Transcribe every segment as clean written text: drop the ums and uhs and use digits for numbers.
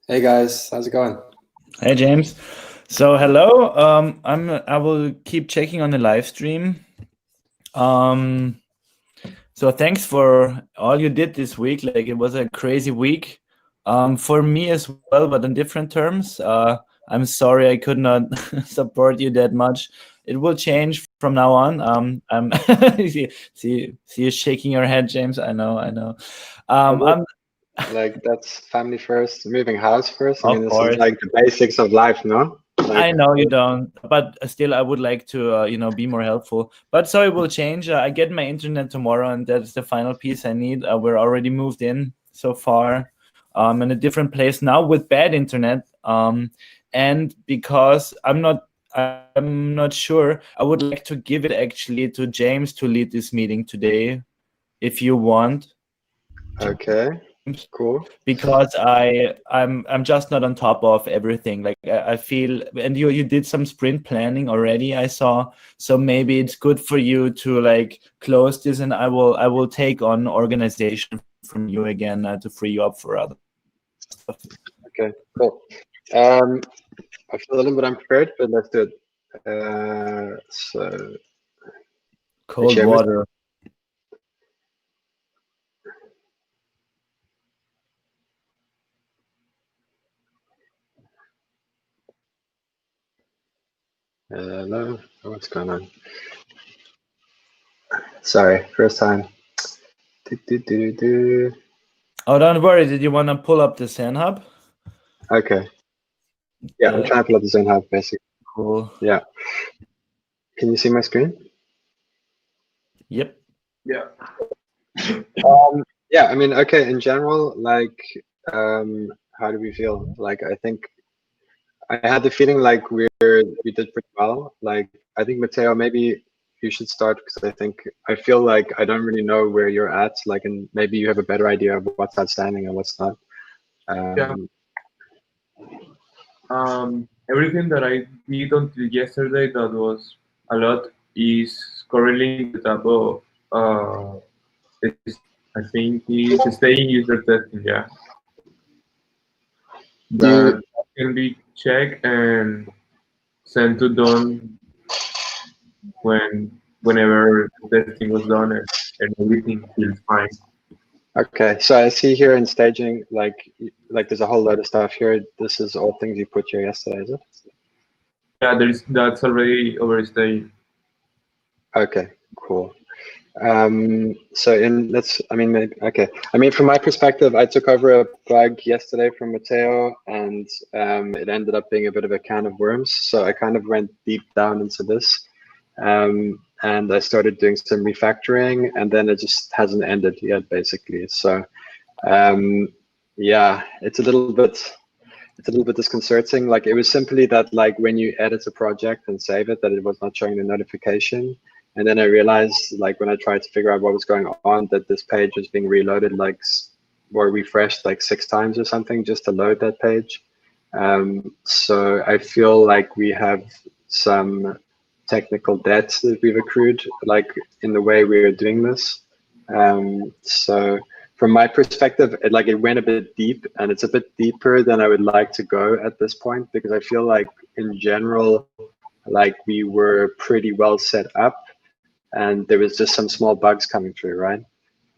Hey guys, how's it going? Hey James. So hello. I will keep checking on the live stream. Um, so thanks for all you did this week. Like it was a crazy week. For me as well, but on different terms. I'm sorry I could not support you that much. It will change from now on. I'm see you shaking your head, James. I know, I know. But look, I'm like that's family first, moving house first. I of mean, this is course. like the basics of life, no? Like, I know you don't, but still, I would like to, be more helpful. But so it will change. I get my internet tomorrow, and that's the final piece I need. We're already moved in so far, in a different place now with bad internet. And because I'm not sure. I would like to give it actually to James to lead this meeting today, if you want. okay, cool. Because I'm just not on top of everything. Like I feel, and you did some sprint planning already, I saw. So maybe it's good for you to like close this, and I will take on organization from you again to free you up for other stuff. Okay, cool. Um, I feel a little bit unprepared, but let's do it. So, you Cold share my water. hello. Oh, what's going on? Sorry, first time. Do, do, do, do. Oh, don't worry. Did you want to pull up the Zen Hub? Okay, yeah, I'm trying to pull up the Zone Hub, basically. Cool. Yeah, can you see my screen? Yep. Yeah. Yeah, I mean, okay, in general, like, how do we feel? Like, I think I had the feeling like we did pretty well. Like, I think Matteo, maybe you should start because I think I feel like I don't really know where you're at. Like, and maybe you have a better idea of what's outstanding and what's not. Yeah, Um, everything that I did until yesterday that was a lot is currently in the tab of it's, I think is staying user testing. Yeah, do you, that can be checked and sent to done whenever the testing was done and everything feels fine. okay, so I see here in staging, like there's a whole load of stuff here. This is all things you put here yesterday, is it? Yeah, that's already overstayed. Okay, cool. So in let's, I mean, maybe, okay. I mean, from my perspective, I took over a bug yesterday from Matteo, and it ended up being a bit of a can of worms. So I kind of went deep down into this, and I started doing some refactoring, and then it just hasn't ended yet, basically. So yeah, it's a little bit disconcerting. Like it was simply that like when you edit a project and save it, that it was not showing the notification. And then I realized like when I tried to figure out what was going on, that this page was being reloaded like or refreshed like 6 times or something just to load that page. So I feel like we have some technical debt that we've accrued like in the way we are doing this. So from my perspective, it went a bit deep, and it's a bit deeper than I would like to go at this point because I feel like in general, like we were pretty well set up, and there was just some small bugs coming through, right?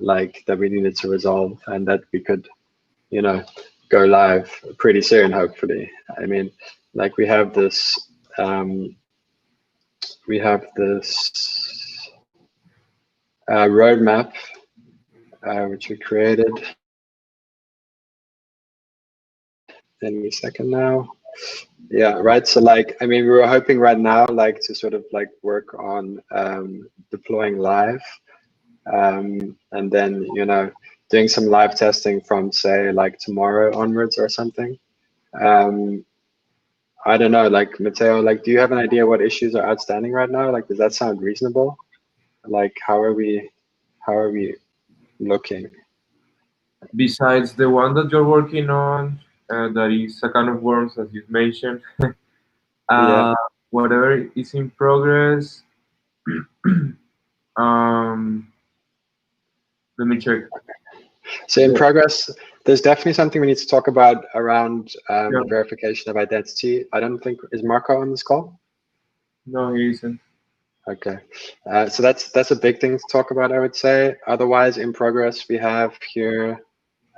Like that we needed to resolve, and that we could, you know, go live pretty soon, hopefully. I mean, like um, we have this roadmap which we created any second now. Yeah, right. So like, I mean, we were hoping right now, like to sort of like work on deploying live, and then, doing some live testing from say like tomorrow onwards or something. Um, I don't know, like Matteo, like, do you have an idea what issues are outstanding right now? Like, does that sound reasonable? Like, how are we looking? Besides the one that you're working on, that is a kind of worms, as you mentioned. Yeah. Uh, whatever is in progress. um, Let me check. So in progress, there's definitely something we need to talk about around the verification of identity. I don't think, is Marco on this call? No, he isn't. Okay, so that's a big thing to talk about, I would say. Otherwise, in progress, we have here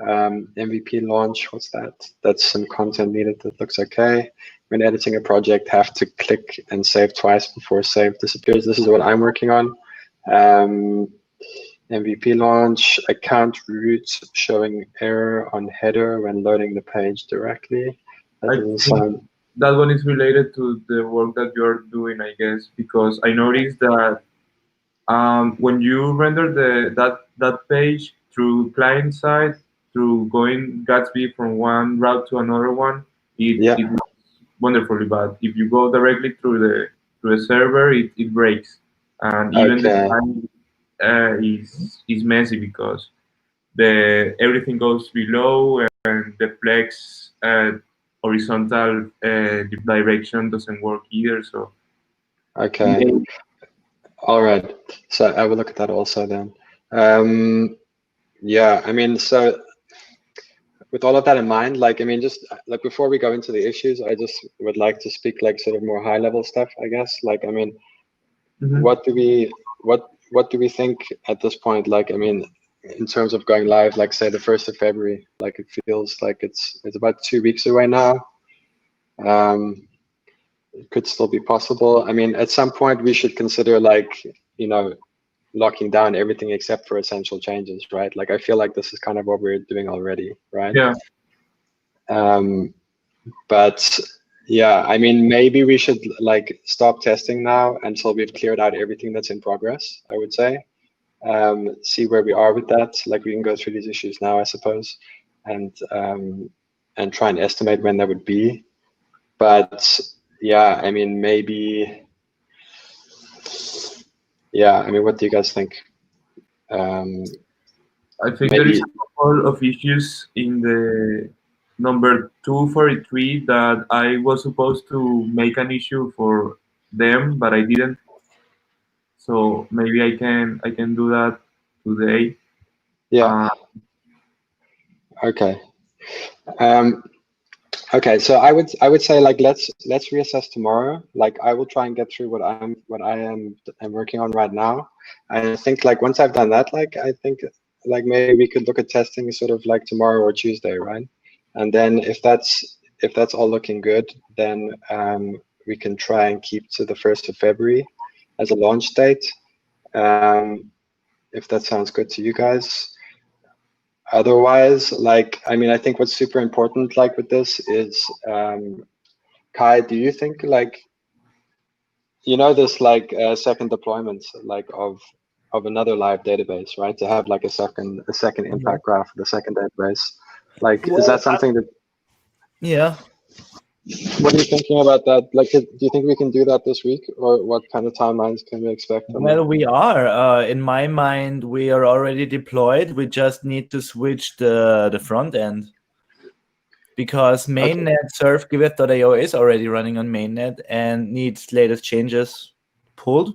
MVP launch. What's that? That's some content needed. That looks okay. When editing a project, have to click and save twice before save disappears. This is what I'm working on. MVP launch, account root showing error on header when loading the page directly. That doesn't sound. That one is related to the work that you're doing, I guess, because I noticed that when you render that page through client side, through going Gatsby from one route to another one, it works wonderfully. But if you go directly through the server, it breaks, and even the time is messy because everything goes below and the flex horizontal direction doesn't work either. So okay. All right. So I will look at that also then. Yeah, I mean, so with all of that in mind, like, I mean, just like before we go into the issues, I just would like to speak like sort of more high level stuff, I guess. Like, I mean, what do we think at this point? Like, I mean, in terms of going live, like say the 1st of February, like it feels like it's about 2 weeks away now. It could still be possible. I mean, at some point we should consider like, you know, locking down everything except for essential changes, right? Like I feel like this is kind of what we're doing already, right? Yeah. But yeah, I mean, maybe we should like stop testing now until we've cleared out everything that's in progress, I would say. See where we are with that. Like we can go through these issues now, I suppose, and try and estimate when that would be. But yeah, I mean, maybe. Yeah, I mean, what do you guys think? I think there is a couple of issues in the number 243 that I was supposed to make an issue for them, but I didn't. So maybe I can do that today. Yeah. Okay. Okay, so I would say like let's reassess tomorrow. Like I will try and get through what I'm working on right now. I think like once I've done that, like I think like maybe we could look at testing sort of like tomorrow or Tuesday, right? And then if that's all looking good, then we can try and keep to the 1st of February as a launch date. If that sounds good to you guys. Otherwise, like, I mean, I think what's super important, like with this is, Kai, do you think like, you know, this like second deployment, like of another live database, right? To have like a second impact graph for the second database, like, is that something that? Yeah. What are you thinking about that? Like, do you think we can do that this week, or what kind of timelines can we expect? Well, we are. In my mind, we are already deployed. We just need to switch the front end because mainnet serve Giveth.io is already running on mainnet and needs latest changes pulled.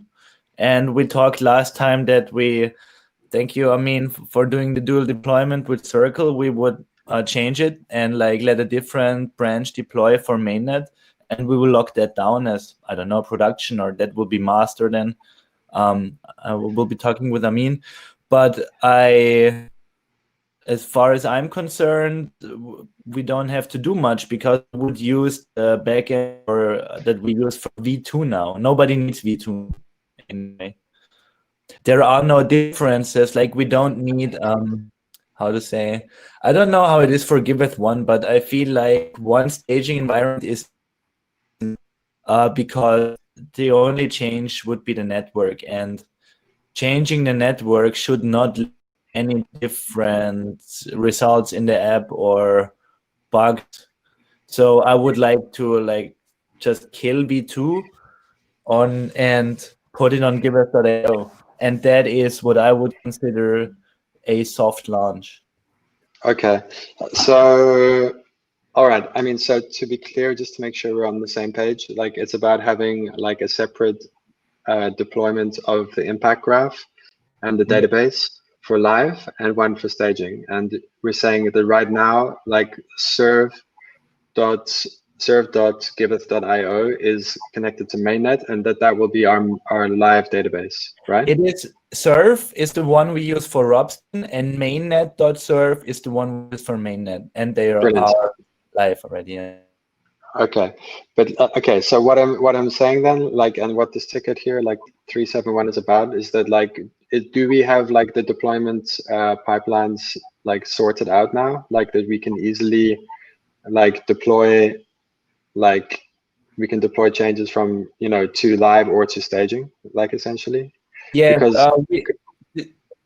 And we talked last time that thank you, Amin, for doing the dual deployment with Circle. We would change it and like let a different branch deploy for mainnet, and we will lock that down as, I don't know, production, or that will be master then. I will be talking with Amin, but as far as I'm concerned, we don't have to do much because we would use the backend that we use for V2 now. Nobody needs V2 anyway. There are no differences. Like we don't need how to say. I don't know how it is for Giveth 1, but I feel like one staging environment is because the only change would be the network, and changing the network should not lead any different results in the app or bugs. So I would like to like just kill V2 on and put it on Giveth.io, and that is what I would consider a soft launch. Okay, so all right. I mean, so to be clear, just to make sure we're on the same page, like it's about having like a separate deployment of the impact graph and the database for live and one for staging. And we're saying that right now, like serve.giveth.io is connected to mainnet, and that will be our live database, right? It is serve is the one we use for Robson, and mainnet.serve is the one we use for mainnet, and they are live already. Yeah. Okay, but okay. So what I'm saying then, like, and what this ticket here, like 371, is about, is that like, do we have like the deployment pipelines like sorted out now, like that we can easily like deploy, like we can deploy changes from to live or to staging, like essentially? Yeah, because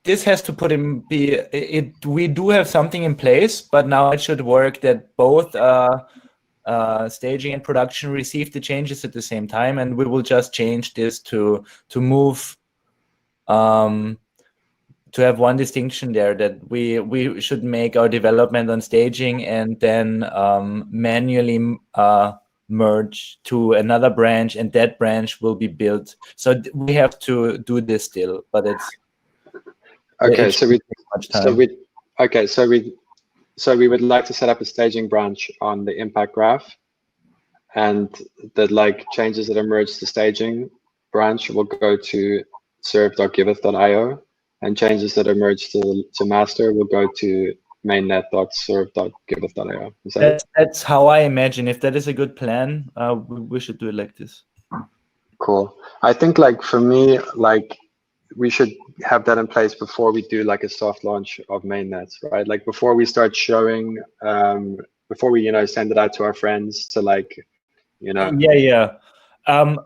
this has to put in we do have something in place, but now it should work that both staging and production receive the changes at the same time, and we will just change this to move to have one distinction there, that we should make our development on staging and then manually merge to another branch, and that branch will be built. So we have to do this still, but it's okay. So we would like to set up a staging branch on the impact graph, and that like changes that emerge to staging branch will go to serve.giveth.io, and changes that emerge to master will go to mainnet.serve.giveth.io. That's how I imagine. If that is a good plan, we should do it like this. Cool. I think like for me, like we should have that in place before we do like a soft launch of mainnet, right? Like before we start showing, before we send it out to our friends to like, Yeah.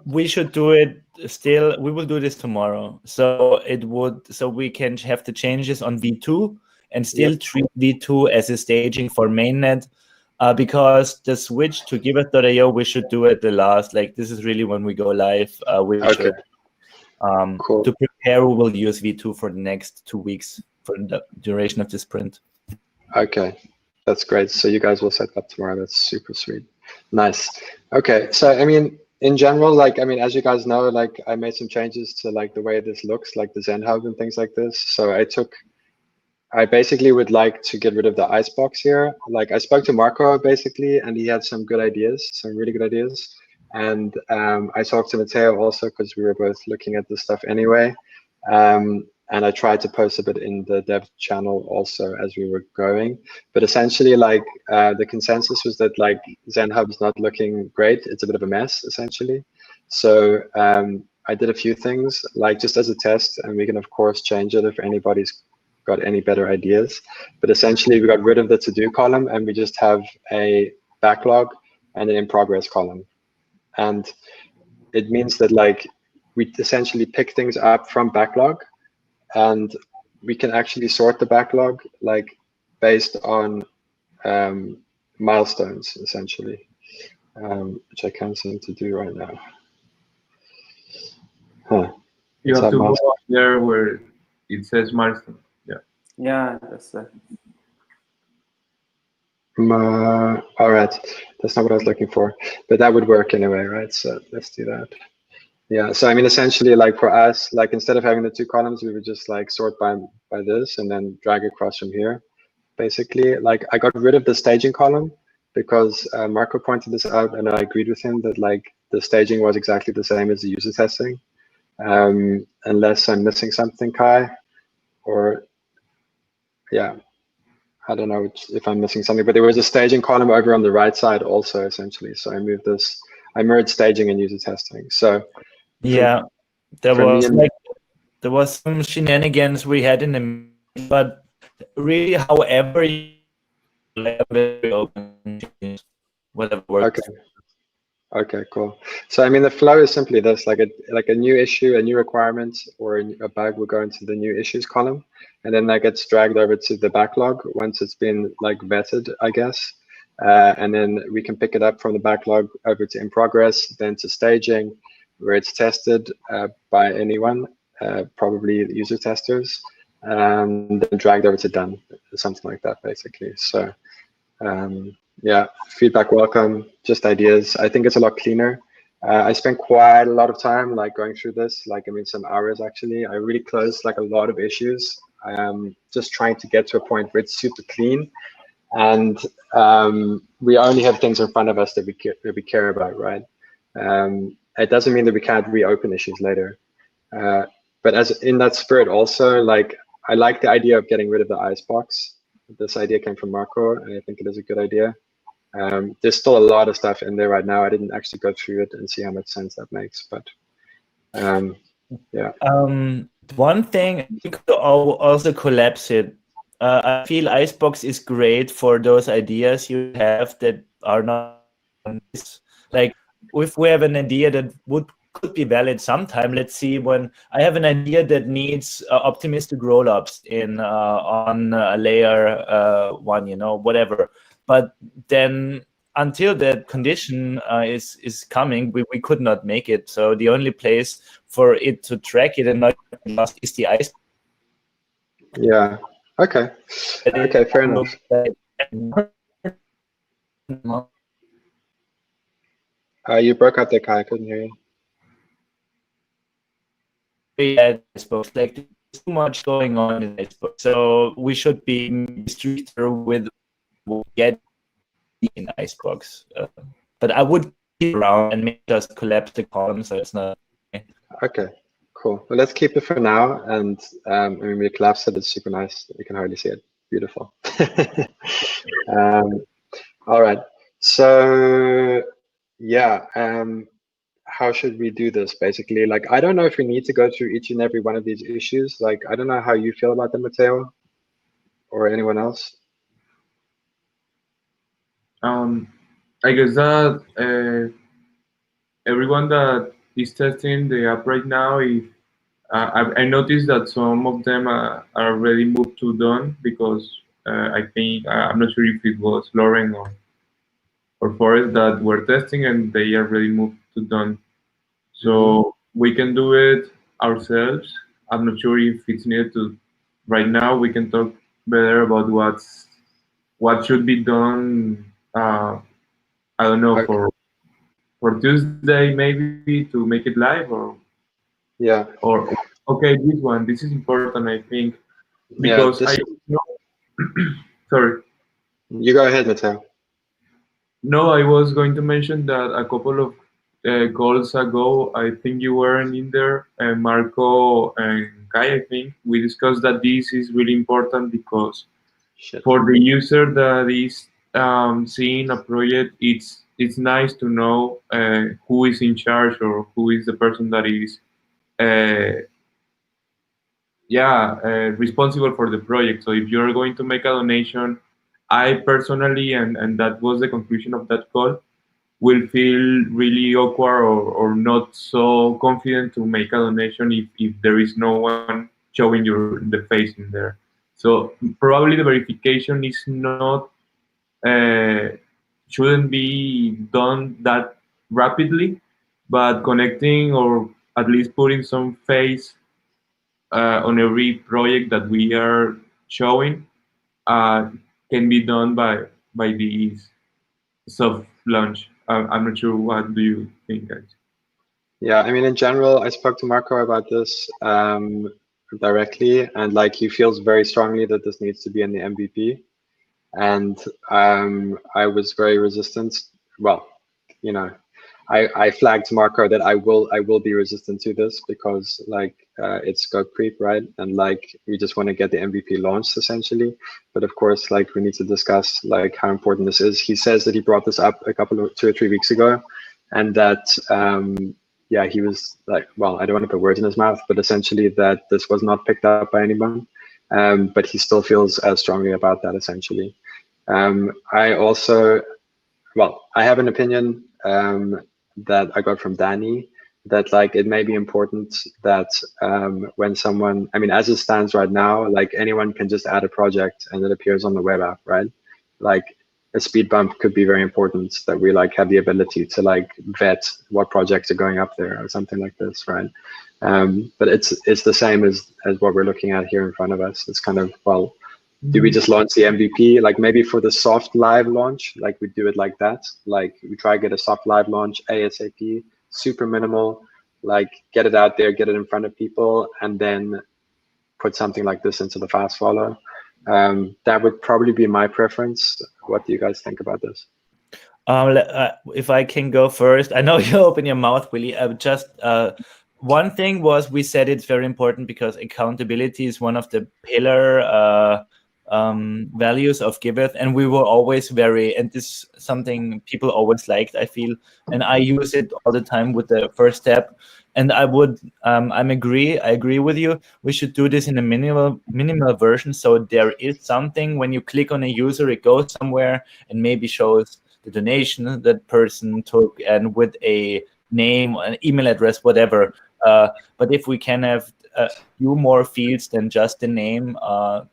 We should do it still. We will do this tomorrow. So we can have the changes on V2 and still treat V2 as a staging for mainnet, because the switch to Giveth.io we should do at the last. Like this is really when we go live. Should. Cool. To prepare, we will use V2 for the next 2 weeks for the duration of the sprint. Okay, that's great. So you guys will set up tomorrow. That's super sweet. Nice. Okay, so I mean, in general, like, I mean, as you guys know, like I made some changes to like the way this looks, like the Zen Hub and things like this. So I basically would like to get rid of the icebox here. Like I spoke to Marco basically, and he had some good ideas, some really good ideas. And I talked to Matteo also, because we were both looking at this stuff anyway. And I tried to post a bit in the dev channel also as we were going. But essentially, like the consensus was that like Zen Hub is not looking great. It's a bit of a mess, essentially. So I did a few things, like just as a test, and we can of course change it if anybody's got any better ideas. But essentially, we got rid of the to-do column, and we just have a backlog and an in-progress column. And it means that like we essentially pick things up from backlog, and we can actually sort the backlog like based on milestones, essentially, which I can't seem to do right now. You have to go up there where it says milestone. Yeah, that's all right, that's not what I was looking for, but that would work anyway, right? So let's do that. Yeah, so I mean, essentially, like for us, like instead of having the two columns, we would just like sort by this and then drag across from here. Basically, like I got rid of the staging column because Marco pointed this out, and I agreed with him that like the staging was exactly the same as the user testing, unless I'm missing something, Kai, or yeah, I don't know if I'm missing something, but there was a staging column over on the right side also, essentially. So I moved this, I merged staging and user testing. So yeah, there was some shenanigans we had in the, but really, however, whatever works. Okay, cool. So I mean, the flow is simply this: like a new issue, a new requirement, or a bug will go into the new issues column, and then that gets dragged over to the backlog once it's been like vetted, I guess. And then we can pick it up from the backlog over to in progress, then to staging, where it's tested by anyone, probably user testers, and then dragged over to done, something like that, basically. So. Yeah, feedback welcome, just ideas. I think it's a lot cleaner. I spent quite a lot of time like going through this, like I mean some hours actually. I really closed like a lot of issues just trying to get to a point where it's super clean, and we only have things in front of us that we care about, right? It doesn't mean that we can't reopen issues later, but as in that spirit also, like, I like the idea of getting rid of the icebox. This idea came from Marco, and I think it is a good idea. There's still a lot of stuff in there right now. I didn't actually go through it and see how much sense that makes, but yeah. One thing, you could also collapse it. I feel Icebox is great for those ideas you have that are not on this. Like, if we have an idea that could be valid sometime, let's see, when I have an idea that needs optimistic rollups in on layer 1, you know, whatever. But then until that condition is coming, we could not make it. So the only place for it to track it and not lost is the ice. Yeah. Okay. Okay. Fair enough. You broke out there, Kai. I couldn't hear you. Yeah, Icebox. Like, there's too much going on in Icebox, so we should be stricter with getting in Icebox. But I would keep around and maybe just collapse the column so it's not. Okay, cool. Well, let's keep it for now. And I mean, we collapsed it. It's super nice. You can hardly see it. Beautiful. All right. So yeah, how should we do this? Basically, like, I don't know if we need to go through each and every one of these issues. Like, I don't know how you feel about them, Matteo, or anyone else. I guess that everyone that is testing the app right now, if I noticed that some of them are already moved to done, because I think I'm not sure if it was Lauren or Forrest that were testing, and they already moved to done. So we can do it ourselves. I'm not sure if it's needed to. Right now, we can talk better about what should be done. I don't know, Okay. for Tuesday maybe, to make it live, Yeah. or okay, this one. This is important, I think, Yeah. because I know. Sorry. You go ahead, Matteo. No, I was going to mention that a couple of calls ago, I think you weren't in there, Marco and Kai, I think, we discussed that this is really important, because Shit. for the user that is seeing a project, it's nice to know who is in charge, or who is the person that is responsible for the project. So if you're going to make a donation, I personally, and that was the conclusion of that call, will feel really awkward, or not so confident to make a donation if there is no one showing the face in there. So probably the verification is not shouldn't be done that rapidly, but connecting, or at least putting some face on every project that we are showing, uh, can be done by these soft launch. I'm not sure. What do you think, guys? Yeah, I mean, in general, I spoke to Marco about this directly, and like, he feels very strongly that this needs to be in the MVP. And I was very resistant. Well, you know, I flagged to Marco that I will be resistant to this, because like, it's scope creep, right? And like, we just want to get the MVP launched essentially. But of course, like, we need to discuss like how important this is. He says that he brought this up a couple of 2 or 3 weeks ago, and that yeah, he was like, well, I don't want to put words in his mouth, but essentially that this was not picked up by anyone. But he still feels as strongly about that essentially. I also, well, I have an opinion that I got from Danny, that like, it may be important that when someone, I mean, as it stands right now, like, anyone can just add a project and it appears on the web app, right? Like, a speed bump could be very important, that we like have the ability to like vet what projects are going up there or something like this, right? But it's the same as what we're looking at here in front of us. It's kind of, well, do we just launch the MVP? Like, maybe for the soft live launch, like, we do it like that. Like, we try to get a soft live launch ASAP, super minimal, like, get it out there, get it in front of people, and then put something like this into the fast follow. That would probably be my preference. What do you guys think about this? If I can go first, I know you open your mouth, Willie. Just one thing was, we said it's very important because accountability is one of the pillar values of Giveth, and we were always and this is something people always liked, I feel, and I use it all the time with the first step. And I would, I agree with you. We should do this in a minimal version, so there is something when you click on a user, it goes somewhere and maybe shows the donation that person took, and with a name, an email address, whatever. But if we can have a few more fields than just the name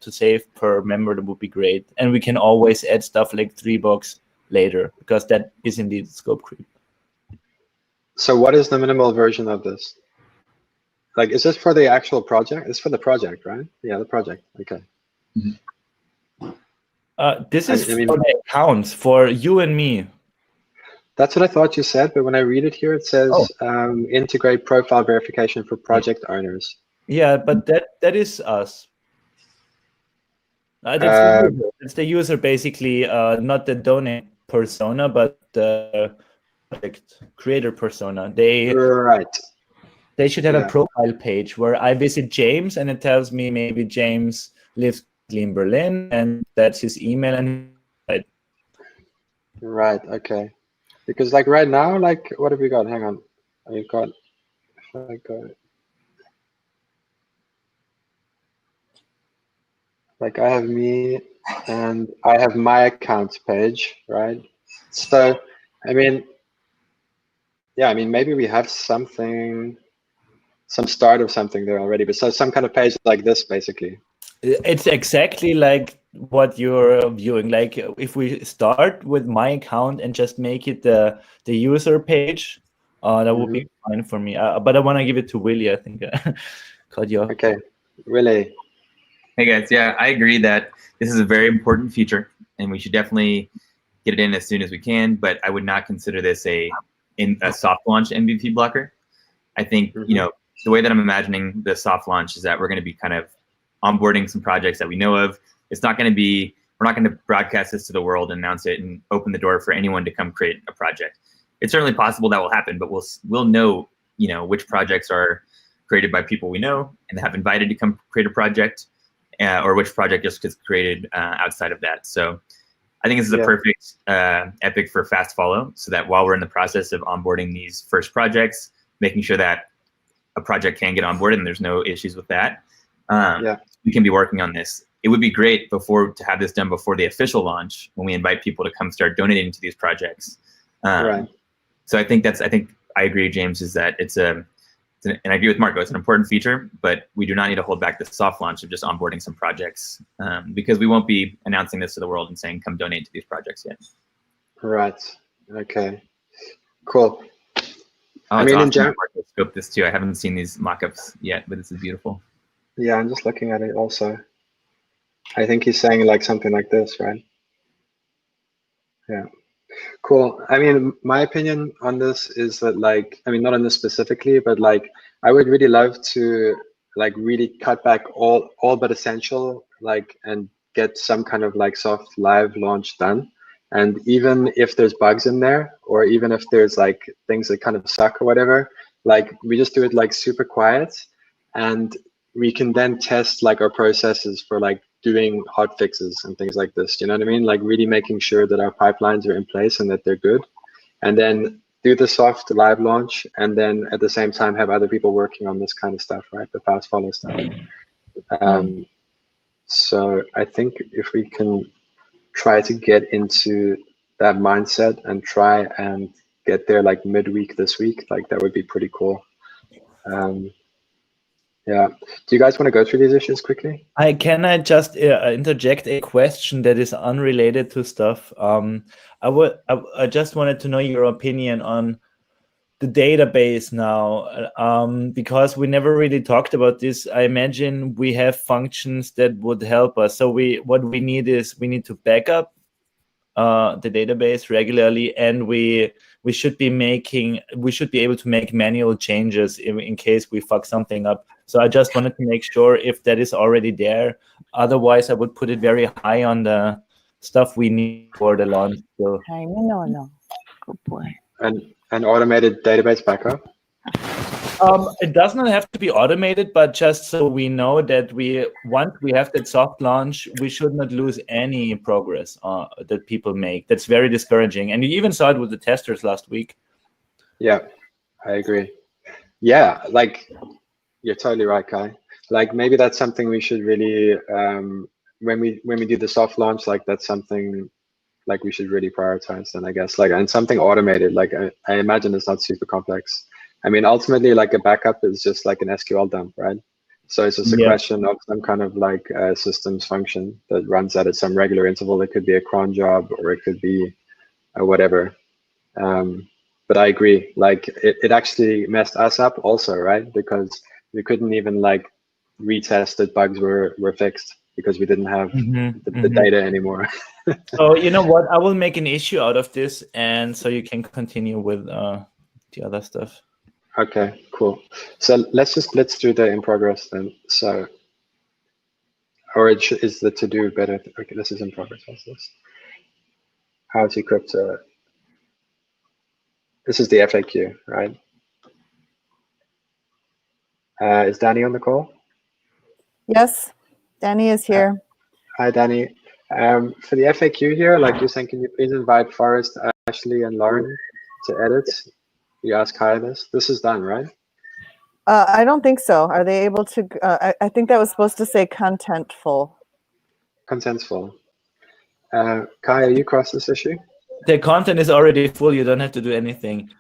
to save per member, that would be great. And we can always add stuff like 3box later, because that is indeed scope creep. So what is the minimal version of this? Like, is this for the actual project? It's for the project, right? Yeah, the project. Okay. This is for the accounts, for you and me. That's what I thought you said, but when I read it here, it says integrate profile verification for project owners. Yeah, but that is us. It's the user, basically, not the donate persona, but the project creator persona. They should have a profile page where I visit James and it tells me maybe James lives in Berlin and that's his email. And right. Okay. Because like right now, like what have we got? Hang on. I've got. Like I have me and I have my accounts page, right? So, I mean, yeah, I mean, maybe we have something, some start of something there already, but so some kind of page like this, basically. It's exactly like what you're viewing. Like if we start with my account and just make it the user page, that would be fine for me. But I want to give it to Willie, I think. Cut you off. Okay, Willie. Hey guys, yeah, I agree that this is a very important feature and we should definitely get it in as soon as we can, but I would not consider this a soft launch MVP blocker. I think, you know, the way that I'm imagining the soft launch is that we're going to be kind of onboarding some projects that we know of. It's not going to be, we're not going to broadcast this to the world and announce it and open the door for anyone to come create a project. It's certainly possible that will happen, but we'll know, you know, which projects are created by people we know and have invited to come create a project. Or which project just gets created outside of that. So I think this is a perfect epic for fast follow, so that while we're in the process of onboarding these first projects, making sure that a project can get onboarded and there's no issues with that, we can be working on this. It would be great to have this done before the official launch, when we invite people to come start donating to these projects. So I think I agree, James, is that and I agree with Marco, it's an important feature, but we do not need to hold back the soft launch of just onboarding some projects, because we won't be announcing this to the world and saying, come donate to these projects yet. Right, okay, cool. I mean, in general, Marco scoped this too. I haven't seen these mock-ups yet, but this is beautiful. Yeah, I'm just looking at it also. I think he's saying like something like this, right? Yeah. Cool. I mean, my opinion on this is that, like, I mean, not on this specifically, but like, I would really love to like really cut back all but essential, like, and get some kind of like soft live launch done. And even if there's bugs in there, or even if there's like things that kind of suck or whatever, like we just do it like super quiet, and we can then test like our processes for like doing hot fixes and things like this. You know what I mean? Like really making sure that our pipelines are in place and that they're good, and then do the soft live launch, and then at the same time have other people working on this kind of stuff, right? The fast follow stuff. So I think if we can try to get into that mindset and try and get there like midweek this week, like that would be pretty cool. Yeah. Do you guys want to go through these issues quickly? I just interject a question that is unrelated to stuff. I just wanted to know your opinion on the database now, because we never really talked about this. I imagine we have functions that would help us. So what we need to back up the database regularly, and we should be able to make manual changes in case we fuck something up. So I just wanted to make sure if that is already there. Otherwise, I would put it very high on the stuff we need for the launch. So No. Good boy. An automated database backup. it does not have to be automated, but just so we know that once we have that soft launch, we should not lose any progress that people make. That's very discouraging. And you even saw it with the testers last week. Yeah, I agree. Yeah, like you're totally right, Kai. Like maybe that's something we should really when we do the soft launch, like that's something like we should really prioritize then, I guess, like, and something automated. Like I imagine it's not super complex. I mean, ultimately, like a backup is just like an SQL dump, right? So it's just a question of some kind of like systems function that runs at some regular interval. It could be a cron job or it could be whatever. But I agree, like it actually messed us up also, right? Because we couldn't even like retest that bugs were fixed because we didn't have the data anymore. So you know what? I will make an issue out of this, and so you can continue with the other stuff. Okay, cool. So let's do the in progress then. So, or is the to do better? Okay, this is in progress. What's this? How to equip this is the FAQ, right? Is Danny on the call? Yes, Danny is here. Hi, Danny. For the FAQ here, like you're saying, can you please invite Forrest, Ashley, and Lauren to edit? You ask Kai this. This is done, right? I don't think so. Are they able to? I think that was supposed to say contentful. Contentful. Kai, are you across this issue? The content is already full. You don't have to do anything.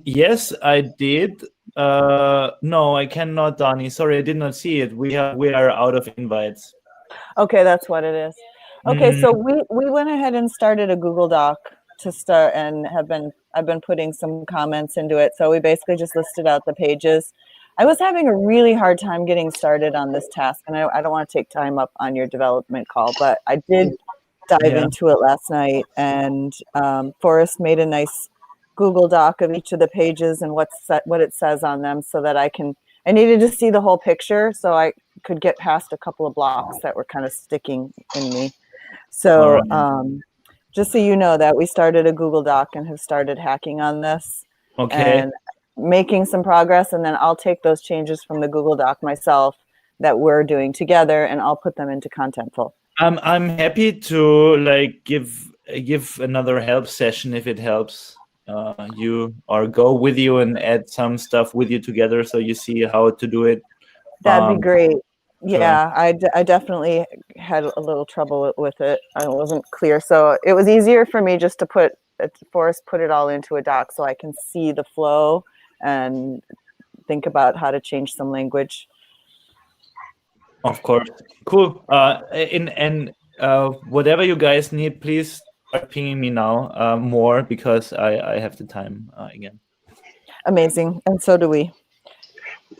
Yes, I did. No, I cannot, Donnie. Sorry, I did not see it. We are out of invites. Okay, that's what it is. Okay, so we went ahead and started a Google Doc to start, and I've been putting some comments into it. So we basically just listed out the pages. I was having a really hard time getting started on this task, and I don't want to take time up on your development call, but I did dive into it last night, and Forrest made a nice Google Doc of each of the pages and what it says on them, so that I needed to see the whole picture so I could get past a couple of blocks that were kind of sticking in me. So just so you know that we started a Google Doc and have started hacking on this and making some progress, and then I'll take those changes from the Google Doc myself that we're doing together, and I'll put them into Contentful. I'm happy to like give another help session if it helps you, or go with you and add some stuff with you together so you see how to do it. That'd be great. Yeah, I definitely had a little trouble with it. I wasn't clear. So it was easier for me just to put it all into a doc so I can see the flow and think about how to change some language. Of course. Cool. And whatever you guys need, please start pinging me now more, because I have the time again. Amazing. And so do we.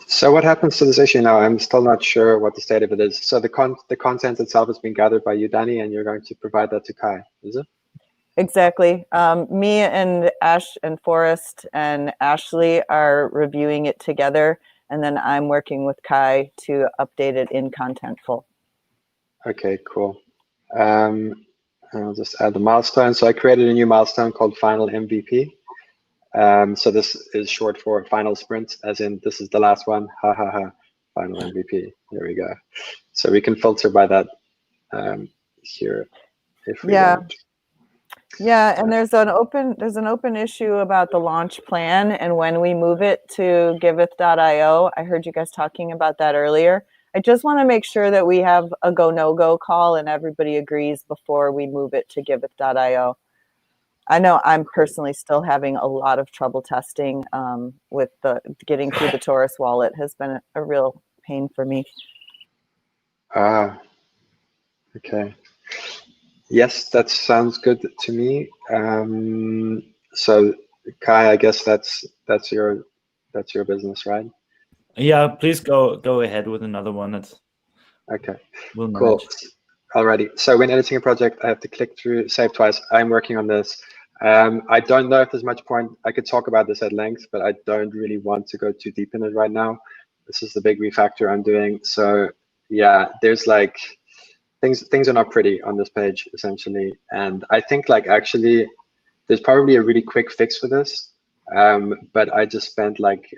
So what happens to this issue now? I'm still not sure what the state of it is. So the content itself has been gathered by you, Danny, and you're going to provide that to Kai, is it? Exactly. Me and Ash and Forrest and Ashley are reviewing it together, and then I'm working with Kai to update it in Contentful. Okay, cool. I'll just add the milestone. So I created a new milestone called Final MVP. So this is short for final sprint, as in this is the last one, ha ha ha, final MVP. There we go. So we can filter by that here if we want. Yeah, and there's an open issue about the launch plan and when we move it to Giveth.io. I heard you guys talking about that earlier. I just want to make sure that we have a go no go call and everybody agrees before we move it to Giveth.io. I know I'm personally still having a lot of trouble testing with getting through the Taurus wallet has been a real pain for me. Okay. Yes, that sounds good to me. So Kai, I guess that's your business, right? Yeah, please go ahead with another one. That's okay. We'll cool. Alrighty. So when editing a project, I have to click through save twice. I'm working on this. I don't know if there's much point. I could talk about this at length, but I don't really want to go too deep in it right now. This is the big refactor I'm doing. So yeah, there's like things are not pretty on this page essentially, and I think like actually there's probably a really quick fix for this, but I just spent like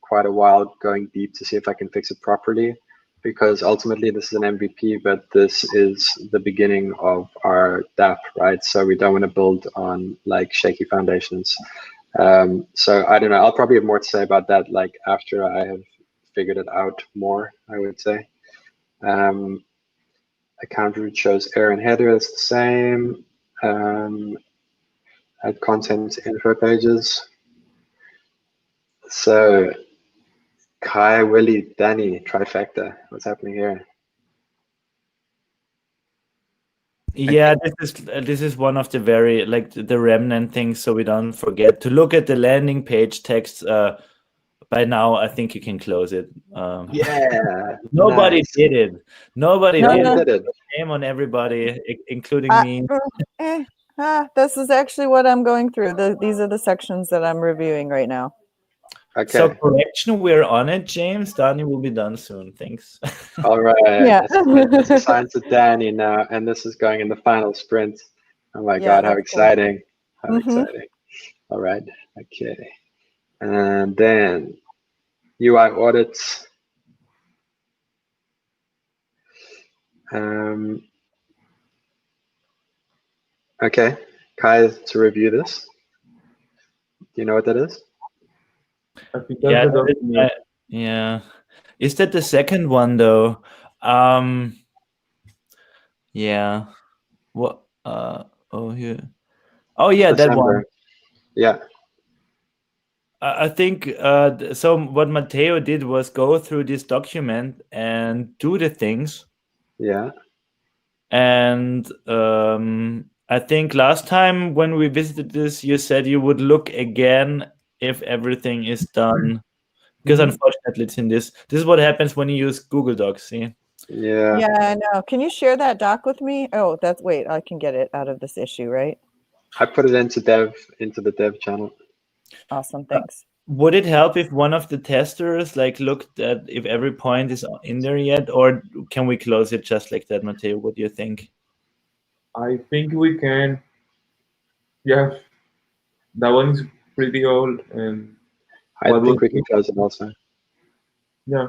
quite a while going deep to see if I can fix it properly, because ultimately this is an MVP, but this is the beginning of our DApp, right? So we don't want to build on like shaky foundations. So I don't know, I'll probably have more to say about that like after I have figured it out more, I would say. Account root shows error and header, it's the same. Add content to info pages. So Kai, Willie, Danny, trifecta. What's happening here? Yeah, this is one of the very like the remnant things, so we don't forget to look at the landing page text. By now, I think you can close it. Yeah. Nobody Nice. did it. Nobody No did one it. did it. Shame on everybody, including me. This is actually what I'm going through. These are the sections that I'm reviewing right now. Okay. So correction, we're on it, James. Danny will be done soon. Thanks. All right. Yeah. It's assigned to Danny now, and this is going in the final sprint. Oh my God, how that's cool. exciting. How Mhm. exciting. All right. Okay. And then UI audits. Okay, Kai, to review this. Do you know what that is? I think that's the document. Yeah. Is that the second one though? Yeah. What? Oh, here. Oh, yeah, that one. December. Yeah. I think so. What Matteo did was go through this document and do the things. Yeah. And I think last time when we visited this, you said you would look again if everything is done. Because unfortunately, it's in this. This is what happens when you use Google Docs. See? Yeah. Yeah, I know. Can you share that doc with me? Oh, wait, I can get it out of this issue, right? I put it into the dev channel. Awesome, thanks. Would it help if one of the testers like looked at if every point is in there yet, or can we close it just like that, Matteo? What do you think? I think we can. Yeah, that one's pretty old, and I think we can close it also. Yeah.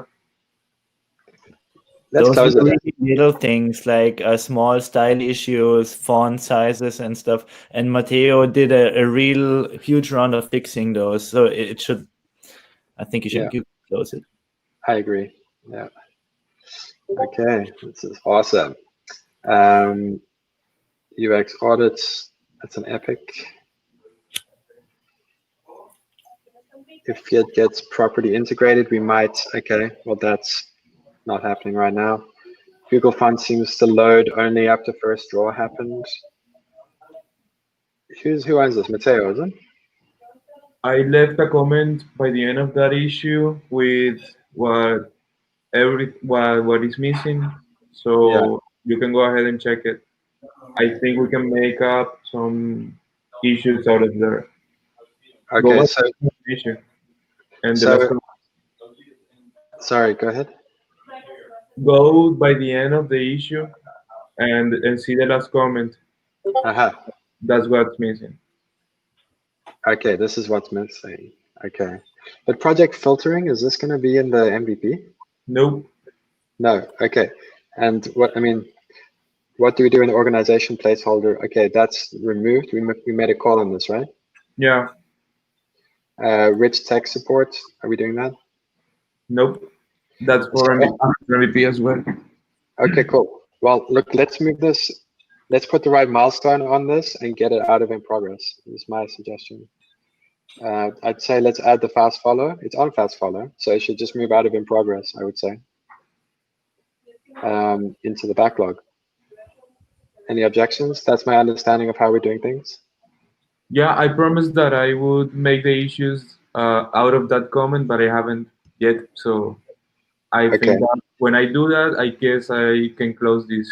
Let's Those close are it. really little things like small style issues, font sizes, and stuff. And Matteo did a real huge round of fixing those, so it should. I think you should close it. I agree. Yeah. Okay, this is awesome. UX audits. That's an epic. If it gets properly integrated, we might. Okay, well that's not happening right now. Google Font seems to load only after first draw happened. Who owns this? Matteo, is it? I left a comment by the end of that issue with what is missing, so you can go ahead and check it. I think we can make up some issues out of there. Okay, so issue. And sorry, go ahead. Go by the end of the issue and see the last comment. That's what's missing. Okay, this is what's missing. Okay, but project filtering, is this going to be in the MVP? Nope. No. Okay, and what do we do in the organization placeholder? Okay, that's removed. We made a call on this, right? Yeah. Rich text support. Are we doing that? Nope. That's for MVP as well. Okay, cool. Well, look, let's move this. Let's put the right milestone on this and get it out of in progress. Is my suggestion. I'd say let's add the fast follow. It's on fast follow, so it should just move out of in progress, I would say, into the backlog. Any objections? That's my understanding of how we're doing things. Yeah, I promised that I would make the issues out of that comment, but I haven't yet. So I think that when I do that, I guess I can close this,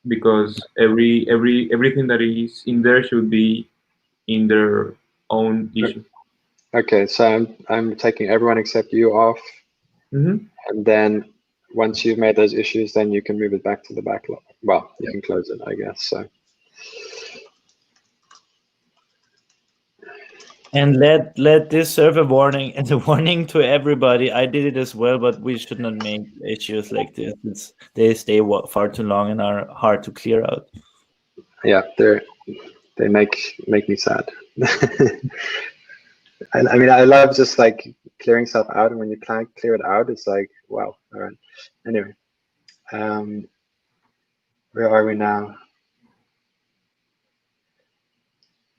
because everything that is in there should be in their own issue. Okay, so I'm taking everyone except you off. Mm-hmm. And then once you've made those issues, then you can move it back to the backlog. Well, you can close it, I guess. So. And let this serve a warning and a warning to everybody. I did it as well, but we should not make issues like this. They stay far too long and are hard to clear out. Yeah, they make me sad. I mean, I love just like clearing stuff out, and when you can't clear it out, it's like, wow. All right. Anyway, where are we now?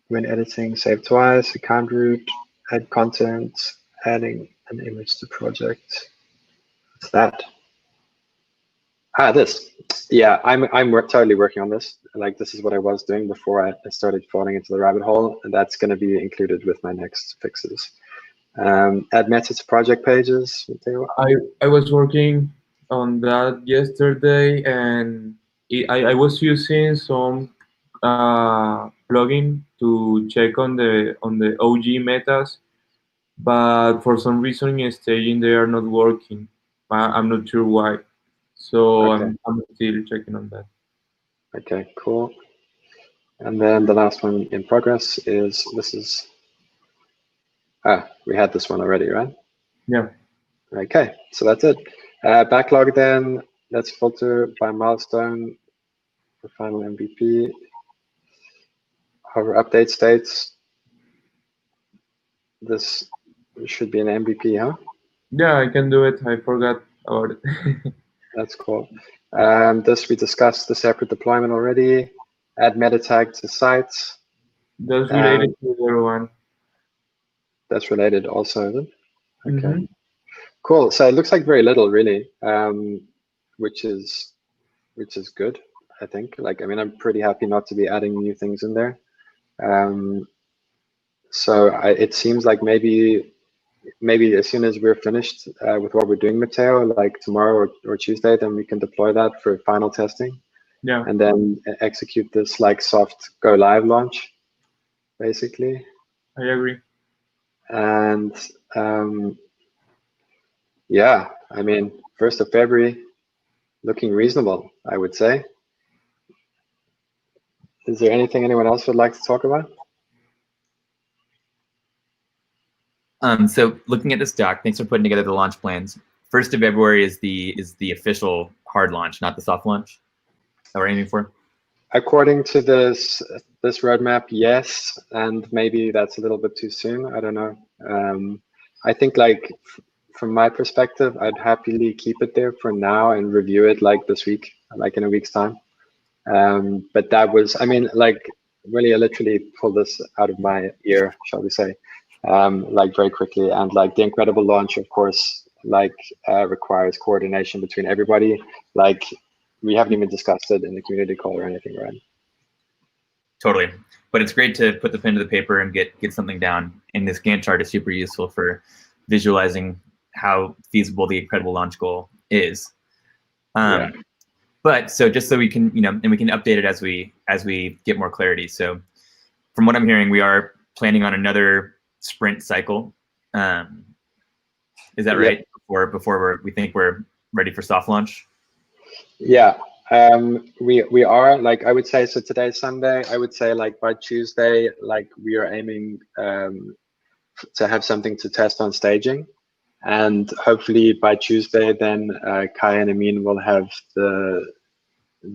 When editing, save twice, account root, add content, adding an image to project. What's that? Ah, this. Yeah, I'm totally working on this. Like, this is what I was doing before I started falling into the rabbit hole, and that's going to be included with my next fixes. Add meta to project pages. I was working on that yesterday, and I was using some plugin to check on the OG metas, but for some reason in staging they are not working. I'm not sure why, so Okay. I'm still checking on that. Okay, cool. And then the last one in progress is we had this one already, right? Yeah. Okay, so that's it. Backlog then, let's filter by milestone for final MVP. Hover update states. This should be an MVP, huh? Yeah, I can do it. I forgot about it. That's cool. This we discussed the separate deployment already. Add meta tag to sites. That's related to the other one. That's related also, is it? Okay. Mm-hmm. Cool. So it looks like very little, really, which is good, I think. Like, I mean, I'm pretty happy not to be adding new things in there. So it seems like maybe as soon as we're finished with what we're doing, Matteo, like tomorrow or Tuesday, then we can deploy that for final testing. Yeah. And then execute this like soft go live launch, basically. I agree. And yeah, I mean, 1st of February, looking reasonable, I would say. Is there anything anyone else would like to talk about? So looking at this doc, thanks for putting together the launch plans. 1st of February is the official hard launch, not the soft launch that we're aiming for. According to this roadmap, yes, and maybe that's a little bit too soon. I don't know. I think like from my perspective, I'd happily keep it there for now and review it like this week, like in a week's time. But that was, I mean, like really, I literally pulled this out of my ear, shall we say, like very quickly. And like the incredible launch, of course, like requires coordination between everybody. Like we haven't even discussed it in the community call or anything, right? Totally. But it's great to put the pen to the paper and get something down. And this Gantt chart is super useful for visualizing how feasible the incredible launch goal is. Yeah. But so just so we can, and we can update it as we get more clarity. So from what I'm hearing, we are planning on another sprint cycle. Is that right? Before we think we're ready for soft launch? Yeah, we are, like, I would say, so today's Sunday, I would say like by Tuesday, like we are aiming to have something to test on staging. And hopefully by Tuesday, then Kai and Amin will have the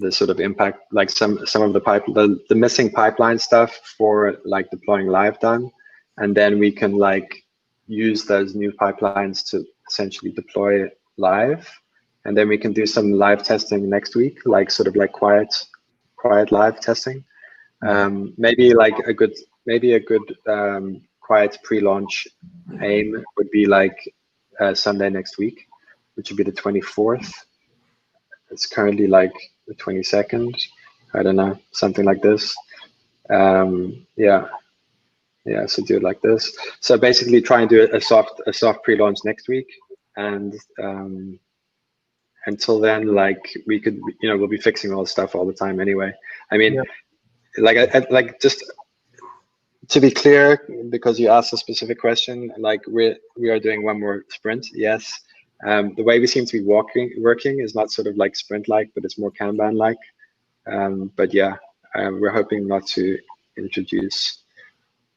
sort of impact, like some of the missing pipeline stuff for like deploying live done. And then we can like use those new pipelines to essentially deploy live. And then we can do some live testing next week, like sort of like quiet live testing. Maybe like a good quiet pre-launch aim would be like Sunday next week, which would be the 24th. It's currently like the 22nd. I don't know, something like this. Yeah, so do it like this. So basically try and do a soft pre-launch next week. And until then, like we could, we'll be fixing all the stuff all the time anyway. I mean, yeah. like just to be clear, because you asked a specific question, like we are doing one more sprint, yes, The way we seem to be working is not sort of like sprint-like, but it's more Kanban-like. But yeah, we're hoping not to introduce.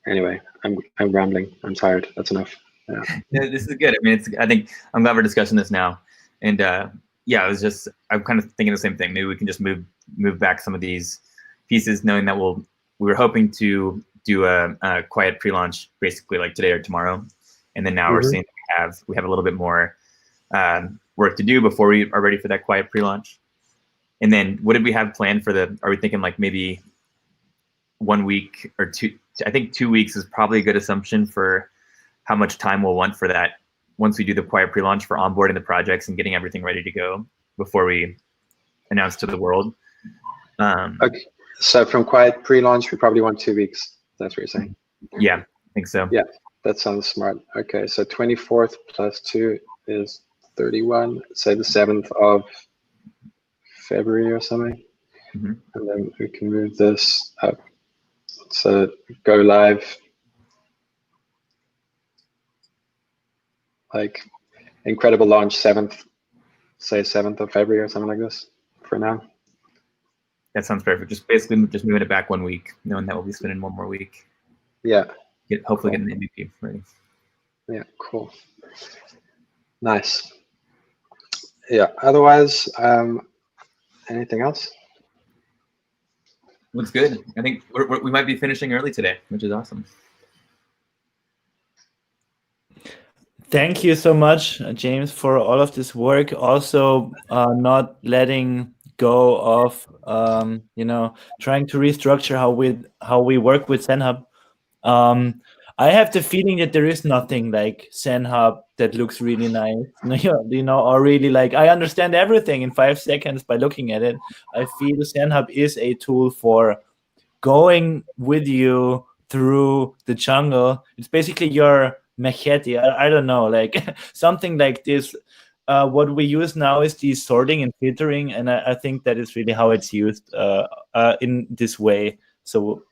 Anyway, I'm rambling. I'm tired. That's enough. Yeah, this is good. I mean, I think I'm glad we're discussing this now. And yeah, I'm kind of thinking the same thing. Maybe we can just move back some of these pieces, knowing that we were hoping to do a quiet pre-launch basically like today or tomorrow, and then now we're seeing that we have a little bit more work to do before we are ready for that quiet pre-launch. And then what did we have planned for are we thinking like maybe 1 week or two? I think 2 weeks is probably a good assumption for how much time we'll want for that once we do the quiet pre-launch for onboarding the projects and getting everything ready to go before we announce to the world. Okay, so from quiet pre-launch, we probably want 2 weeks. That's what you're saying? Yeah, I think so. Yeah, that sounds smart. Okay, so 24th plus 2 is 31. Say the 7th of February or something. And then we can move this up. So go live like incredible launch 7th, say 7th of February or something like this for now. That sounds perfect. Just basically just moving it back 1 week, knowing that we'll be spending 1 more week. Yeah. Hopefully getting the MVP ready. Yeah, cool. Nice. Yeah, otherwise, anything else? Looks good. I think we might be finishing early today, which is awesome. Thank you so much, James, for all of this work. Also, not letting go of trying to restructure how we work with ZenHub. I have the feeling that there is nothing like ZenHub that looks really nice, or really like I understand everything in 5 seconds by looking at it. I feel ZenHub is a tool for going with you through the jungle. It's basically your machete. I don't know, like something like this. What we use now is the sorting and filtering, and I think that is really how it's used in this way. So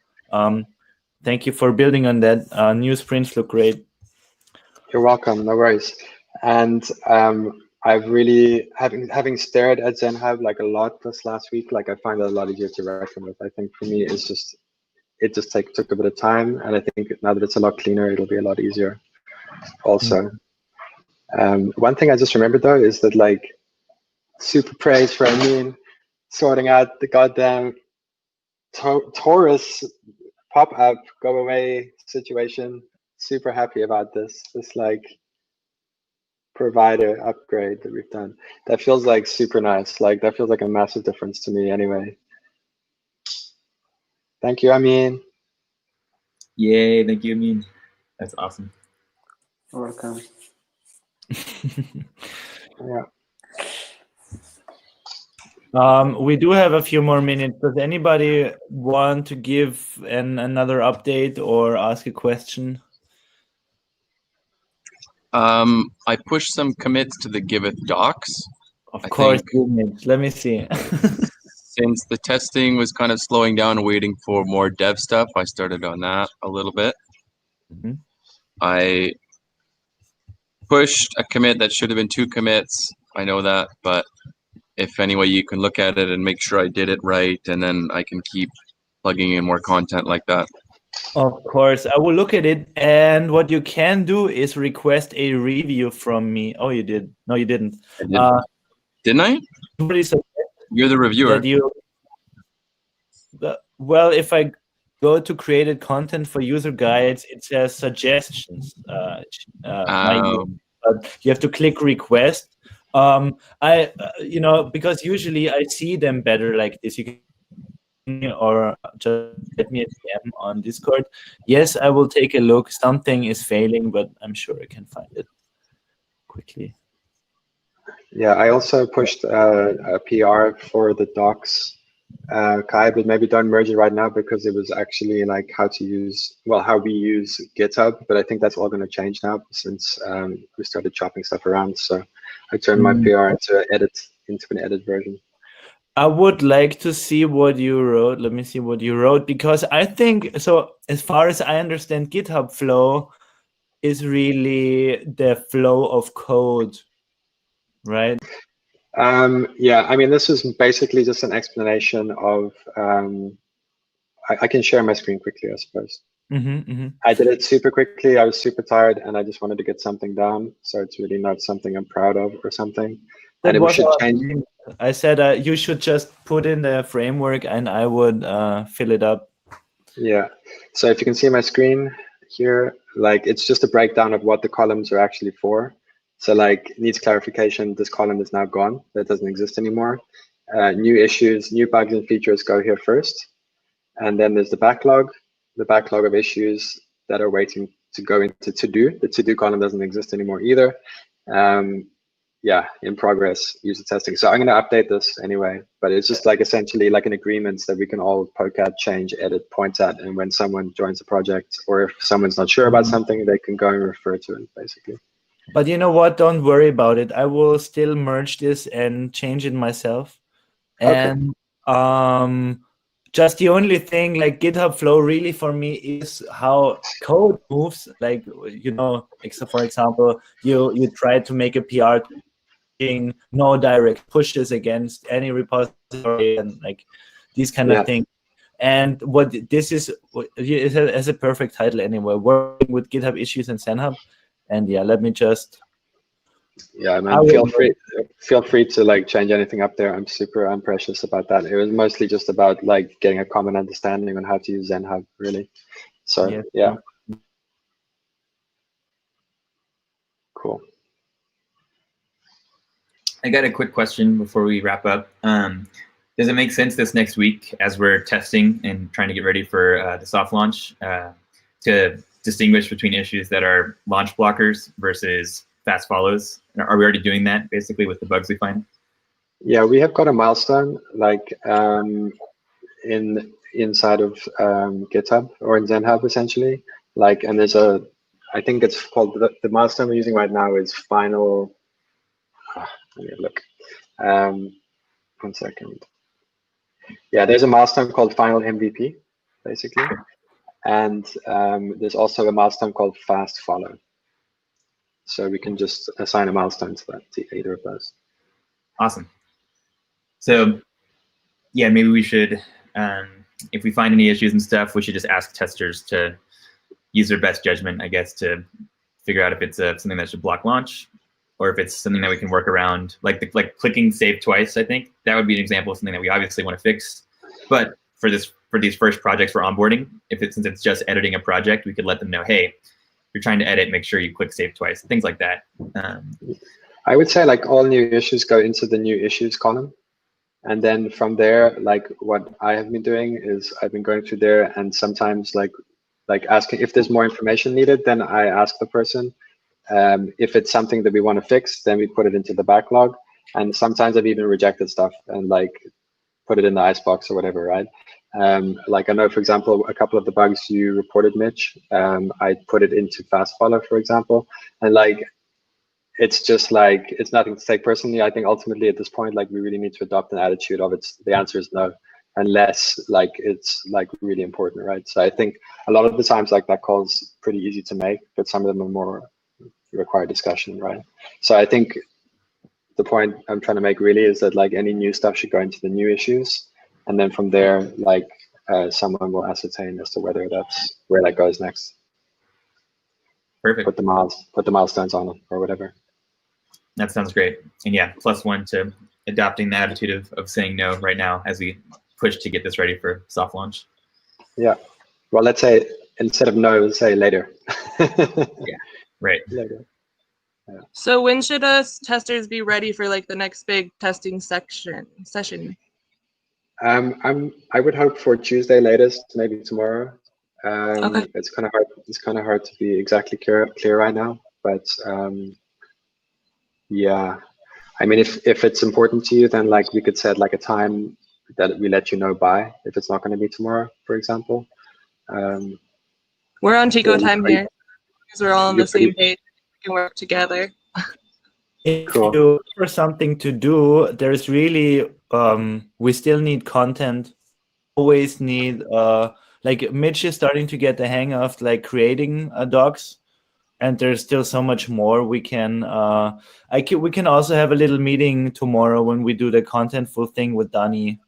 thank you for building on that. New sprints look great. You're welcome, no worries. And I've really, having stared at ZenHub like a lot this last week, like I find it a lot easier to reckon with. I think for me, it just took a bit of time, and I think now that it's a lot cleaner, it'll be a lot easier also. One thing I just remembered though is that like super praise for sorting out the goddamn Taurus pop-up go away situation. Super happy about this like provider upgrade that we've done. That feels like super nice. Like that feels like a massive difference to me anyway. Thank you, Amin. Yay, thank you, Amin. That's awesome. You're welcome. Yeah. We do have a few more minutes. Does anybody want to give another update or ask a question? I pushed some commits to the Giveth docs. Of course, let me see. Since the testing was kind of slowing down, waiting for more dev stuff, I started on that a little bit. I pushed a commit that should have been 2 commits. I know that, but if anyway you can look at it and make sure I did it right, and then I can keep plugging in more content like that. Of course, I will look at it, and what you can do is request a review from me. Oh, you did? No, you didn't. Didn't I? You're the reviewer. Well, if I go to created content for user guides, it says suggestions. But you have to click request. Because usually I see them better like this. You can or just let me a DM on Discord. Yes, I will take a look. Something is failing, but I'm sure I can find it quickly. Yeah, I also pushed a PR for the docs, Kai, but maybe don't merge it right now because it was actually like how we use GitHub, but I think that's all going to change now since we started chopping stuff around. So I turned my PR into an edit version. I would like to see what you wrote. Let me see what you wrote, because I think, so as far as I understand, GitHub flow is really the flow of code right? Yeah, I mean, this is basically just an explanation of, I can share my screen quickly, I suppose. I did it super quickly. I was super tired and I just wanted to get something done. So it's really not something I'm proud of or something. That And was we should our change. thing. I said you should just put in the framework and I would fill it up. Yeah. So if you can see my screen here, like it's just a breakdown of what the columns are actually for. So like needs clarification. This column is now gone. That doesn't exist anymore. New issues, new bugs and features go here first. And then there's the backlog of issues that are waiting to go into to-do. The to-do column doesn't exist anymore either. Yeah, in progress, user testing. So I'm going to update this anyway, but it's just like essentially like an agreement that we can all poke at, change, edit, point at, and when someone joins a project or if someone's not sure about something, they can go and refer to it, basically. But you know what? Don't worry about it. I will still merge this and change it myself. And just the only thing, like GitHub Flow really for me is how code moves. Like, you know, for example, you try to make a PR no direct pushes against any repository and like these kind of things. And what this is, it has a perfect title anyway, working with GitHub issues and SendHub. And yeah, let me just. Yeah, man, feel free to like change anything up there. I'm super unprecious about that. It was mostly just about like getting a common understanding on how to use ZenHub, really. So yeah. Cool. I got a quick question before we wrap up. Does it make sense this next week, as we're testing and trying to get ready for the soft launch, to distinguish between issues that are launch blockers versus fast follows? Are we already doing that basically with the bugs we find? Yeah, we have got a milestone like inside of GitHub or in ZenHub essentially. Like, and there's I think it's called the milestone we're using right now is final. Let me look. 1 second. Yeah, there's a milestone called final MVP, basically. And there's also a milestone called fast follow. So we can just assign a milestone to that, to either of those. Awesome. So yeah, maybe we should, if we find any issues and stuff, we should just ask testers to use their best judgment, I guess, to figure out if it's something that should block launch, or if it's something that we can work around, like clicking save twice. I think that would be an example of something that we obviously want to fix. But for these first projects for onboarding, since it's just editing a project, we could let them know, hey, if you're trying to edit, make sure you click save twice, things like that. I would say like all new issues go into the new issues column. And then from there, like what I have been doing is I've been going through there and sometimes like asking if there's more information needed, then I ask the person. If it's something that we want to fix, then we put it into the backlog. And sometimes I've even rejected stuff and like put it in the icebox or whatever, right? Like I know, for example, a couple of the bugs you reported, Mitch, I put it into fast follow, for example. And like, it's just like, it's nothing to take personally. I think ultimately at this point, like we really need to adopt an attitude of the answer is no, unless like it's like really important, right? So I think a lot of the times like that call's pretty easy to make, but some of them are more require discussion, right? So I think the point I'm trying to make really is that like any new stuff should go into the new issues, and then from there, like someone will ascertain as to whether that's where that goes next. Perfect. Put the milestones on it or whatever. That sounds great. And yeah, +1 to adopting the attitude of saying no right now as we push to get this ready for soft launch. Yeah. Well, let's say instead of no, let's say later. Yeah. Right. Later. Yeah. So when should us testers be ready for like the next big testing session? I would hope for Tuesday latest, maybe tomorrow. Okay. It's kind of hard. It's kind of hard to be exactly clear right now, but yeah. I mean, if it's important to you, then like we could set like a time that we let you know by. If it's not going to be tomorrow, for example. We're on Chico time here because we're all on the same page. We can work together. If you look for something to do, there's really we still need content. Always need like Mitch is starting to get the hang of like creating docs. and there's still so much more we can. We can also have a little meeting tomorrow when we do the contentful thing with Dani.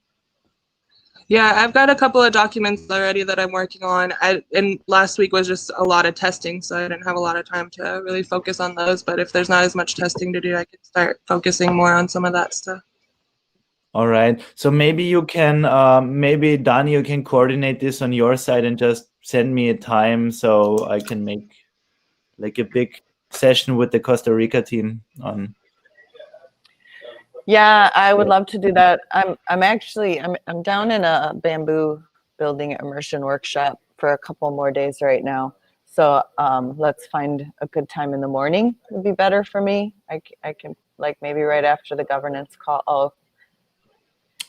Yeah, I've got a couple of documents already that I'm working on. And last week was just a lot of testing, so I didn't have a lot of time to really focus on those. But if there's not as much testing to do, I could start focusing more on some of that stuff. All right. So maybe you can, maybe Dani, you can coordinate this on your side and just send me a time so I can make like a big session with the Costa Rica team on. Yeah, I would love to do that. I'm down in a bamboo building immersion workshop for a couple more days right now. So let's find a good time in the morning would be better for me. I can like maybe right after the governance call. Oh,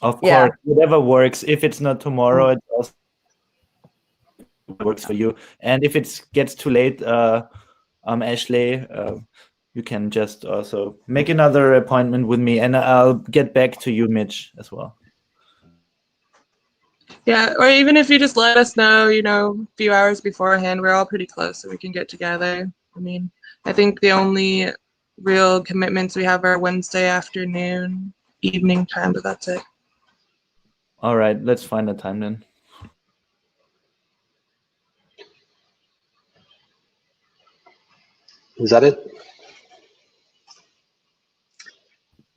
Of course, yeah. whatever works. If it's not tomorrow, it also works for you. And if it gets too late, Ashley, you can just also make another appointment with me, and I'll get back to you, Mitch, as well. Yeah, or even if you just let us know, a few hours beforehand, we're all pretty close, so we can get together. I mean, I think the only real commitments we have are Wednesday afternoon, evening time, but that's it. All right, let's find a time then. Is that it?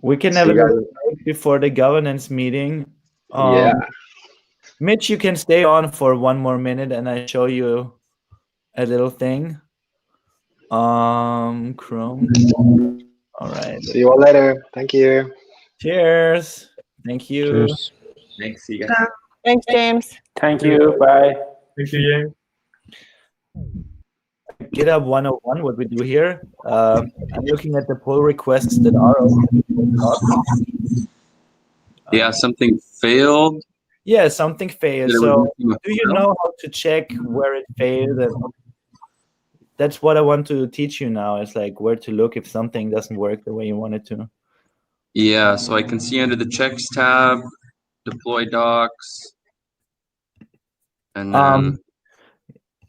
We can have a little break before the governance meeting. Yeah. Mitch, you can stay on for 1 more minute and I show you a little thing. Chrome. All right. See you all later. Thank you. Cheers. Thank you. Cheers. Thanks. See you guys. Thanks, James. Thank you. Bye. Thank you, James. GitHub 101, what we do here. I'm looking at the pull requests that are open. Yeah, something failed. Yeah, something failed. Yeah, So do you know how to check where it failed? And that's what I want to teach you now. It's like where to look if something doesn't work the way you want it to. Yeah, so I can see under the checks tab, deploy docs, and then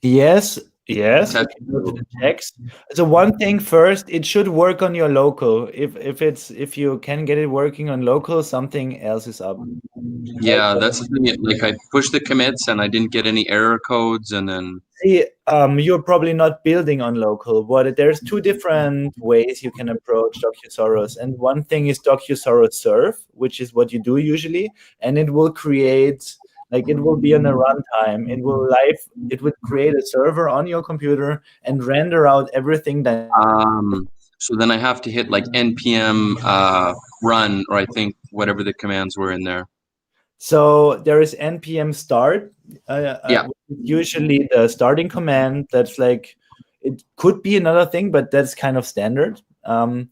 Yes. Test. Checks. So one thing first, it should work on your local. If you can get it working on local, something else is up. Yeah, that's the thing. Like I pushed the commits and I didn't get any error codes, and then See, you're probably not building on local. There's 2 different ways you can approach Docusaurus, and one thing is Docusaurus serve, which is what you do usually, and it will create, like it will be on a runtime. It will create a server on your computer and render out everything that. So then I have to hit like npm run, or I think whatever the commands were in there. So there is npm start. Usually the starting command. That's like, it could be another thing, but that's kind of standard. And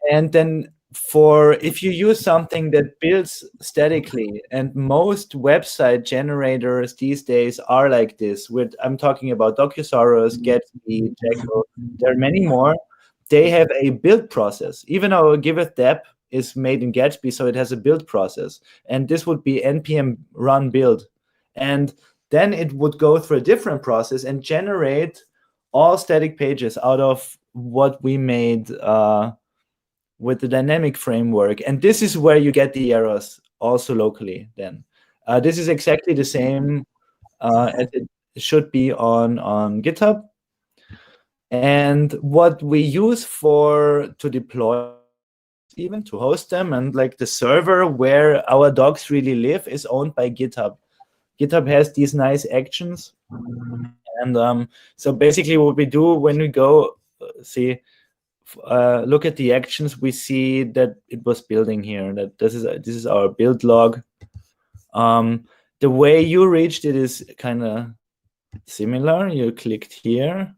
then if you use something that builds statically, and most website generators these days are like this. I'm talking about Docusaurus, Gatsby, Jekyll. There are many more. They have a build process. Even our Giveth dep is made in Gatsby, so it has a build process. And this would be npm run build. And then it would go through a different process and generate all static pages out of what we made with the dynamic framework. And this is where you get the errors also locally then. This is exactly the same as it should be on GitHub. And what we use to deploy, even to host them, and like the server where our docs really live is owned by GitHub. GitHub has these nice actions. And so basically what we do when we go look at the actions, we see that it was building here, that this is our build log. The way you reached it is kind of similar. You clicked here.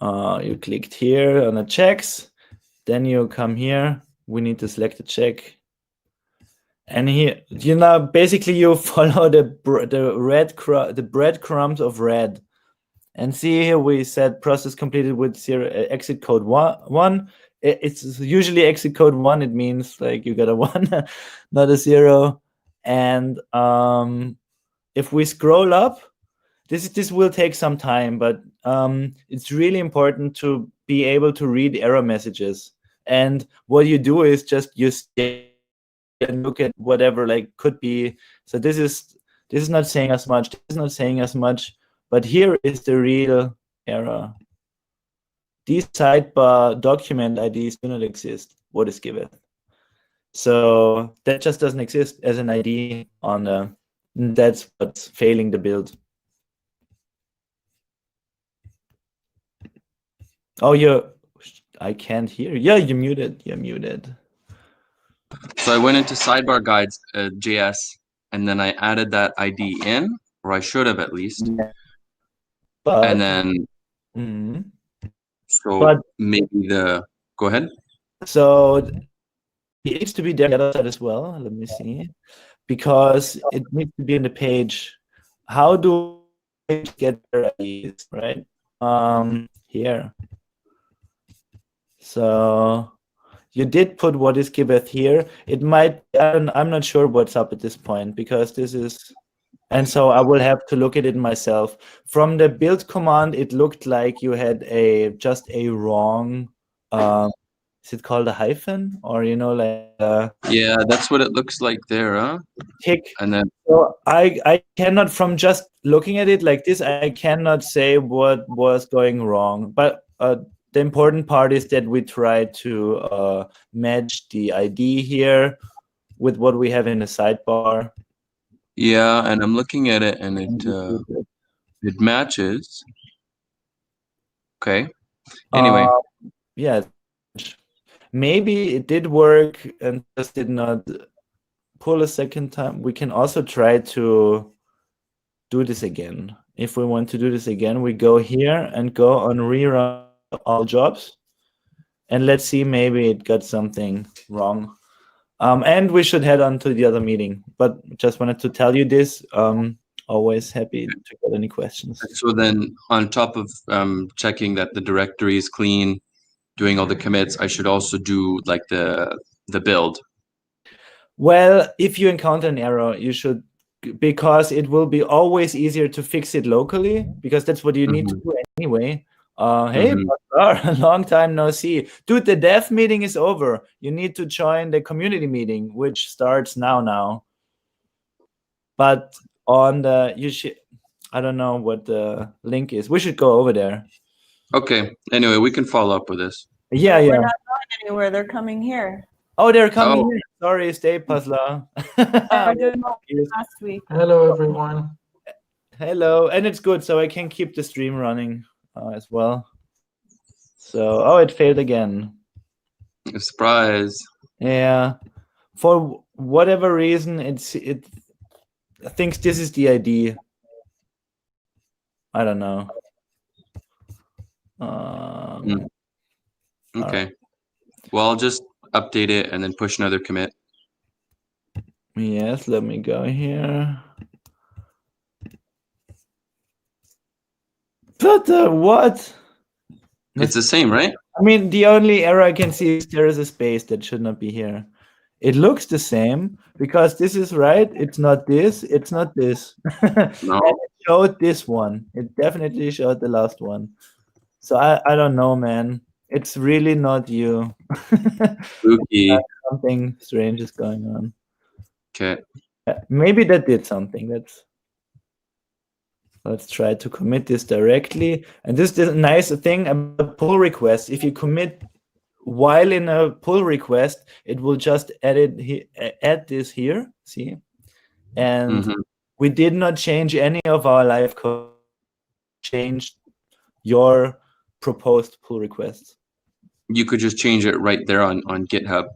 You clicked here on the checks. Then you come here. We need to select the check. And here, basically you follow the breadcrumbs of red. And see here we said process completed with 0 exit code 1. It's usually exit code 1. It means like you got a 1, not a 0. And if we scroll up, this will take some time, but it's really important to be able to read error messages. And what you do is just you stay and look at whatever like could be. So this is not saying as much. This is not saying as much. But here is the real error. These sidebar document IDs do not exist. What is Giveth? So that just doesn't exist as an ID on the. That's what's failing the build. Oh, I can't hear. Yeah, you're muted. You're muted. So I went into sidebar guides JS, and then I added that ID in, or I should have at least. Yeah. But, and then, so but, maybe go ahead. So it needs to be there on the other side as well. Let me see, because it needs to be in the page. How do I get their IDs, right? Here. So you did put what is Giveth here. It might, I'm not sure what's up at this point, because this is, and so I will have to look at it myself. From the build command, it looked like you had just a wrong, is it called a hyphen, or like yeah, that's what it looks like there, huh? Tick. And then so I cannot, from just looking at it like this, I cannot say what was going wrong. But the important part is that we try to match the ID here with what we have in the sidebar. Yeah, and I'm looking at it, and it matches. Okay. Anyway. Yeah. Maybe it did work and just did not pull a second time. We can also try to do this again. If we want to do this again, we go here and go on rerun all jobs. And let's see, maybe it got something wrong. And we should head on to the other meeting. But just wanted to tell you this. Always happy to get any questions. So then on top of checking that the directory is clean, doing all the commits, I should also do like the build. Well, if you encounter an error, you should, because it will be always easier to fix it locally, because that's what you need to do anyway. Hey, a long time no see. Dude, the dev meeting is over. You need to join the community meeting, which starts now. But on the, I don't know what the link is. We should go over there. Okay. Anyway, we can follow up with this. Yeah. We're not going anywhere. They're coming here. Oh, they're coming here. Sorry, stay, Puzzler. I did last week. Hello, everyone. Hello, and it's good, so I can keep the stream running as well. So, it failed again. A surprise. Yeah, for whatever reason, it thinks this is the ID. I don't know. Okay. Well, I'll just update it and then push another commit. Yes, let me go here. But what? It's the same, right? I mean, the only error I can see is there is a space that should not be here. It looks the same because this is right. It's not this. It's not this. No. And it showed this one. It definitely showed the last one. So I don't know, man. It's really not you. Spooky. Something strange is going on. Okay. Maybe that did something. Let's try to commit this directly. And this is a nice thing about pull requests. If you commit while in a pull request, it will just add this here. See? And we did not change any of our live code. Changed your proposed pull requests. You could just change it right there on GitHub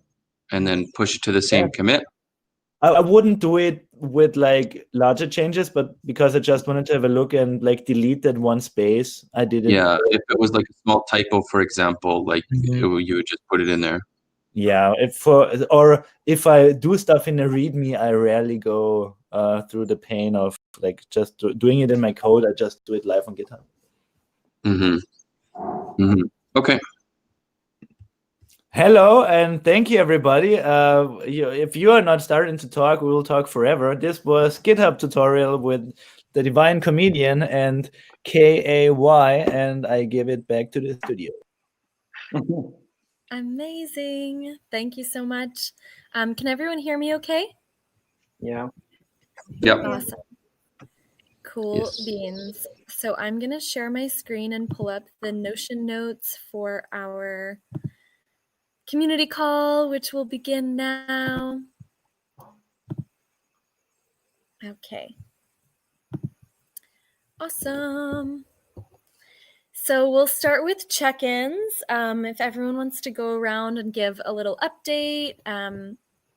and then push it to the same commit. I wouldn't do it with like larger changes, but because I just wanted to have a look and like delete that one space, I did it. Yeah, if it was like a small typo, for example, like you would just put it in there. Yeah, if I do stuff in a README, I rarely go through the pain of like just doing it in my code. I just do it live on GitHub. Okay. Hello and thank you, everybody. If you are not starting to talk, we will talk forever. This was GitHub tutorial with the Divine Comedian and KAY, and I give it back to the studio. Amazing. Thank you so much. Can everyone hear me okay? Yeah. Yep. Awesome. Cool beans. So I'm going to share my screen and pull up the Notion notes for our community call, which will begin now. Okay. Awesome. So we'll start with check-ins. If everyone wants to go around and give a little update.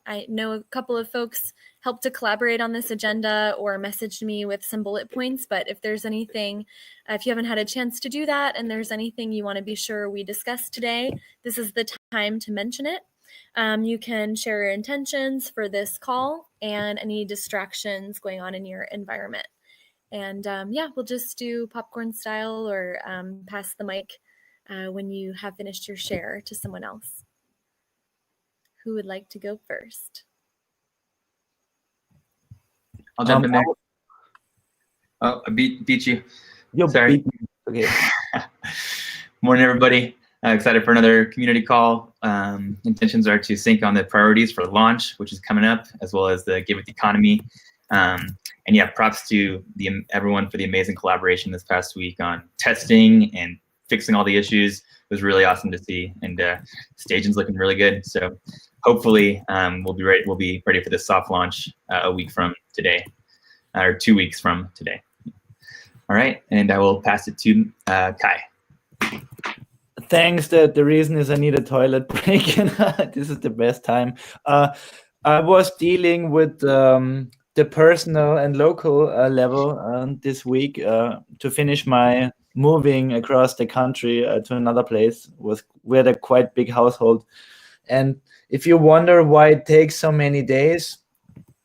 I know a couple of folks helped to collaborate on this agenda or messaged me with some bullet points, but if there's anything, if you haven't had a chance to do that and there's anything you want to be sure we discuss today, this is the time to mention it. You can share your intentions for this call and any distractions going on in your environment. And yeah, we'll just do popcorn style or pass the mic when you have finished your share to someone else. Who would like to go first? I'll jump in there. Oh, I beat you. Sorry. Okay. Morning, everybody. Excited for another community call. Intentions are to sync on the priorities for launch, which is coming up, as well as the Giveth economy. And yeah, props to everyone for the amazing collaboration this past week on testing and fixing all the issues. It was really awesome to see, and staging's looking really good. So hopefully we'll be ready for this soft launch a week from today, or 2 weeks from today. All right, and I will pass it to Kai. Thanks. The reason is I need a toilet break, and this is the best time. I was dealing with the personal and local level this week to finish my moving across the country to another place. We had a quite big household, and if you wonder why it takes so many days,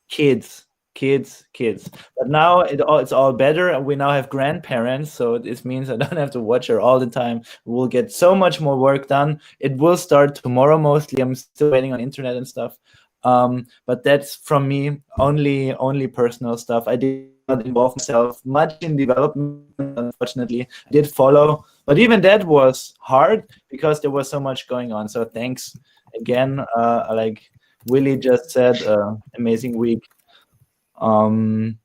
kids. But now it's all better, and we now have grandparents, so this means I don't have to watch her all the time. We'll get so much more work done. It will start tomorrow mostly. I'm still waiting on internet and stuff. But that's from me, only personal stuff. I did not involve myself much in development, unfortunately. I did follow, but even that was hard because there was so much going on. So thanks again. Like Willie just said, amazing week. And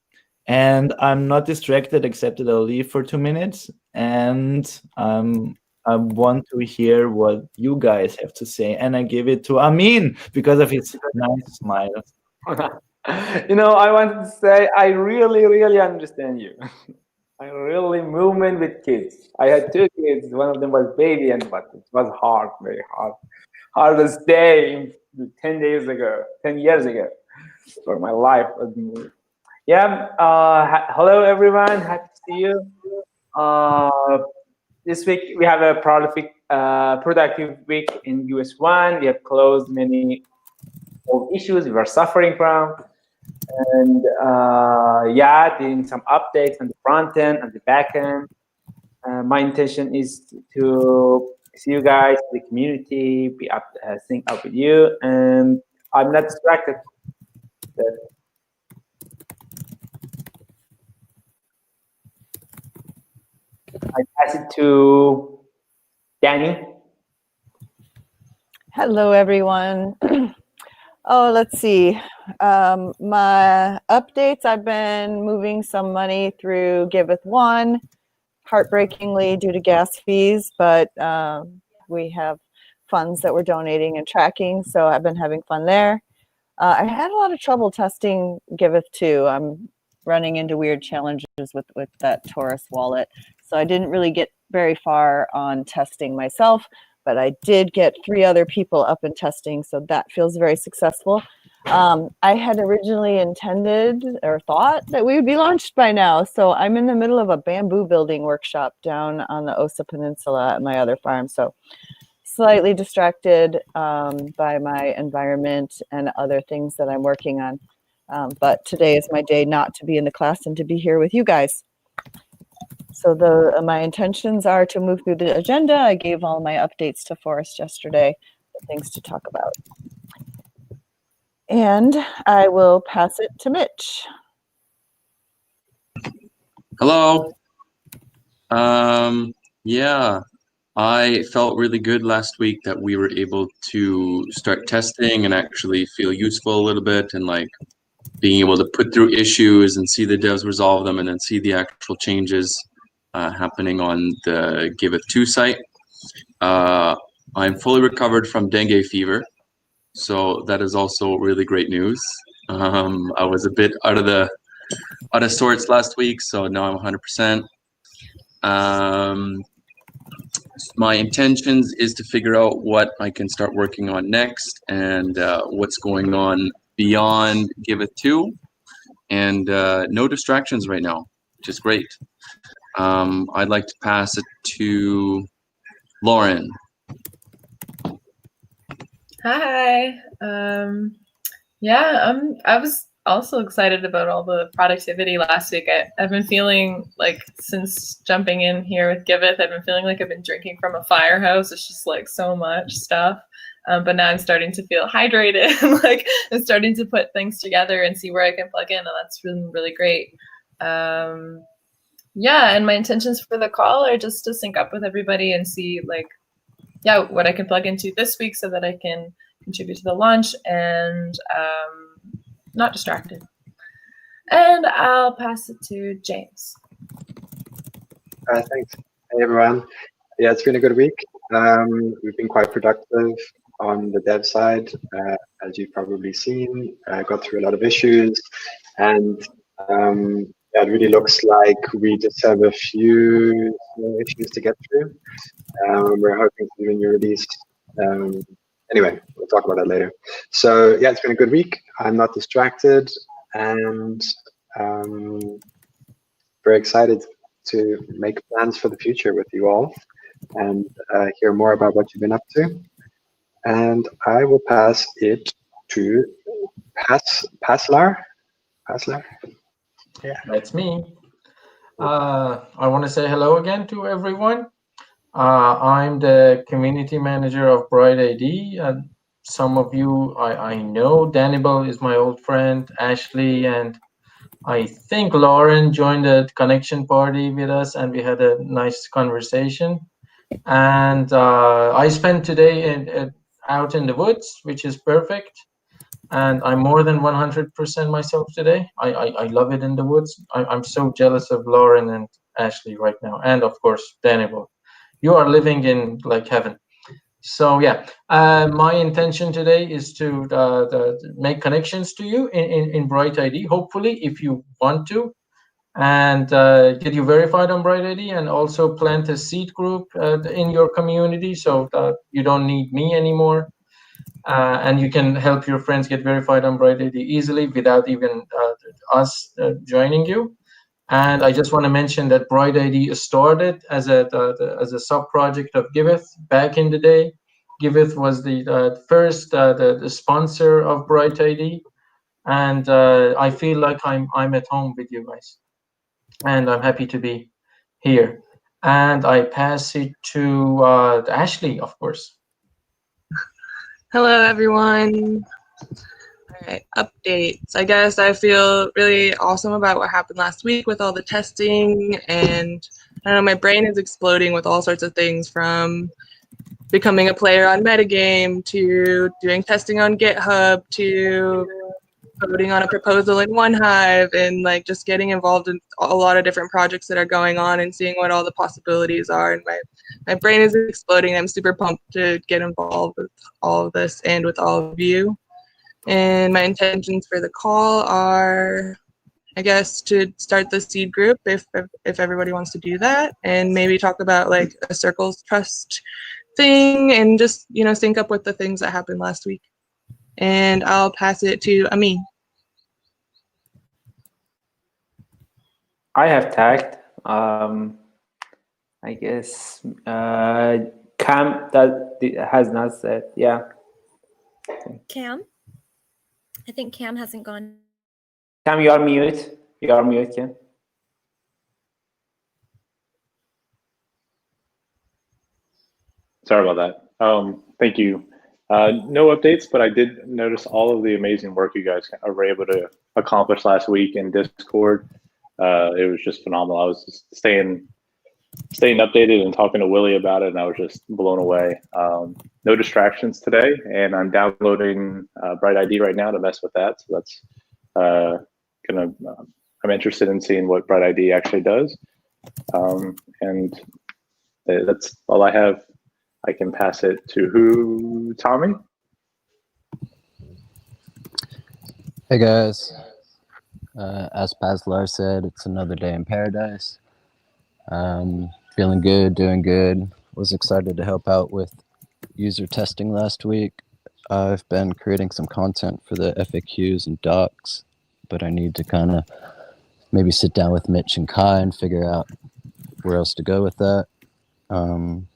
I'm not distracted except that I'll leave for 2 minutes, and I want to hear what you guys have to say, and I give it to Amin because of his nice smile. I wanted to say I really understand you. I really movement with kids. I had 2 kids. One of them was baby, but it was hard, very hard. Hardest day 10 years ago for my life. Yeah. Hello everyone. Happy to see you. This week we have a prolific, productive week in US1. We have closed many old issues we were suffering from, and yeah, doing some updates on the front end and the back end. My intention is to see you guys, the community, be up, sync up with you, and I'm not distracted. I pass it to Danny. Hello, everyone. Oh, let's see. My updates, I've been moving some money through Giveth One, heartbreakingly due to gas fees, but we have funds that we're donating and tracking, so I've been having fun there. I had a lot of trouble testing Giveth 2. I'm running into weird challenges with that Taurus wallet, so I didn't really get very far on testing myself, but I did get 3 other people up in testing, so that feels very successful. I had originally intended or thought that we would be launched by now, so I'm in the middle of a bamboo building workshop down on the Osa Peninsula at my other farm, so slightly distracted by my environment and other things that I'm working on. But today is my day not to be in the class and to be here with you guys. So my intentions are to move through the agenda. I gave all my updates to Forrest yesterday, the things to talk about. And I will pass it to Mitch. Hello. Yeah, I felt really good last week that we were able to start testing and actually feel useful a little bit, and like being able to put through issues and see the devs resolve them and then see the actual changes happening on the Giveth 2 site. I'm fully recovered from dengue fever, so that is also really great news. I was a bit out of sorts last week, so now I'm 100%. My intentions is to figure out what I can start working on next and what's going on beyond Giveth 2, and no distractions right now, which is great. I'd like to pass it to Lauren. Hi. Yeah, I was also excited about all the productivity last week. I've been feeling like since jumping in here with Giveth, I've been feeling like I've been drinking from a firehouse. It's just like so much stuff. But now I'm starting to feel hydrated and like I'm starting to put things together and see where I can plug in, and that's been really great. Yeah, and my intentions for the call are just to sync up with everybody and see like, yeah, what I can plug into this week so that I can contribute to the launch and not distracted. And I'll pass it to James. Thanks. Hey, everyone. Yeah, it's been a good week. We've been quite productive on the dev side, as you've probably seen. Got through a lot of issues, and yeah, it really looks like we just have a few issues to get through. We're hoping to do a new release. Anyway, we'll talk about that later. So yeah, it's been a good week. I'm not distracted, and very excited to make plans for the future with you all and hear more about what you've been up to. And I will pass it to Paslar. Yeah, that's me. I want to say hello again to everyone. I'm the community manager of Bright ID. Some of you I know. Dannibal is my old friend. Ashley and I think Lauren joined the connection party with us, and we had a nice conversation. And I spent today out in the woods, which is perfect. And I'm more than 100% myself today. I love it in the woods. I'm so jealous of Lauren and Ashley right now, and of course Dannibal. You are living in like heaven. So yeah, my intention today is to make connections to you in Bright ID, hopefully, if you want to, and get you verified on Bright ID, and also plant a seed group in your community so that you don't need me anymore. And you can help your friends get verified on Bright ID easily without even us joining you. And I just want to mention that Bright ID started as a sub project of Giveth back in the day. Giveth was the first the sponsor of Bright ID, and I feel like I'm at home with you guys, and I'm happy to be here. And I pass it to Ashley, of course. Hello, everyone. All right, updates. I guess I feel really awesome about what happened last week with all the testing, and I don't know, my brain is exploding with all sorts of things, from becoming a player on Metagame to doing testing on GitHub to voting on a proposal in OneHive, and like just getting involved in a lot of different projects that are going on and seeing what all the possibilities are. And my brain is exploding. I'm super pumped to get involved with all of this and with all of you. And my intentions for the call are, I guess, to start the seed group if everybody wants to do that, and maybe talk about like a circles trust thing, and just, you know, sync up with the things that happened last week. And I'll pass it to Amin. I have tagged. I guess Cam that has not said. Yeah. Cam? I think Cam hasn't gone. Cam, you are mute. You are mute, Cam. Sorry about that. Thank you. No updates, but I did notice all of the amazing work you guys were able to accomplish last week in Discord. It was just phenomenal. I was just staying updated and talking to Willie about it, and I was just blown away. No distractions today, and I'm downloading Bright ID right now to mess with that. So that's I'm interested in seeing what Bright ID actually does, and that's all I have. I can pass it to who? Tommy? Hey guys, as Paslar said, it's another day in paradise. Feeling good, doing good. Was excited to help out with user testing last week. I've been creating some content for the FAQs and docs, but I need to kind of maybe sit down with Mitch and Kai and figure out where else to go with that. I'm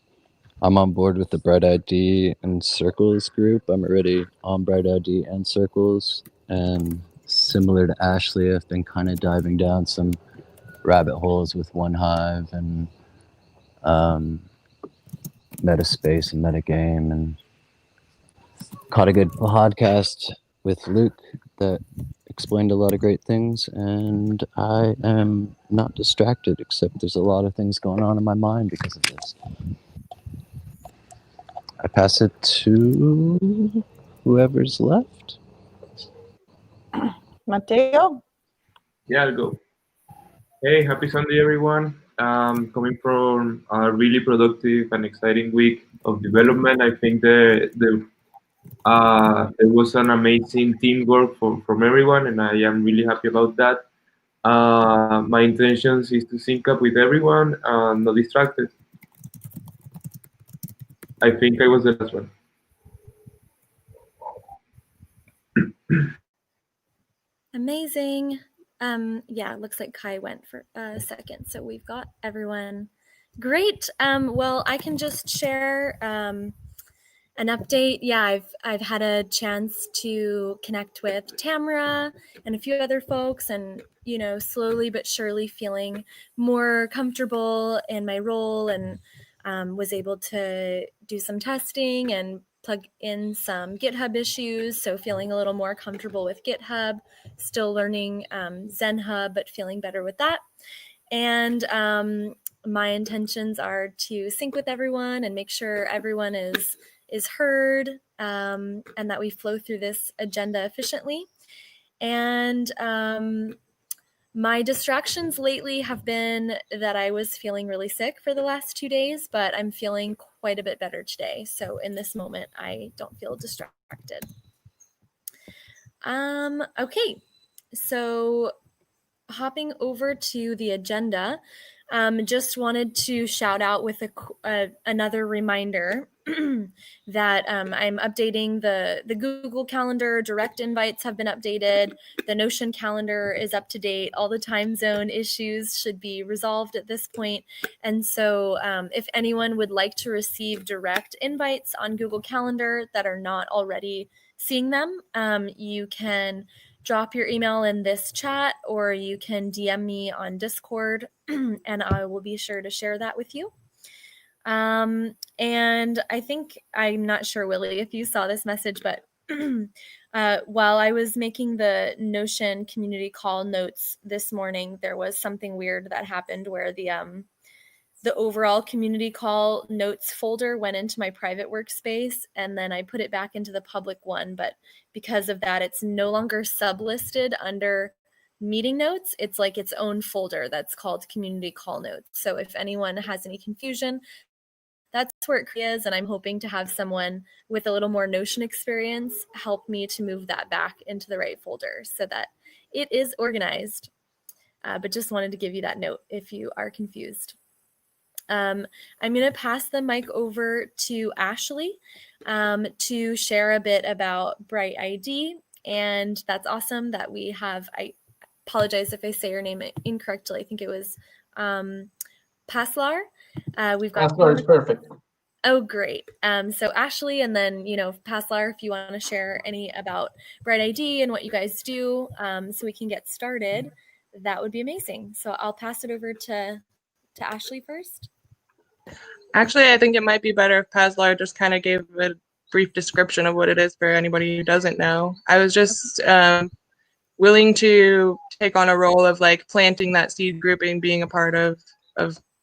on board with the Bright ID and Circles group. I'm already on Bright ID and Circles, and similar to Ashley, I've been kind of diving down some rabbit holes with OneHive and Metaspace and Metagame, and caught a good podcast with Luke that explained a lot of great things, and I am not distracted, except there's a lot of things going on in my mind because of this. I pass it to whoever's left. Mateo? Yeah, I'll go. Hey, happy Sunday, everyone. Coming from a really productive and exciting week of development, I think there was an amazing teamwork from everyone, and I am really happy about that. My intentions is to sync up with everyone and not distracted. I think I was the last one. Amazing. Yeah, it looks like Kai went for a second, so we've got everyone. Great. Well, I can just share an update. Yeah, I've had a chance to connect with Tamara and a few other folks, and slowly but surely feeling more comfortable in my role, and was able to do some testing and plug in some GitHub issues, so feeling a little more comfortable with GitHub, still learning ZenHub, but feeling better with that. And my intentions are to sync with everyone and make sure everyone is heard, and that we flow through this agenda efficiently. And my distractions lately have been that I was feeling really sick for the last 2 days, but I'm feeling quite a bit better today. So in this moment, I don't feel distracted. Okay, so hopping over to the agenda, just wanted to shout out with another reminder that I'm updating the Google Calendar. Direct invites have been updated. The Notion calendar is up to date. All the time zone issues should be resolved at this point. And so if anyone would like to receive direct invites on Google Calendar that are not already seeing them, you can drop your email in this chat, or you can DM me on Discord, and I will be sure to share that with you. And I think, I'm not sure, Willie, if you saw this message, but while I was making the Notion community call notes this morning, there was something weird that happened where the overall community call notes folder went into my private workspace, and then I put it back into the public one. But because of that, it's no longer sublisted under meeting notes. It's like its own folder that's called community call notes. So if anyone has any confusion, that's where it is, and I'm hoping to have someone with a little more Notion experience help me to move that back into the right folder so that it is organized. But just wanted to give you that note if you are confused. I'm going to pass the mic over to Ashley to share a bit about Bright ID. And that's awesome that we have, I apologize if I say your name incorrectly. I think it was Paslar. We've got Paslar is perfect. Oh, great. So Ashley, and then, Paslar, if you want to share any about Bright ID and what you guys do, so we can get started, that would be amazing. So I'll pass it over to Ashley first. Actually, I think it might be better if Paslar just kind of gave a brief description of what it is for anybody who doesn't know. I was just willing to take on a role of like planting that seed grouping, being a part of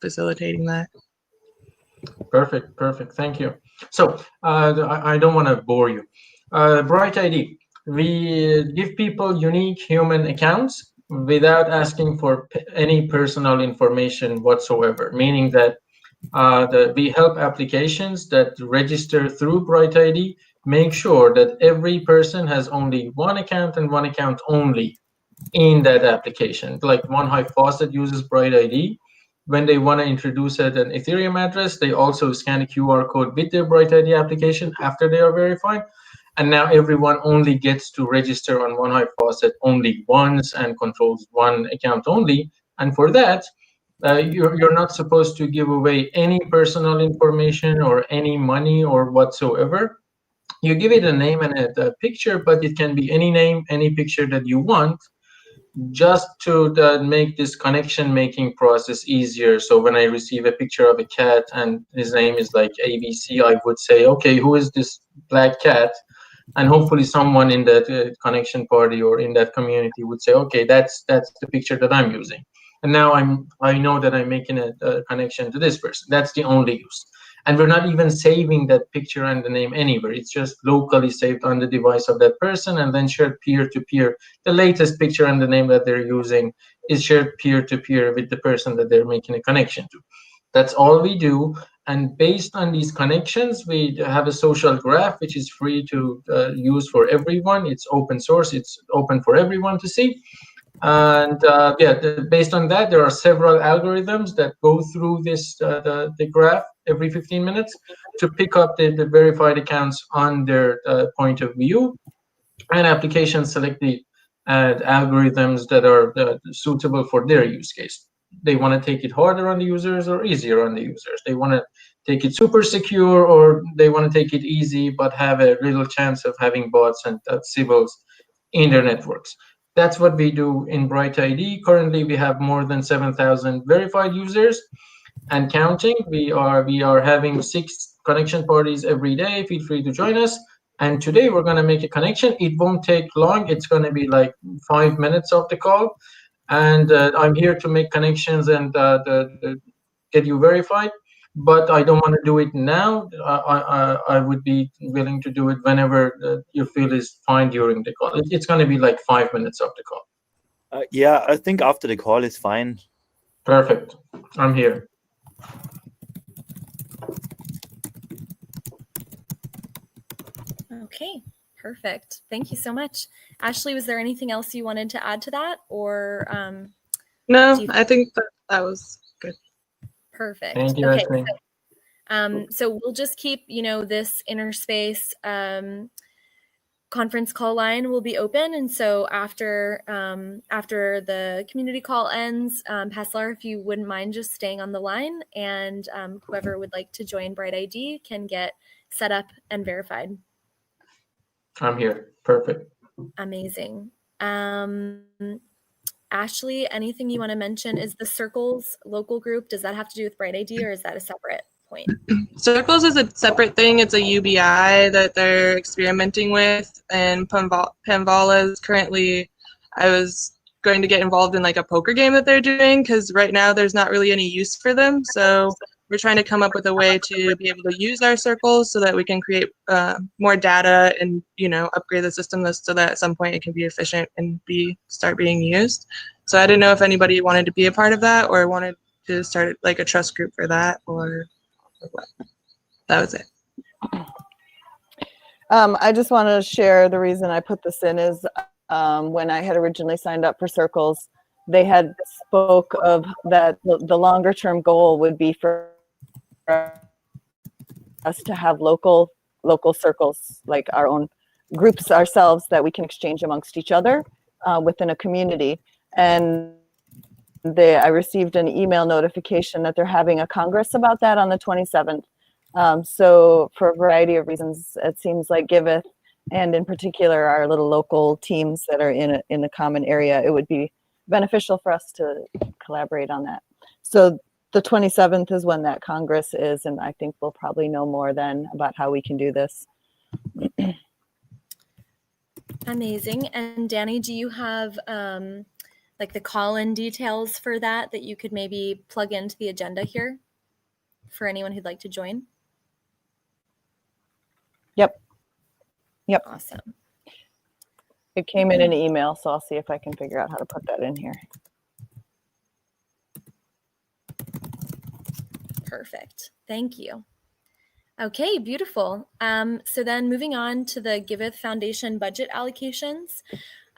facilitating that. Perfect, perfect. Thank you. So I don't want to bore you. Bright ID. We give people unique human accounts without asking for any personal information whatsoever, meaning that we help applications that register through Bright ID make sure that every person has only one account and one account only in that application. Like One Hive Faucet uses Bright ID. When they want to introduce an Ethereum address, they also scan a QR code with their Bright ID application after they are verified. And now everyone only gets to register on One Hive Faucet only once and controls one account only. And for that, you're not supposed to give away any personal information or any money or whatsoever. You give it a name and a picture, but it can be any name, any picture that you want, just to make this connection making process easier. So when I receive a picture of a cat and his name is like ABC, I would say, okay, who is this black cat? And hopefully someone in that connection party or in that community would say, okay, that's the picture that I'm using. And now I know that I'm making a connection to this person. That's the only use. And we're not even saving that picture and the name anywhere. It's just locally saved on the device of that person and then shared peer-to-peer. The latest picture and the name that they're using is shared peer-to-peer with the person that they're making a connection to. That's all we do. And based on these connections, we have a social graph, which is free to use for everyone. It's open source. It's open for everyone to see. And based on that, there are several algorithms that go through this the graph every 15 minutes to pick up the verified accounts on their point of view. And applications select the algorithms that are suitable for their use case. They want to take it harder on the users or easier on the users. They want to take it super secure, or they want to take it easy but have a little chance of having bots and civils in their networks. That's what we do in Bright ID. Currently, we have more than 7,000 verified users and counting. We are having 6 connection parties every day. Feel free to join us. And today we're going to make a connection. It won't take long. It's going to be like 5 minutes of the call. And I'm here to make connections and get you verified. But I don't want to do it now. I would be willing to do it whenever you feel is fine during the call. It's going to be like 5 minutes of the call. Yeah, I think after the call is fine. Perfect. I'm here. Okay, perfect. Thank you so much. Ashley, was there anything else you wanted to add to that? Or no, I think that was good. Perfect. Thank you, Okay, so we'll just keep, this inner space conference call line will be open. And so after the community call ends, Paslar, if you wouldn't mind just staying on the line, and whoever would like to join Bright ID can get set up and verified. I'm here. Perfect. Amazing. Ashley, anything you want to mention? Is the Circles local group, does that have to do with Bright ID, or is that a separate point? Circles is a separate thing. It's a UBI that they're experimenting with, and Panvala is currently, I was going to get involved in like a poker game that they're doing, because right now there's not really any use for them. So we're trying to come up with a way to be able to use our circles so that we can create more data and, upgrade the system so that at some point it can be efficient and start being used. So I didn't know if anybody wanted to be a part of that or wanted to start like a trust group for that, or what. That was it. I just want to share the reason I put this in is when I had originally signed up for Circles, they had spoke of that the longer term goal would be for us to have local circles, like our own groups ourselves, that we can exchange amongst each other within a community. And I received an email notification that they're having a Congress about that on the 27th. So for a variety of reasons, it seems like Giveth, and in particular our little local teams that are in a common area, it would be beneficial for us to collaborate on that. So the 27th is when that Congress is, and I think we'll probably know more then about how we can do this. Amazing. And Danny, do you have like the call-in details for that you could maybe plug into the agenda here for anyone who'd like to join? Yep. Awesome. It came in an email, so I'll see if I can figure out how to put that in here. Perfect. Thank you. Okay, beautiful. So then moving on to the Giveth Foundation budget allocations.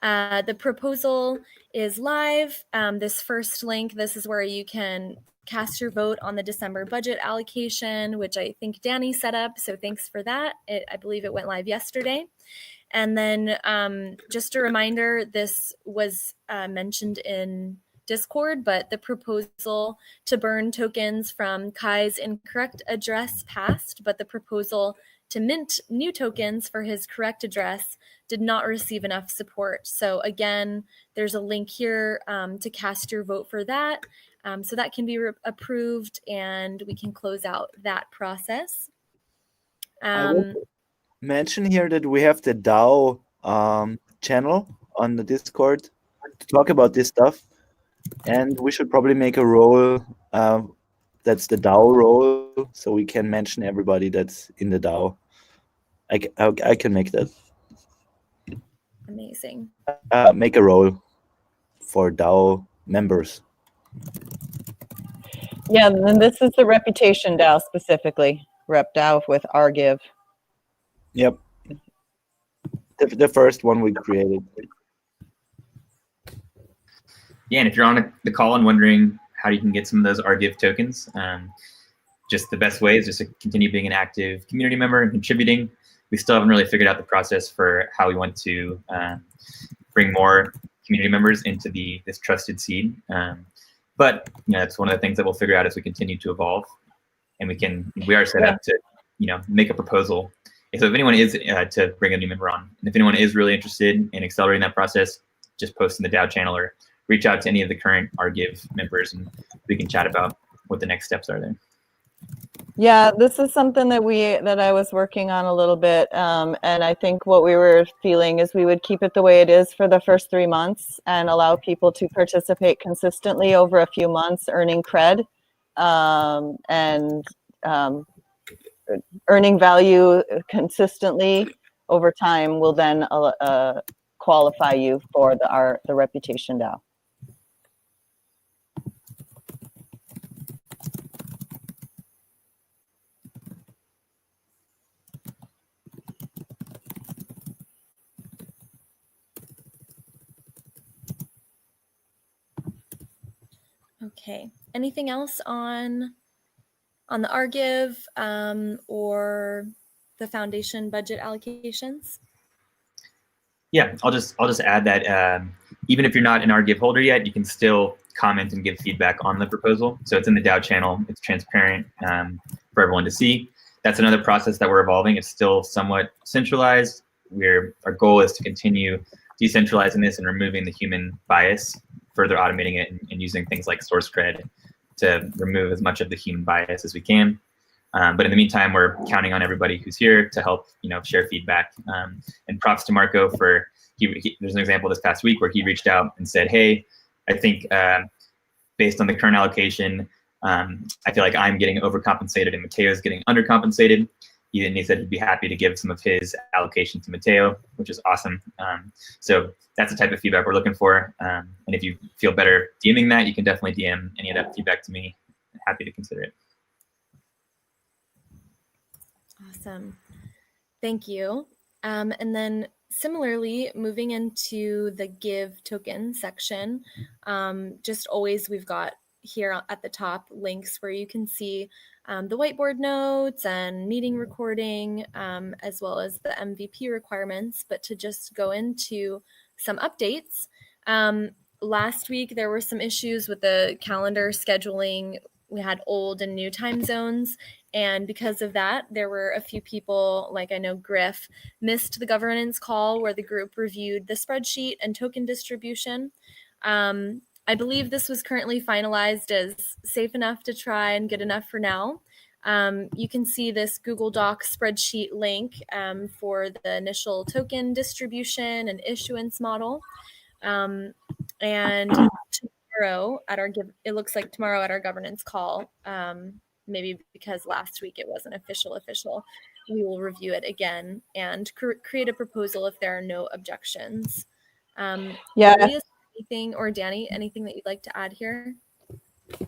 The proposal is live. This first link, this is where you can cast your vote on the December budget allocation, which I think Danny set up. So thanks for that. I believe it went live yesterday. And then just a reminder, this was mentioned in Discord, but the proposal to burn tokens from Kai's incorrect address passed, but the proposal to mint new tokens for his correct address did not receive enough support. So again, there's a link here to cast your vote for that. So that can be approved and we can close out that process. I will mention here that we have the DAO channel on the Discord to talk about this stuff. And we should probably make a role that's the DAO role, so we can mention everybody that's in the DAO. I can make that. Amazing. Make a role for DAO members. Yeah, and this is the Reputation DAO specifically, Rep DAO with RGive. Yep. The first one we created. Yeah, and if you're on the call and wondering how you can get some of those RGive tokens, just the best way is just to continue being an active community member and contributing. We still haven't really figured out the process for how we want to bring more community members into this trusted seed. But that's one of the things that we'll figure out as we continue to evolve, and we are set up to make a proposal. And so if anyone is to bring a new member on, and if anyone is really interested in accelerating that process, just post in the DAO channel or reach out to any of the current RGive members and we can chat about what the next steps are there. Yeah, this is something that I was working on a little bit. And I think what we were feeling is we would keep it the way it is for the first 3 months and allow people to participate consistently over a few months, earning cred and earning value consistently over time will then qualify you for the Reputation DAO. Okay. Anything else on the RGive or the foundation budget allocations? Yeah, I'll just add that even if you're not an RGive holder yet, you can still comment and give feedback on the proposal. So it's in the DAO channel. It's transparent for everyone to see. That's another process that we're evolving. It's still somewhat centralized. Our goal is to continue decentralizing this and removing the human bias, further automating it and using things like source cred to remove as much of the human bias as we can. But in the meantime, we're counting on everybody who's here to help, share feedback. And props to Marco for there's an example this past week where he reached out and said, "Hey, I think based on the current allocation, I feel like I'm getting overcompensated and Mateo's getting undercompensated." He said he'd be happy to give some of his allocation to Mateo, which is awesome. So that's the type of feedback we're looking for. And if you feel better DMing that, you can definitely DM any of that feedback to me. I'm happy to consider it. Awesome. Thank you. And then similarly, moving into the Give token section, just always we've got here at the top links where you can see the whiteboard notes and meeting recording, as well as the MVP requirements. But to just go into some updates, last week there were some issues with the calendar scheduling. We had old and new time zones. And because of that, there were a few people, like I know Griff, missed the governance call where the group reviewed the spreadsheet and token distribution. I believe this was currently finalized as safe enough to try and good enough for now. You can see this Google Doc spreadsheet link for the initial token distribution and issuance model. And tomorrow at our it looks like tomorrow at our governance call, maybe because last week it wasn't official, we will review it again and create a proposal if there are no objections. Lily, anything, or Danny, anything that you'd like to add here?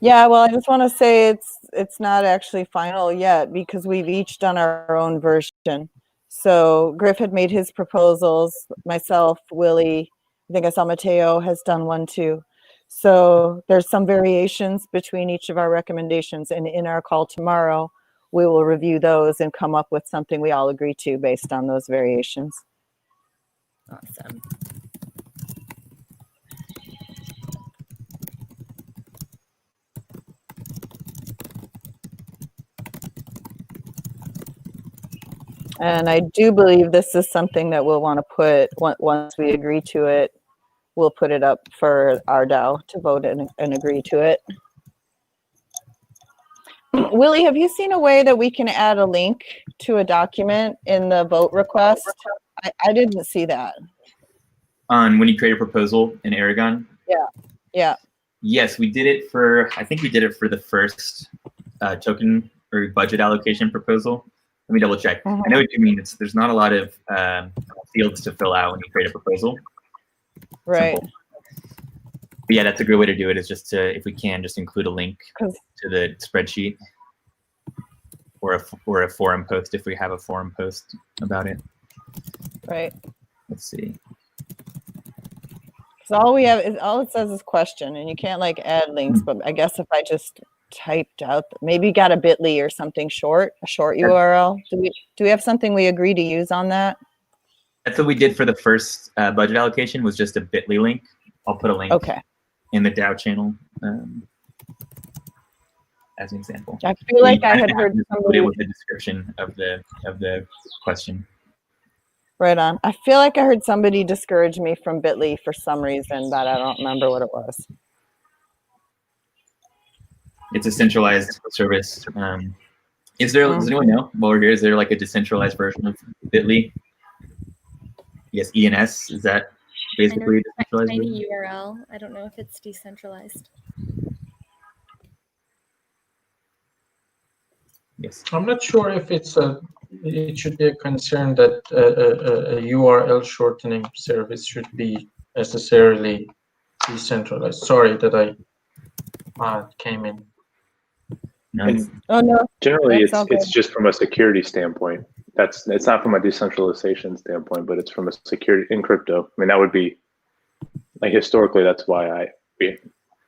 Yeah, well, I just want to say it's not actually final yet because we've each done our own version. So Griff had made his proposals, myself, Willie, I think I saw Mateo has done one too. So there's some variations between each of our recommendations, and in our call tomorrow, we will review those and come up with something we all agree to based on those variations. Awesome. And I do believe this is something that we'll want to put, once we agree to it, we'll put it up for our DAO to vote and agree to it. Willie, have you seen a way that we can add a link to a document in the vote request? I didn't see that. On when you create a proposal in Aragon? Yeah. Yes, we did it for, I think we did it for the first token or budget allocation proposal. Let me double check. I know what you mean. There's not a lot of fields to fill out when you create a proposal. Right. Simple. But yeah, that's a good way to do it, is just to, if we can, just include a link to the spreadsheet or a forum post if we have a forum post about it. Right. Let's see. So all we have is, all it says is question, and you can't like add links, but I guess if I just typed out, maybe got a bit.ly or something short, a short URL. Do we have something we agree to use on that? That's what we did for the first budget allocation, was just a bit.ly link. I'll put a link in the DAO channel as an example. I feel like I had heard somebody with the description of the question. Right on. I feel like I heard somebody discourage me from bit.ly for some reason, but I don't remember what it was. It's a centralized service. Is there? Does anyone know? While we're here, is there like a decentralized version of bit.ly? Yes, ENS, is that basically a decentralized version? Tiny URL. I don't know if it's decentralized. Yes. I'm not sure if it should be a concern that a URL shortening service should be necessarily decentralized. Sorry that I came in. Oh no. Generally, it's just from a security standpoint. It's not from a decentralization standpoint, but it's from a security in crypto. I mean, that would be like historically. That's why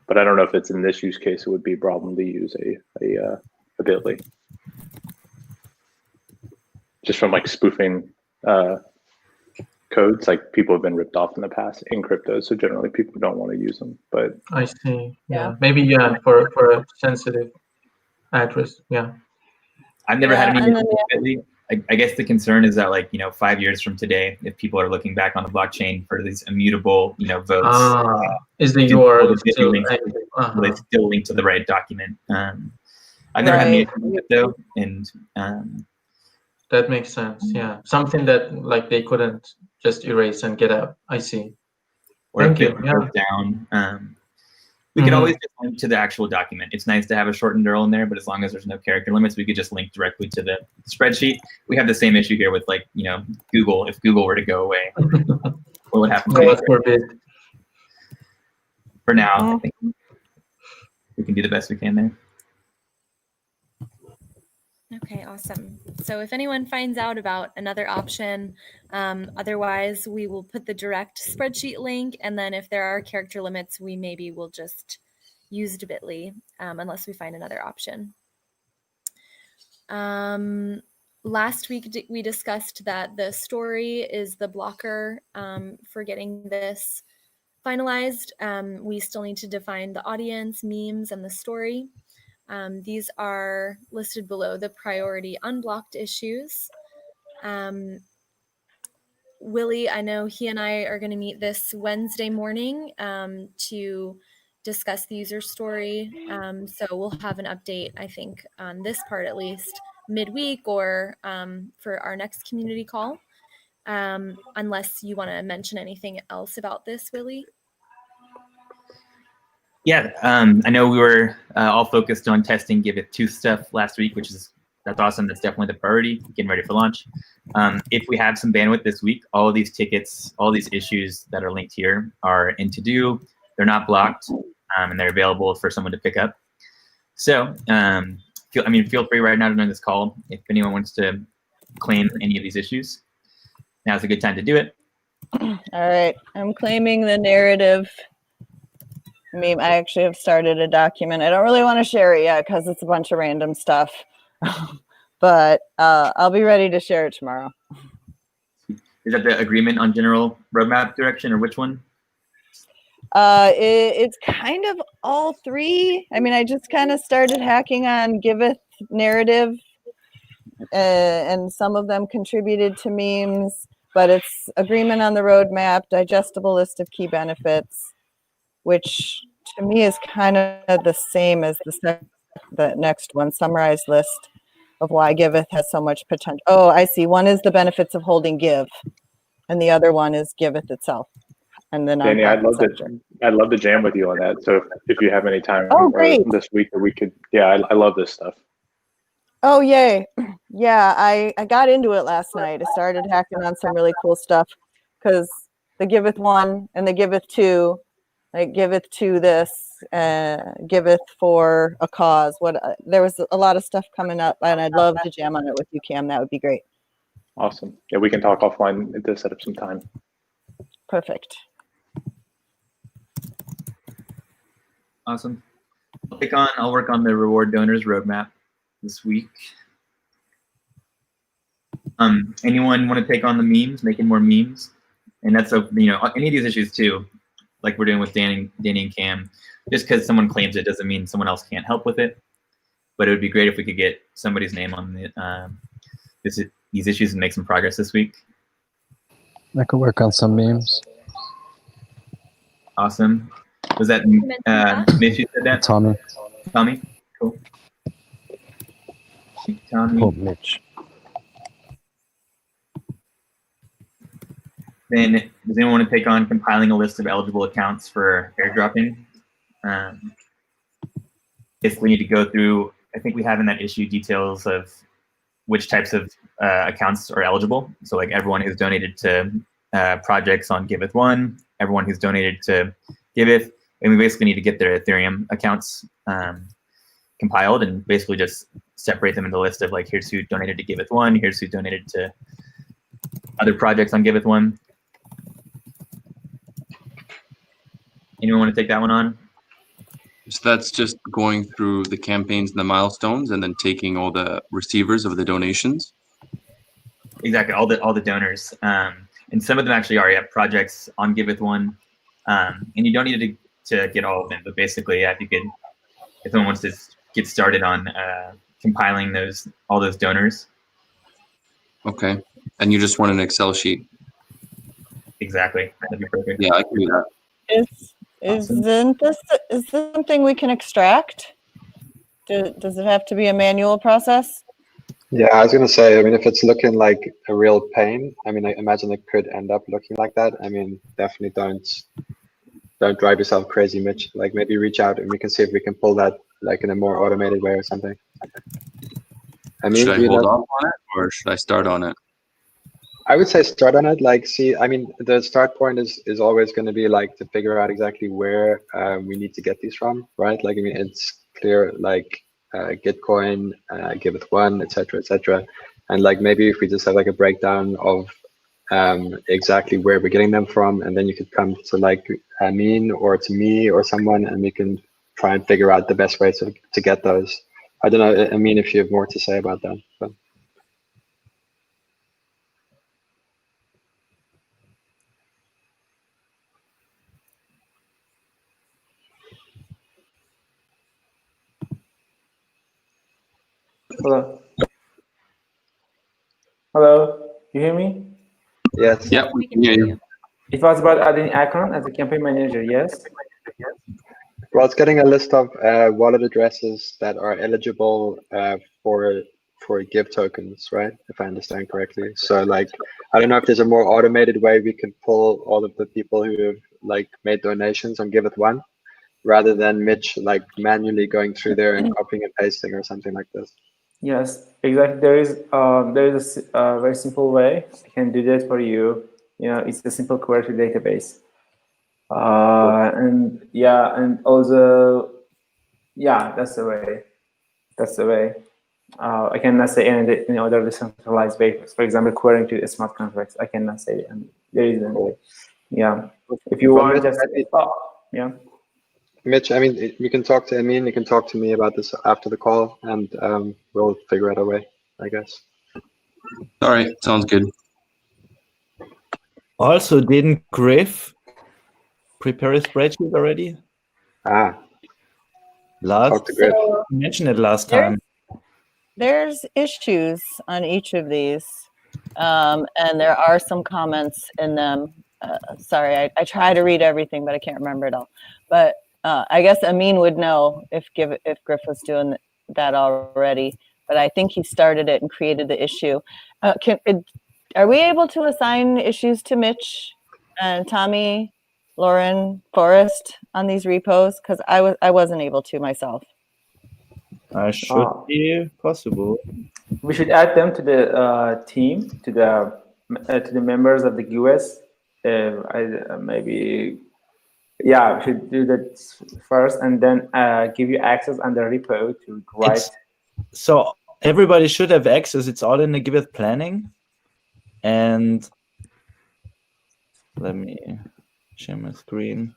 but I don't know if it's in this use case. It would be a problem to use a bit.ly. Just from like spoofing codes, like people have been ripped off in the past in crypto, so generally people don't want to use them. But I see. Yeah, maybe for a sensitive address. Yeah, I've never had any issue with bit.ly. I guess the concern is that, like, 5 years from today, if people are looking back on the blockchain for these immutable, votes, is the URL still linked? Will they still link to the right document? I've never had any issue with it though, and that makes sense. Yeah, something that like they couldn't just erase and get out. I see. Or if it goes down, we could always just link to the actual document. It's nice to have a shortened URL in there, but as long as there's no character limits, we could just link directly to the spreadsheet. We have the same issue here with, like, Google. If Google were to go away, what would happen? For now, I think we can do the best we can there. Okay, awesome. So if anyone finds out about another option, otherwise we will put the direct spreadsheet link, and then if there are character limits, we maybe will just use bit.ly unless we find another option. Last week we discussed that the story is the blocker for getting this finalized. We still need to define the audience, memes, and the story. These are listed below the priority unblocked issues. Willie, I know he and I are going to meet this Wednesday morning to discuss the user story. So we'll have an update, I think, on this part at least midweek or for our next community call. Unless you want to mention anything else about this, Willie. Yeah, I know we were all focused on testing Giveth 2 stuff last week, that's awesome. That's definitely the priority, getting ready for launch. If we have some bandwidth this week, all of these tickets, all these issues that are linked here are in to-do. They're not blocked, and they're available for someone to pick up. So, feel free right now during this call if anyone wants to claim any of these issues. Now's a good time to do it. All right, I'm claiming the narrative meme. I actually have started a document. I don't really want to share it yet because it's a bunch of random stuff, but I'll be ready to share it tomorrow. Is that the agreement on general roadmap direction, or which one? It's kind of all three. I mean, I just kind of started hacking on Giveth narrative, and some of them contributed to memes, but it's agreement on the roadmap, digestible list of key benefits, which to me is kind of the same as the next one, summarized list of why Giveth has so much potential. Oh, I see. One is the benefits of holding Give, and the other one is Giveth itself. And then Danny, I'd love to jam with you on that. So if you have any time this week, or we could, I love this stuff. Oh, yay. Yeah, I got into it last night. I started hacking on some really cool stuff because the Giveth 1 and the Giveth 2, like Giveth 2 this, Giveth for a cause. There was a lot of stuff coming up, and I'd love to jam on it with you, Cam. That would be great. Awesome. Yeah, we can talk offline to set up some time. Perfect. Awesome. I'll work on the reward donors roadmap this week. Anyone want to take on the memes, making more memes? And that's any of these issues too, like we're doing with Danny and Cam. Just because someone claims it doesn't mean someone else can't help with it. But it would be great if we could get somebody's name on these issues and make some progress this week. I could work on some memes. Awesome. Was that Mitch who said that? Tommy. Tommy? Cool. Tommy. Oh, Mitch. Then does anyone want to take on compiling a list of eligible accounts for airdropping? If we need to go through, I think we have in that issue details of which types of accounts are eligible. So like everyone who's donated to projects on Giveth 1, everyone who's donated to Giveth, and we basically need to get their Ethereum accounts compiled and basically just separate them into a list of like, here's who donated to Giveth 1, here's who donated to other projects on Giveth 1. Anyone want to take that one on? So that's just going through the campaigns and the milestones and then taking all the receivers of the donations? Exactly, all the donors. And some of them actually already have projects on Giveth 1. And you don't need to get all of them, but basically, yeah, if someone wants to get started on compiling all those donors. Okay, and you just want an Excel Exactly, that'd be perfect. Yeah, I can do that. Isn't this something we can extract? Does it have to be a manual process? Yeah, I was gonna say, I mean, if it's looking like a real pain, I mean, I imagine it could end up looking like that. I mean, definitely don't drive yourself crazy, Mitch. Like maybe reach out and we can see if we can pull that like in a more automated way or something. I mean, should I hold off on it or should I start on it? I would say start on it. Like, see, I mean, the start point is always going to be like to figure out exactly where we need to get these from, right? Like, I mean, it's clear, like Gitcoin, Giveth 1, etc. And like maybe if we just have like a breakdown of exactly where we're getting them from, and then you could come to like Amin or to me or someone, and we can try and figure out the best way to get those. I don't know, Amin, if you have more to say about that. But. Hello, you hear me? Yes. Yeah, we can hear you. It was about adding icon as a campaign manager, yes? Well, it's getting a list of wallet addresses that are eligible for Give tokens, right? If I understand correctly. So like, I don't know if there's a more automated way we could pull all of the people who have like made donations on Giveth One, rather than Mitch like manually going through there and copying and pasting or something like this. Yes, exactly. There is a very simple way. I can do that for you. You know, it's a simple query database. And yeah, and also, yeah, that's the way. That's the way. I cannot say any other decentralized way. For example, querying to smart contracts. I cannot say there is any way. Yeah. If you want, just yeah. Mitch, I mean, you can talk to Amin, you can talk to me about this after the call, and we'll figure out a way, I guess. All right, sounds good. Also, didn't Griff prepare a spreadsheet already? Talk to Griff. So you mentioned it last time. there's issues on each of these, and there are some comments in them. Sorry, I try to read everything, but I can't remember it all. But I guess Amin would know if Griff was doing that already. But I think he started it and created the issue. Are we able to assign issues to Mitch and Tommy, Lauren, Forrest on these repos? Because I wasn't able to myself. Should be possible. We should add them to the team, to the members of the US. Maybe, yeah, we should do that first, and then give you access on the repo to write. So everybody should have access. It's all in the Giveth planning. And let me share my screen.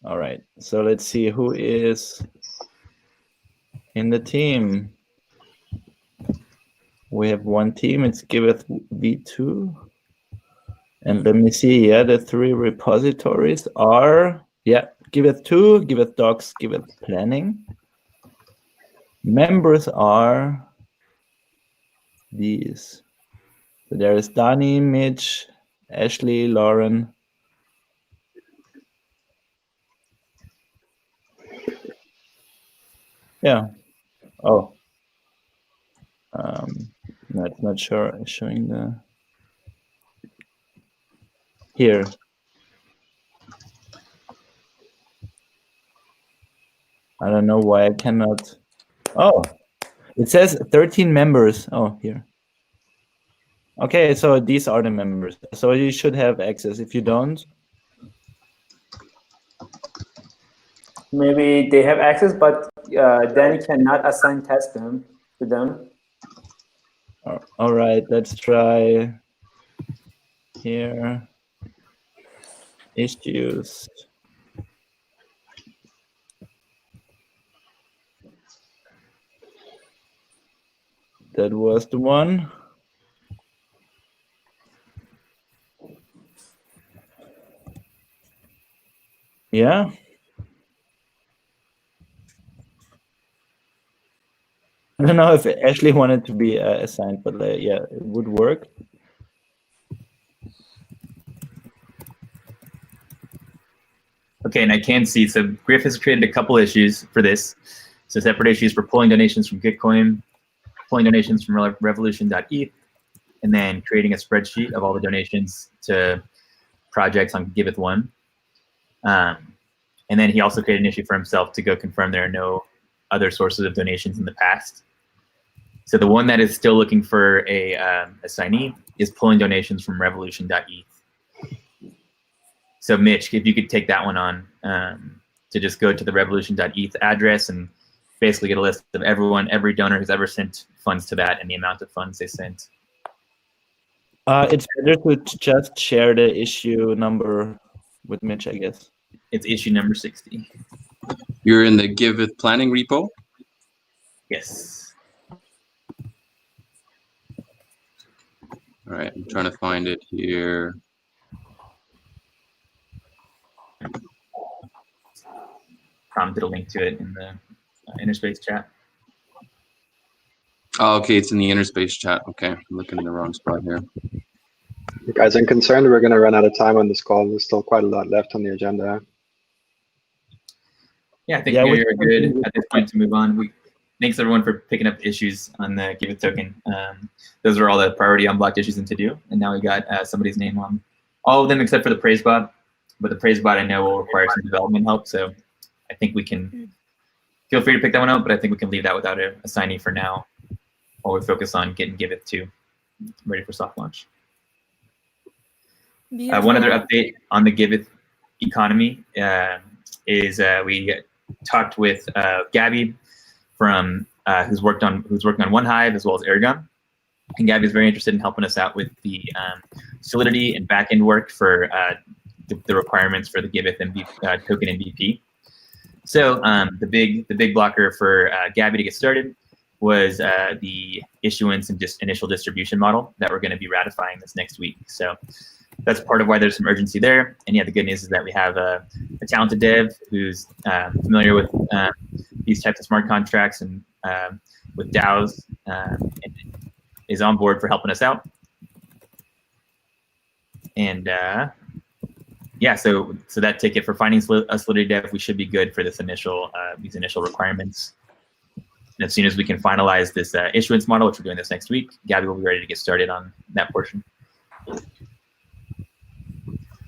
All right, so let's see who is in the team. We have one team, it's Giveth V2. And let me see, yeah, the three repositories are, Giveth 2, Giveth Docs, Giveth Planning. Members are these. So there is Danny, Mitch, Ashley, Lauren. Yeah. Oh. No, it's not sure. Showing the here. I don't know why I cannot. Oh, it says 13 members. Oh, here. Okay, so these are the members. So you should have access. If you don't, Maybe they have access, but Danny cannot assign tasks to them. All right, let's try here. Issues. That was the one. Yeah. I don't know if Ashley wanted to be assigned, but yeah, it would work. Okay, and I can see, so Griff has created a couple issues for this. So separate issues for pulling donations from Gitcoin, pulling donations from revolution.eth, and then creating a spreadsheet of all the donations to projects on Giveth One. And then he also created an issue for himself to go confirm there are no other sources of donations in the past. So the one that is still looking for a assignee is pulling donations from revolution.eth. So Mitch, if you could take that one on, to just go to the revolution.eth address and basically get a list of every donor who's ever sent funds to that and the amount of funds they sent. It's better to just share the issue number with Mitch, I guess. It's issue number 60. You're in the Giveth planning repo? Yes. All right, I'm trying to find it here. Prompted a link to it in the Interspace chat. Oh, okay, it's in the Interspace chat. Okay, I'm looking in the wrong spot here. Guys, I'm concerned we're going to run out of time on this call. There's still quite a lot left on the agenda. Yeah, I think we're good at this point to move on. Thanks everyone for picking up issues on the Giveth token. Those are all the priority unblocked issues and to do. And now we got somebody's name on all of them except for the praise bot. But the praise bot I know will require some development help. So I think we can feel free to pick that one out, but I think we can leave that without a signee for now while we focus on getting Giveth 2 ready for soft launch. One other update on the Giveth economy is we talked with Gabby from who's worked on OneHive as well as Aragon, and Gabby is very interested in helping us out with the Solidity and backend work for the requirements for the Giveth token MVP. So the big blocker for Gabby to get started was the issuance and initial distribution model that we're going to be ratifying this next week. So that's part of why there's some urgency there. And yeah, the good news is that we have a talented dev who's familiar with these types of smart contracts and with DAOs and is on board for helping us out. And yeah, so that ticket for finding a Solidity dev, we should be good for this these initial requirements. And as soon as we can finalize this issuance model, which we're doing this next week, Gabby will be ready to get started on that portion.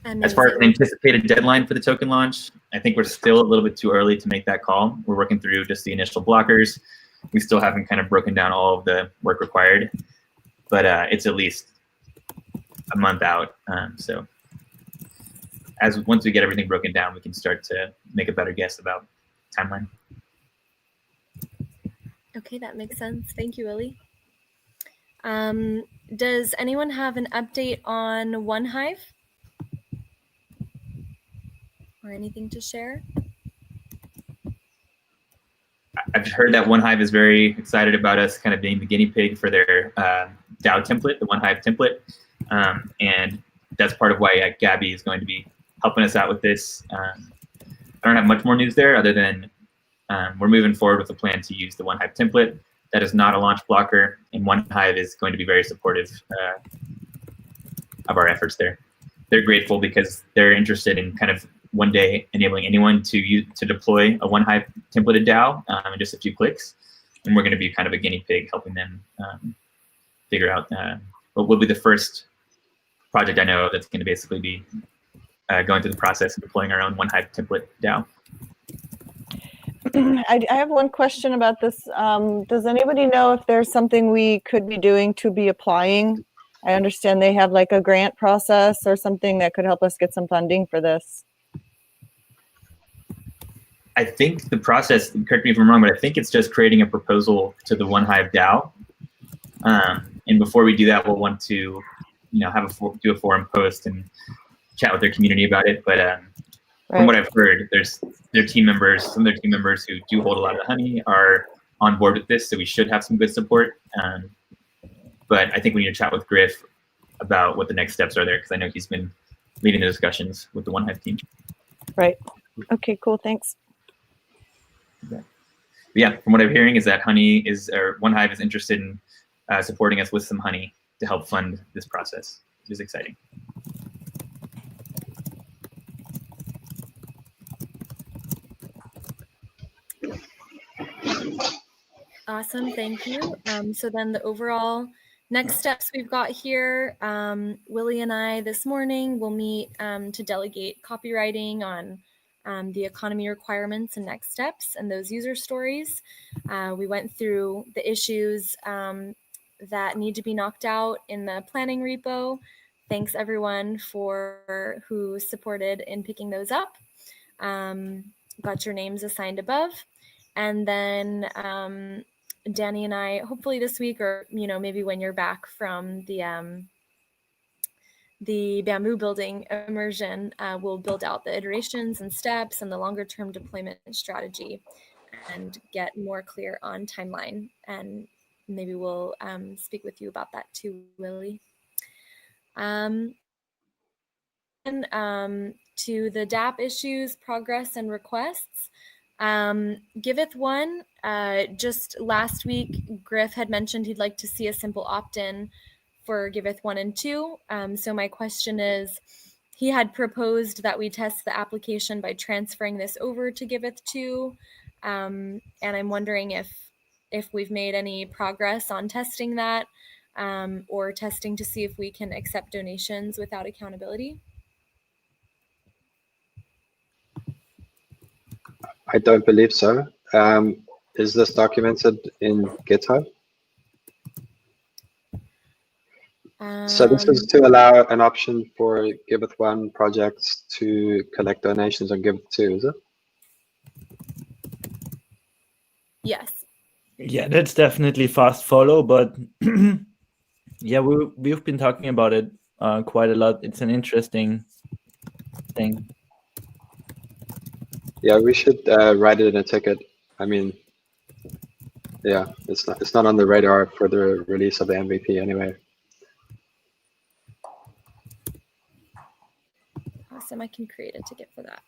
Amazing. As far as an anticipated deadline for the token launch, I think we're still a little bit too early to make that call. We're working through just the initial blockers. We still haven't kind of broken down all of the work required, but it's at least a month out. So once we get everything broken down, we can start to make a better guess about timeline. Okay, that makes sense. Thank you, Willie. Does anyone have an update on OneHive? Or anything to share? I've heard that OneHive is very excited about us kind of being the guinea pig for their DAO template, the OneHive template. And that's part of why Gabby is going to be helping us out with this. I don't have much more news there other than we're moving forward with a plan to use the OneHive template. That is not a launch blocker, and OneHive is going to be very supportive of our efforts there. They're grateful because they're interested in kind of one day enabling anyone to deploy a OneHive templated DAO in just a few clicks. And we're going to be kind of a guinea pig helping them figure out what will be the first project I know that's going to basically be going through the process of deploying our own OneHive template DAO. I have one question about this. Does anybody know if there's something we could be doing to be applying? I understand they have like a grant process or something that could help us get some funding for this. I think the process, correct me if I'm wrong, but I think it's just creating a proposal to the OneHive DAO. And before we do that, we'll want to, do a forum post and chat with their community about it. But from what I've heard, some of their team members who do hold a lot of the honey are on board with this, so we should have some good support. But I think we need to chat with Griff about what the next steps are there, because I know he's been leading the discussions with the OneHive team. Right. Okay, cool. Thanks. Okay. Yeah, from what I'm hearing is that OneHive is interested in supporting us with some honey to help fund this process, which is exciting. Awesome, thank you. So then the overall next steps we've got here, Willie and I this morning will meet to delegate copywriting on the economy requirements and next steps and those user stories. We went through the issues that need to be knocked out in the planning repo. Thanks everyone who supported in picking those up. Got your names assigned above. And then Danny and I, hopefully this week, or maybe when you're back from the bamboo building immersion, we'll build out the iterations and steps and the longer term deployment strategy and get more clear on timeline. And maybe we'll speak with you about that too, Willie. And to the DApp issues, progress, and requests. Giveth 1, just last week, Griff had mentioned he'd like to see a simple opt-in for Giveth 1 and 2. So my question is, he had proposed that we test the application by transferring this over to Giveth 2. And I'm wondering if we've made any progress on testing that, or testing to see if we can accept donations without accountability. I don't believe so. Is this documented in GitHub? So this is to allow an option for Giveth 1 projects to collect donations on Giveth 2, is it? Yes. Yeah, that's definitely fast follow, but yeah, we've been talking about it quite a lot. It's an interesting thing. Yeah, we should write it in a ticket. I mean, yeah, it's not on the radar for the release of the MVP anyway. Awesome, I can create a ticket for that.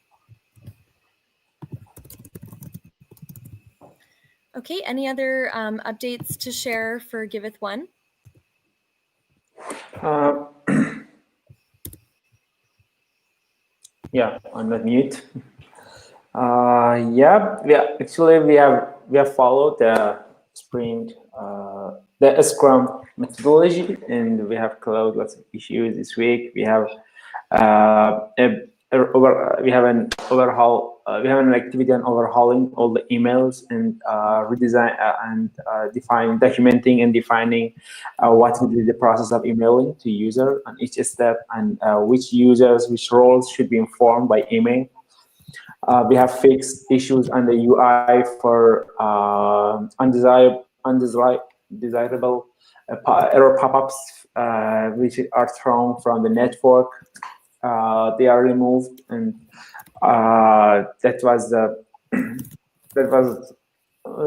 Okay, any other updates to share for Giveth 1? Yeah, on the mute. Yeah, actually we have followed the sprint, the Scrum methodology, and we have closed lots of issues this week. We have we have an overhaul. We have an activity on overhauling all the emails and redesign and documenting and defining what will be the process of emailing to user on each step, and which users, which roles should be informed by email. We have fixed issues on the UI for undesirable error pop-ups, which are thrown from the network. They are removed, and that was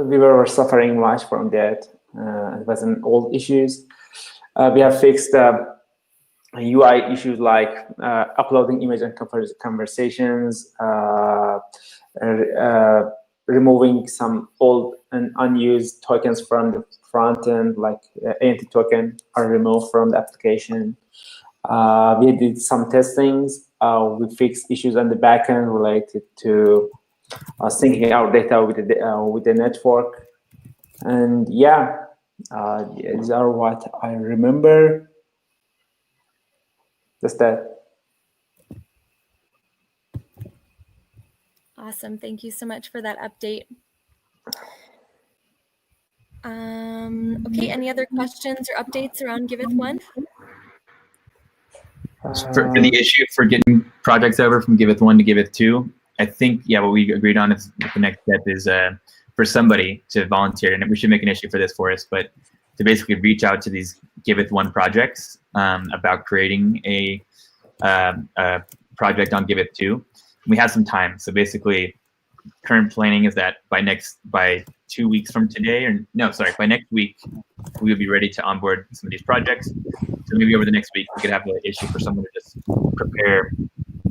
we were suffering much from that. It was an old issues. We have fixed UI issues like uploading image and conversations, removing some old and unused tokens from the front end, like ANT token are removed from the application. We did some testings. We fixed issues on the backend related to syncing our data with the network. And yeah, these are what I remember. Just that. Awesome, thank you so much for that update. Okay, any other questions or updates around Giveth 1? For the issue for getting projects over from Giveth 1 to Giveth 2, I think, yeah, what we agreed on is the next step is for somebody to volunteer, and we should make an issue for this for us, but to basically reach out to these Giveth 1 projects about creating a project on Giveth 2. We have some time, so basically current planning is that by 2 weeks from today, or no, sorry, by next week, we will be ready to onboard some of these projects. So maybe over the next week, we could have an issue for someone to just prepare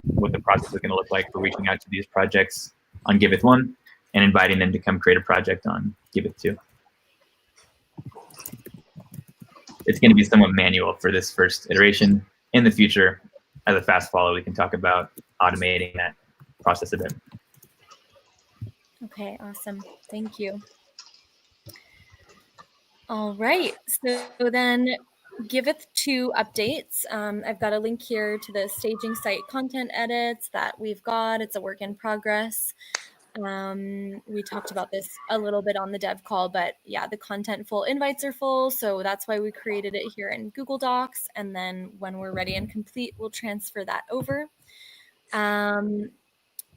what the process is going to look like for reaching out to these projects on Giveth 1 and inviting them to come create a project on Giveth 2. It's going to be somewhat manual for this first iteration. In the future, as a fast follow, we can talk about automating that process a bit. Okay, awesome. Thank you. All right, so then Giveth 2 updates. I've got a link here to the staging site content edits that we've got. It's a work in progress. We talked about this a little bit on the dev call, but yeah, the content full invites are full, so that's why we created it here in Google Docs, and then when we're ready and complete, we'll transfer that over.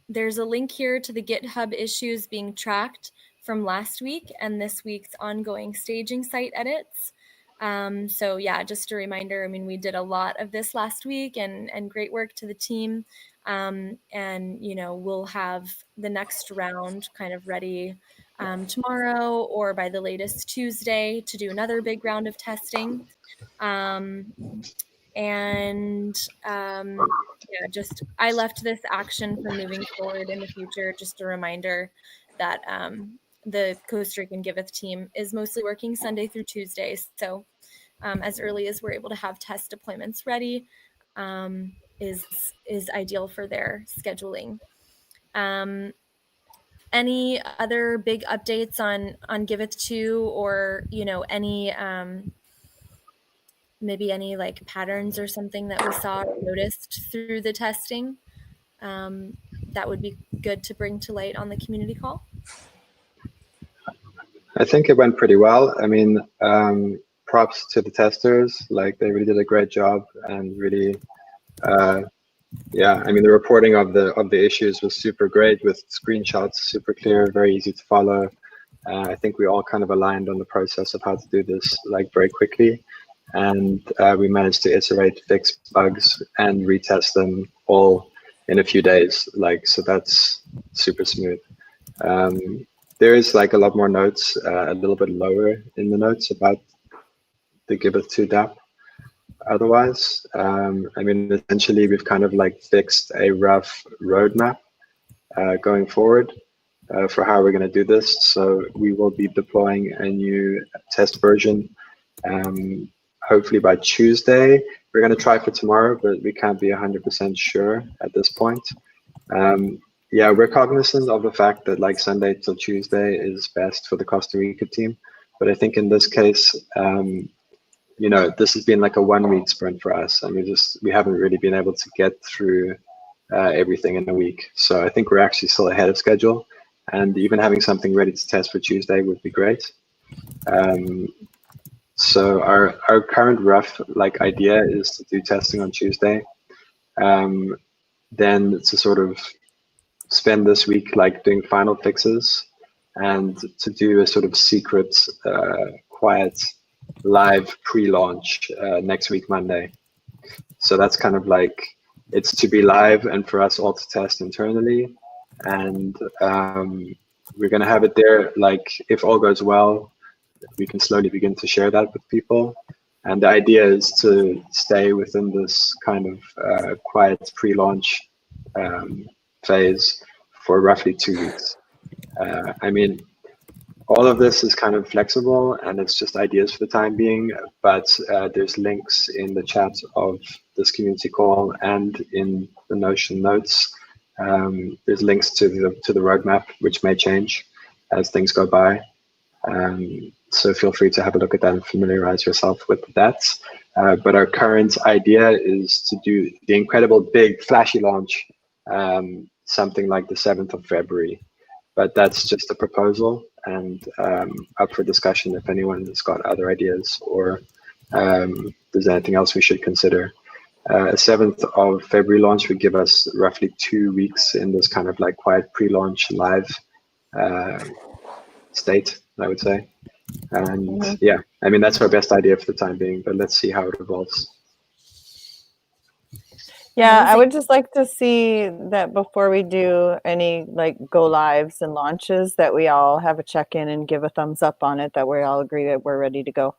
There's a link here to the GitHub issues being tracked from last week and this week's ongoing staging site edits. So yeah, just a reminder, I mean, we did a lot of this last week and great work to the team. And, you know, we'll have the next round kind of ready tomorrow or by the latest Tuesday to do another big round of testing. Yeah, just I left this action for moving forward in the future. Just a reminder that the Costa Rican Giveth team is mostly working Sunday through Tuesday. So as early as we're able to have test deployments ready is ideal for their scheduling. Any other big updates on Giveth 2, or any maybe any like patterns or something that we saw or noticed through the testing that would be good to bring to light on the community call? I think it went pretty well. I mean, props to the testers. Like, they really did a great job, and really, yeah. I mean, the reporting of the issues was super great, with screenshots, super clear, very easy to follow. I think we all kind of aligned on the process of how to do this like very quickly, and we managed to iterate, fix bugs, and retest them all in a few days. Like, so that's super smooth. There is like a lot more notes, a little bit lower in the notes about the Giveth 2 DApp. Otherwise, I mean, essentially we've kind of like fixed a rough roadmap going forward for how we're going to do this. So we will be deploying a new test version, hopefully by Tuesday. We're going to try for tomorrow, but we can't be 100% sure at this point. Yeah, we're cognizant of the fact that like Sunday till Tuesday is best for the Costa Rica team. But I think in this case, you know, this has been like a 1 week sprint for us, and we haven't really been able to get through everything in a week. So I think we're actually still ahead of schedule, and even having something ready to test for Tuesday would be great. So our current rough like idea is to do testing on Tuesday, then to sort of spend this week like doing final fixes, and to do a sort of secret, quiet live pre-launch next week Monday. So that's kind of like, it's to be live and for us all to test internally, and we're going to have it there. Like, if all goes well, we can slowly begin to share that with people. And the idea is to stay within this kind of quiet pre-launch phase for roughly 2 weeks. I mean, all of this is kind of flexible, and it's just ideas for the time being, but there's links in the chat of this community call and in the Notion notes. There's links to the roadmap, which may change as things go by. So feel free to have a look at that and familiarize yourself with that. But our current idea is to do the incredible big flashy launch, something like the 7th of February. But that's just a proposal, and up for discussion if anyone has got other ideas, or there's anything else we should consider. A 7th of February launch would give us roughly 2 weeks in this kind of like quiet pre-launch live state, I would say. And yeah, I mean, that's our best idea for the time being, but let's see how it evolves. Yeah, I would just like to see that before we do any like go lives and launches, that we all have a check-in and give a thumbs up on it, that we all agree that we're ready to go.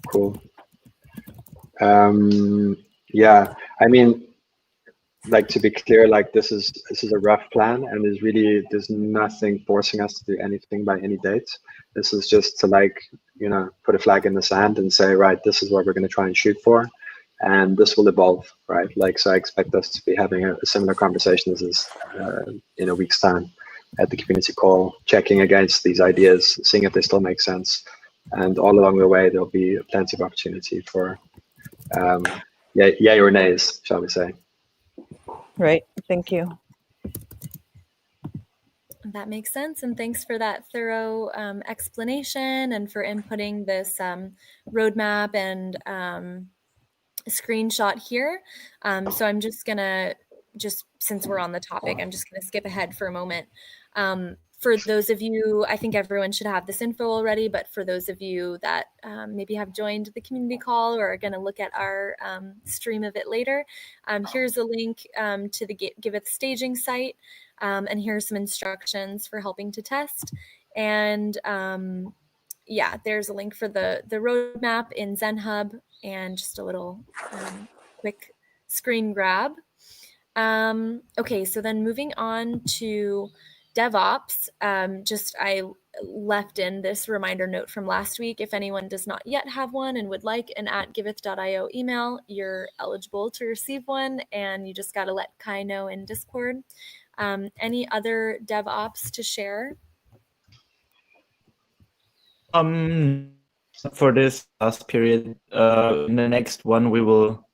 Cool. Yeah, I mean, like, to be clear, like this is a rough plan, and there's nothing forcing us to do anything by any date. This is just to, like, you know, put a flag in the sand and say, right, this is what we're going to try and shoot for, and this will evolve, right? Like, so I expect us to be having a similar conversation as this in a week's time at the community call, checking against these ideas, seeing if they still make sense, and all along the way there'll be plenty of opportunity for yay or nays, shall we say. Right. Thank you. That makes sense. And thanks for that thorough explanation, and for inputting this roadmap and screenshot here. So I'm just gonna, since we're on the topic, I'm just gonna skip ahead for a moment. For those of you, I think everyone should have this info already, but for those of you that maybe have joined the community call or are going to look at our stream of it later, here's a link to the Giveth staging site, and here's some instructions for helping to test. And yeah, there's a link for the roadmap in ZenHub, and just a little quick screen grab. Okay, so then moving on to DevOps, I left in this reminder note from last week. If anyone does not yet have one and would like an @giveth.io email, you're eligible to receive one, and you just got to let Kai know in Discord. Any other DevOps to share? For this last period, in the next one we will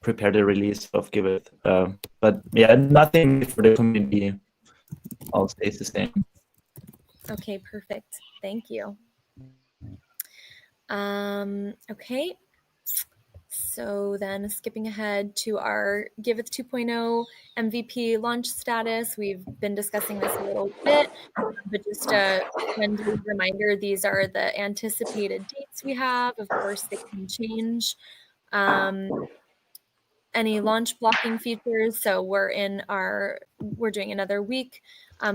prepare the release of Giveth. But yeah, nothing for the community. All stays the same. Okay, perfect. Thank you. Okay. So then skipping ahead to our Giveth 2.0 MVP launch status, we've been discussing this a little bit, but just a friendly reminder, these are the anticipated dates we have. Of course, they can change. Any launch blocking features. So we're doing another week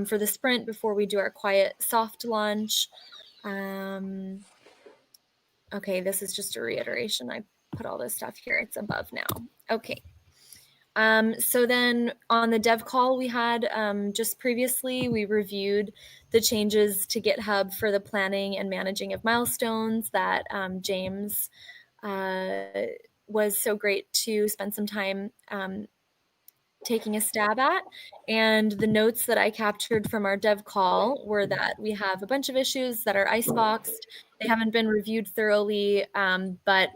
for the sprint before we do our quiet soft launch. Okay, this is just a reiteration. I put all this stuff here. It's above now. Okay. So then on the dev call we had just previously, we reviewed the changes to GitHub for the planning and managing of milestones that James was so great to spend some time taking a stab at. And the notes that I captured from our dev call were that we have a bunch of issues that are iceboxed. They haven't been reviewed thoroughly, but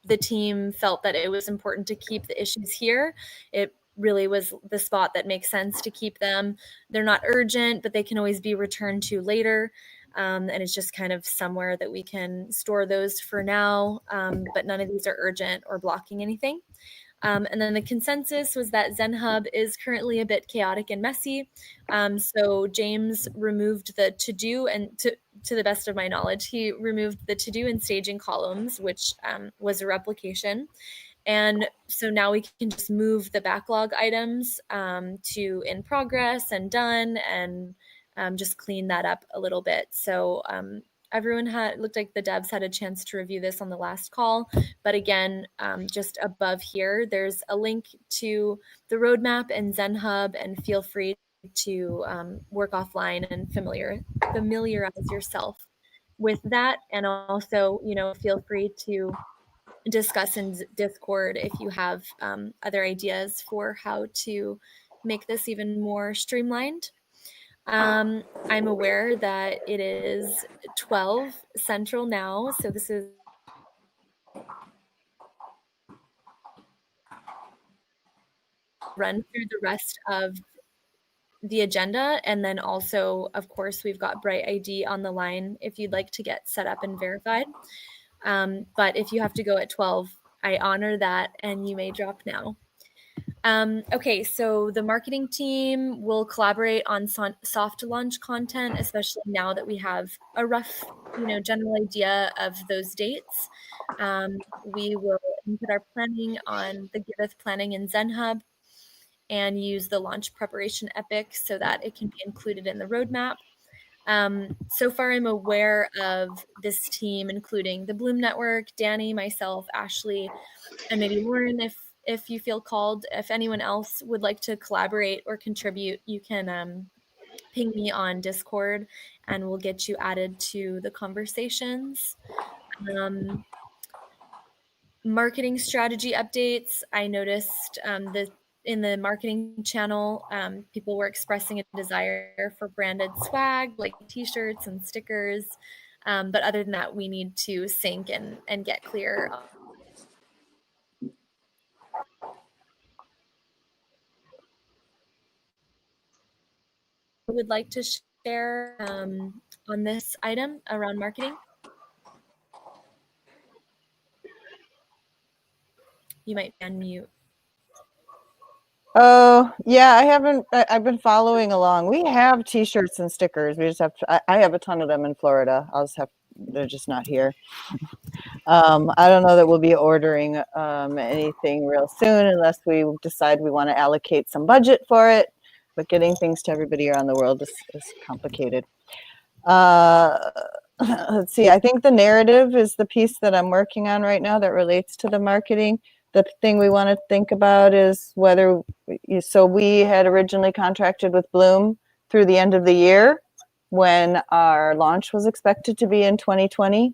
the team felt that it was important to keep the issues here. It really was the spot that makes sense to keep them. They're not urgent, but they can always be returned to later. And it's just kind of somewhere that we can store those for now, but none of these are urgent or blocking anything. And then the consensus was that ZenHub is currently a bit chaotic and messy. So James removed the to-do, and to the best of my knowledge, he removed the to-do and staging columns, which was a replication. And so now we can just move the backlog items to in progress and done, and just clean that up a little bit. So everyone looked like the devs had a chance to review this on the last call, but again, just above here, there's a link to the roadmap and ZenHub, and feel free to work offline and familiarize yourself with that. And also, feel free to discuss in Discord if you have other ideas for how to make this even more streamlined. I'm aware that it is 12 Central now, so this is run through the rest of the agenda, and then also, of course, we've got Bright ID on the line if you'd like to get set up and verified. But if you have to go at 12, I honor that, and you may drop now. Okay, so the marketing team will collaborate on soft launch content, especially now that we have a rough, general idea of those dates. We will input our planning on the Giveth planning in ZenHub and use the launch preparation epic so that it can be included in the roadmap. So far, I'm aware of this team, including the Bloom Network, Danny, myself, Ashley, and maybe Lauren, if you feel called. If anyone else would like to collaborate or contribute, you can ping me on Discord and we'll get you added to the conversations. Marketing strategy updates. I noticed in the marketing channel, people were expressing a desire for branded swag like t-shirts and stickers. But other than that, we need to sync and get clear. Would like to share on this item around marketing? You might unmute. Oh, yeah, I've been following along. We have t-shirts and stickers. We just have to, I have a ton of them in Florida. They're just not here. I don't know that we'll be ordering anything real soon unless we decide we want to allocate some budget for it. But getting things to everybody around the world is complicated. Let's see. I think the narrative is the piece that I'm working on right now that relates to the marketing. The thing we want to think about is whether, so we had originally contracted with Bloom through the end of the year. when our launch was expected to be in 2020.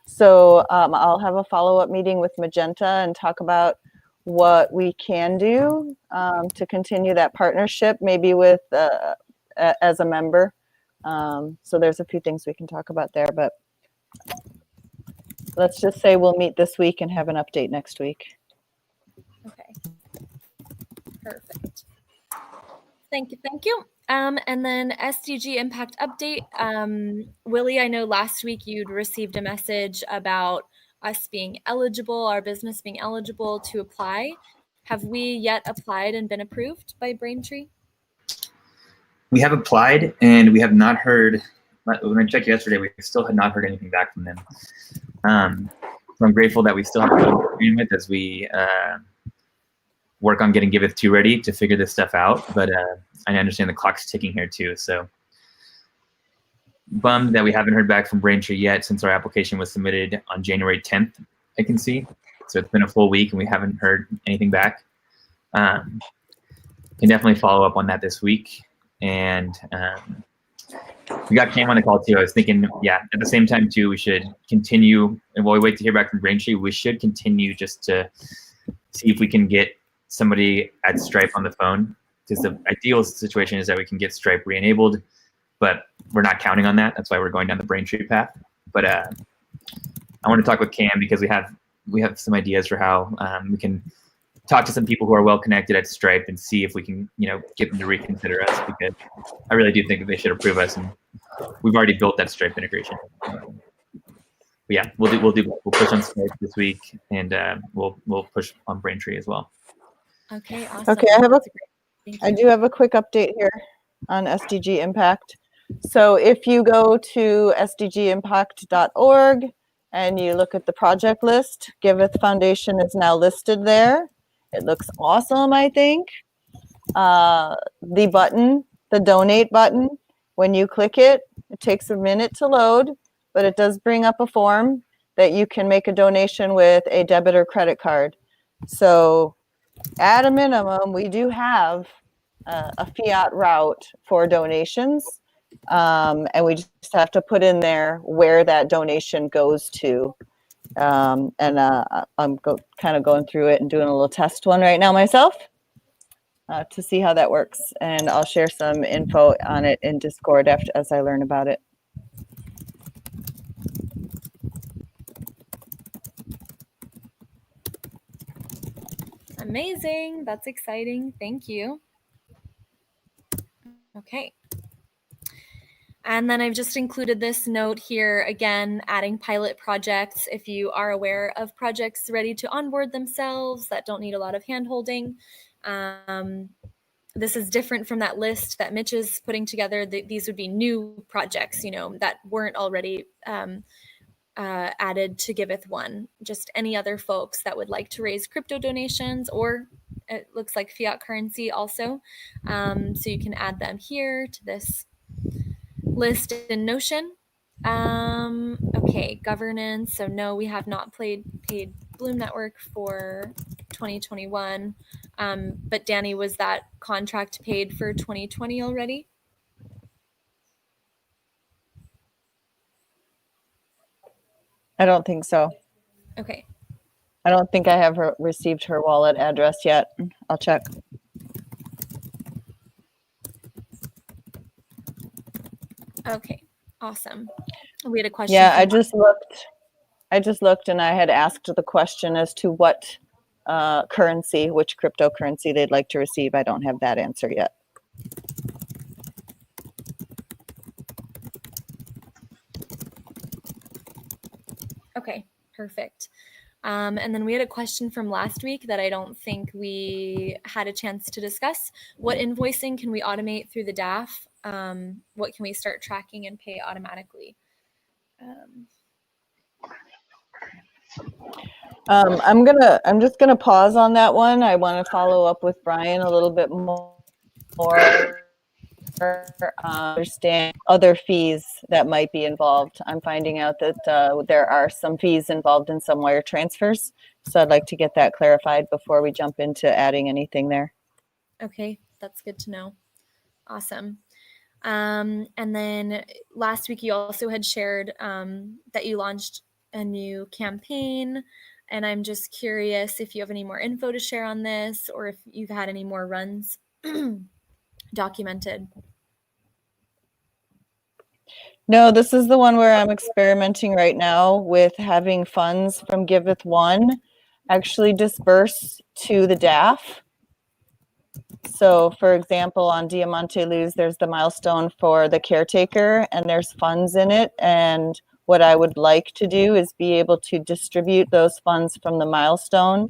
So I'll have a follow-up meeting with Magenta and talk about what we can do to continue that partnership, maybe with as a member. So there's a few things we can talk about there, but let's just say we'll meet this week and have an update next week. Okay. Perfect. Thank you. Thank you. And then SDG impact update. Willie, I know last week you'd received a message about us being eligible, our business being eligible to apply. Have we yet applied and been approved by Braintree? We have applied and we have not heard. When I checked yesterday, we still had not heard anything back from them. So I'm grateful that we still have a agreement as we work on getting Giveth 2 ready to figure this stuff out. But I understand the clock's ticking here too. So bummed that we haven't heard back from Braintree yet since our application was submitted on January 10th, I can see. So it's been a full week and we haven't heard anything back. Can definitely follow up on that this week. And we got Cam on the call too. I was thinking, yeah, at the same time too, we should continue, and while we wait to hear back from Braintree, we should continue just to see if we can get somebody at Stripe on the phone, because the ideal situation is that we can get Stripe re-enabled, but we're not counting on that. That's why we're going down the Braintree path. But I want to talk with Cam because we have some ideas for how we can talk to some people who are well connected at Stripe and see if we can, get them to reconsider us, because I really do think that they should approve us, and we've already built that Stripe integration. But yeah, we'll push on Stripe this week, and we'll push on Braintree as well. Okay, awesome. Okay, I do have a quick update here on SDG Impact. So if you go to sdgimpact.org and you look at the project list, Giveth Foundation is now listed there. It looks awesome, I think. The donate button, when you click it, it takes a minute to load, but it does bring up a form that you can make a donation with a debit or credit card. So at a minimum, we do have a fiat route for donations, and we just have to put in there where that donation goes to. I'm kind of going through it and doing a little test one right now myself to see how that works. And I'll share some info on it in Discord as I learn about it. Amazing. That's exciting. Thank you. Okay. And then I've just included this note here, again, adding pilot projects. If you are aware of projects ready to onboard themselves that don't need a lot of hand-holding, this is different from that list that Mitch is putting together. These would be new projects, that weren't already added to Giveth 1. Just any other folks that would like to raise crypto donations, or it looks like fiat currency also. So you can add them here to this list in Notion. Okay, governance. So no, we have not paid Bloom Network for 2021. But Danny, was that contract paid for 2020 already? I don't think so. Okay. I don't think I have received her wallet address yet. I'll check. Okay, awesome. We had a question. Yeah, I just looked and I had asked the question as to what currency, which cryptocurrency they'd like to receive. I don't have that answer yet. Okay, perfect. And then we had a question from last week that I don't think we had a chance to discuss. What invoicing can we automate through the DAF? What can we start tracking and pay automatically? I'm just gonna pause on that one. I want to follow up with Brian a little bit more. Understand other fees that might be involved. I'm finding out that there are some fees involved in some wire transfers. So I'd like to get that clarified before we jump into adding anything there. Okay, that's good to know. Awesome. And then last week you also had shared that you launched a new campaign. And I'm just curious if you have any more info to share on this, or if you've had any more runs documented. No, this is the one where I'm experimenting right now with having funds from Giveth One actually disperse to the DAF. So for example, on Diamante Luz, there's the milestone for the caretaker and there's funds in it. And what I would like to do is be able to distribute those funds from the milestone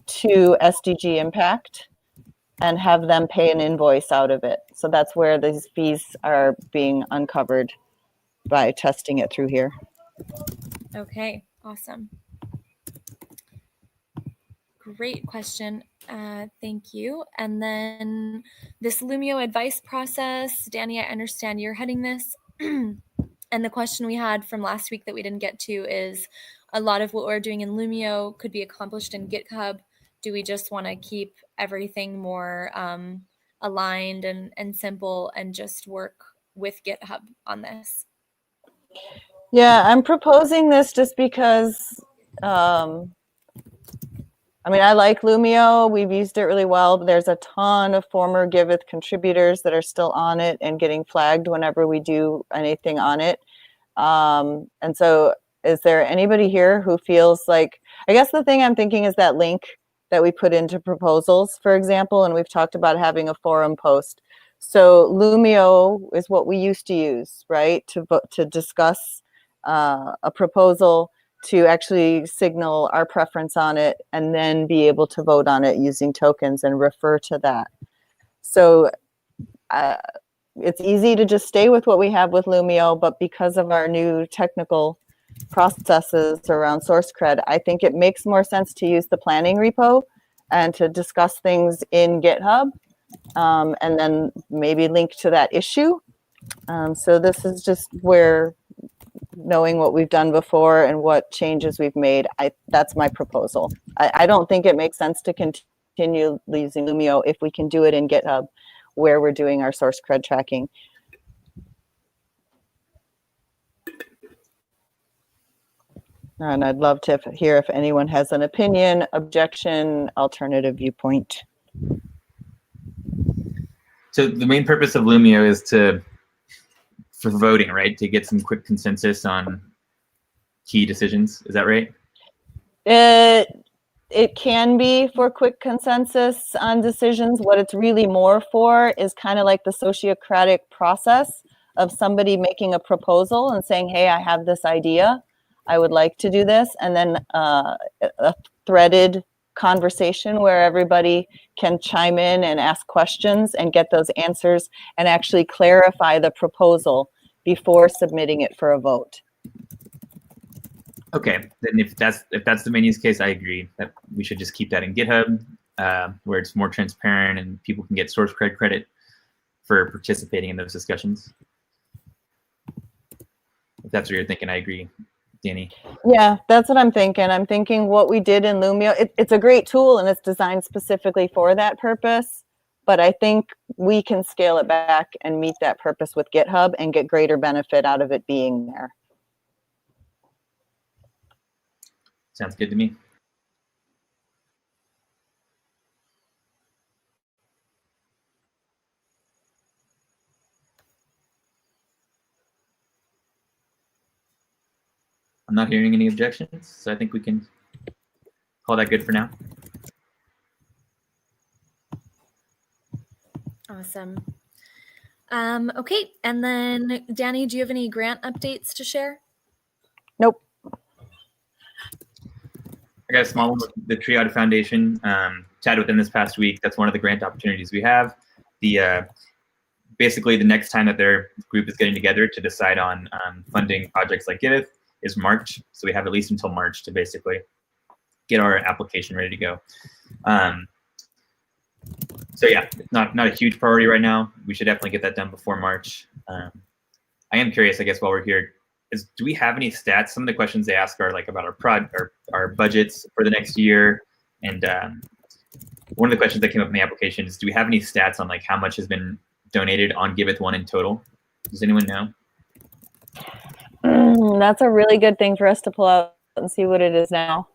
to SDG Impact and have them pay an invoice out of it. So that's where these fees are being uncovered by testing it through here. Okay, awesome. Great question. Thank you. And then this Lumio advice process, Danny, I understand you're heading this. And the question we had from last week that we didn't get to is, a lot of what we're doing in Lumio could be accomplished in GitHub. Do we just want to keep everything more aligned and simple and just work with GitHub on this? Yeah, I'm proposing this just because, I mean, I like Lumio. We've used it really well. But there's a ton of former Giveth contributors that are still on it and getting flagged whenever we do anything on it. And so is there anybody here who feels like, I guess the thing I'm thinking is that link that we put into proposals, for example, and we've talked about having a forum post. So Lumio is what we used to use, right? To discuss a proposal, to actually signal our preference on it, and then be able to vote on it using tokens and refer to that. So it's easy to just stay with what we have with Lumio, but because of our new technical processes around source cred, I think it makes more sense to use the planning repo and to discuss things in GitHub, and then maybe link to that issue. So this is just where, knowing what we've done before and what changes we've made, that's my proposal. I don't think it makes sense to continue using Lumio if we can do it in GitHub where we're doing our source cred tracking. And I'd love to hear if anyone has an opinion, objection, alternative viewpoint. So the main purpose of Lumio is for voting, right? To get some quick consensus on key decisions. Is that right? It can be for quick consensus on decisions. What it's really more for is kind of like the sociocratic process of somebody making a proposal and saying, hey, I have this idea. I would like to do this. And then a threaded conversation where everybody can chime in and ask questions and get those answers and actually clarify the proposal before submitting it for a vote. Okay, then if that's the main use case, I agree that we should just keep that in GitHub, where it's more transparent and people can get source credit for participating in those discussions. If that's what you're thinking, I agree, Danny. Yeah, that's what I'm thinking. I'm thinking what we did in Lumio, it's a great tool and it's designed specifically for that purpose, but I think we can scale it back and meet that purpose with GitHub and get greater benefit out of it being there. Sounds good to me. I'm not hearing any objections, so I think we can call that good for now. Awesome. Okay, and then Danny, do you have any grant updates to share? Nope. I got a small one with the Triad Foundation. Chatted with them this past week. That's one of the grant opportunities we have. Basically, the next time that their group is getting together to decide on funding projects like Giveth is March. So we have at least until March to basically get our application ready to go. So yeah, it's not a huge priority right now. We should definitely get that done before March. I am curious, I guess, while we're here, do we have any stats? Some of the questions they ask are like about our budgets for the next year. And one of the questions that came up in the application is, do we have any stats on like how much has been donated on Giveth One in total? Does anyone know? That's a really good thing for us to pull out and see what it is now.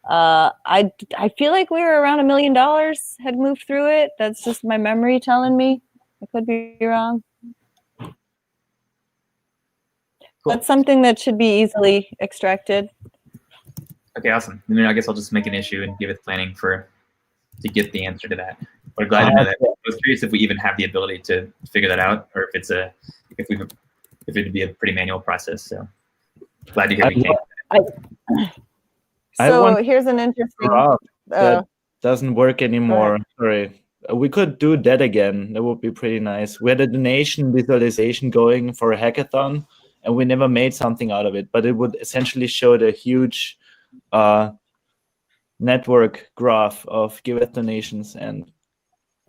I feel like we were around $1 million had moved through it. That's just my memory telling me. I could be wrong. Cool. That's something that should be easily extracted. Okay, awesome. Then I guess I'll just make an issue in Giveth planning to get the answer to that. We're glad to know that. I was curious if we even have the ability to figure that out, or if it would be a pretty manual process. So glad to hear we can. So here's an interesting. That doesn't work anymore. Sorry. We could do that again. That would be pretty nice. We had a donation visualization going for a hackathon, and we never made something out of it. But it would essentially show the huge network graph of Giveth donations and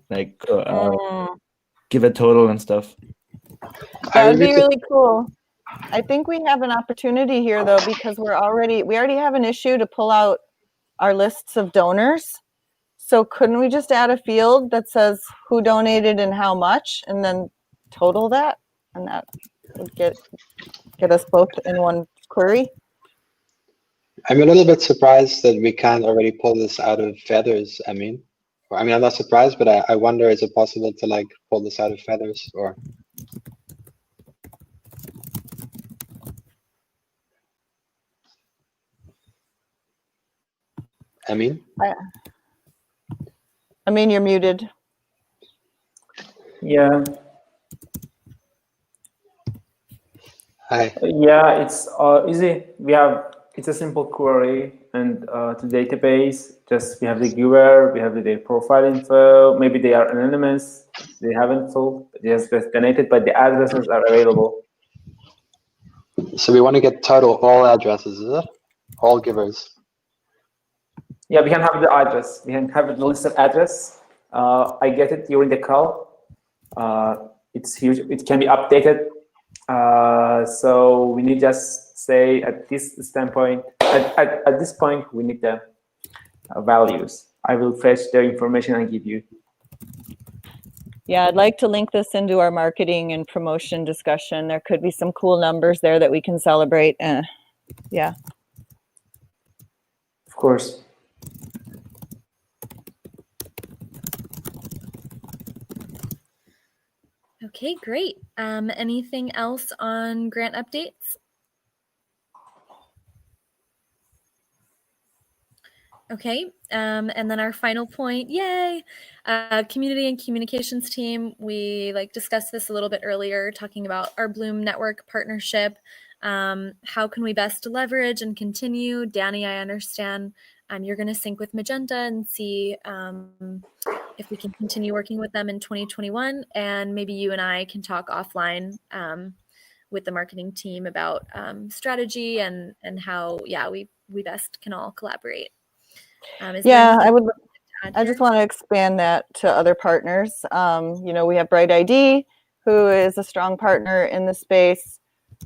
like Giveth total and stuff. That would be really cool. I think we have an opportunity here though, because we already have an issue to pull out our lists of donors. So couldn't we just add a field that says who donated and how much, and then total that, and that would get us both in one query? I'm a little bit surprised that we can't already pull this out of Feathers. I mean, I'm not surprised, but I wonder, is it possible to like pull this out of Feathers or? I mean, you're muted. Yeah. Hi. Yeah, it's easy. It's a simple query, and to database, we have the giver, we have their profile info. Maybe they are anonymous, they haven't sold, they just donated, but the addresses are available. So we want to get total all addresses, is it? All givers. Yeah, we can have the address. We can have the listed address. I get it during the call. It's huge. It can be updated. So we need just say at this standpoint, at this point, we need the values. I will fetch the information and give you. Yeah, I'd like to link this into our marketing and promotion discussion. There could be some cool numbers there that we can celebrate. Yeah. Of course. Okay, great. Anything else on grant updates? Okay, and then our final point, yay! Community and communications team, we discussed this a little bit earlier, talking about our Bloom network partnership. How can we best leverage and continue? Danny, I understand you're going to sync with Magenta and see if we can continue working with them in 2021, and maybe you and I can talk offline with the marketing team about strategy and how we best can all collaborate. I just want to expand that to other partners. We have Bright ID, who is a strong partner in the space.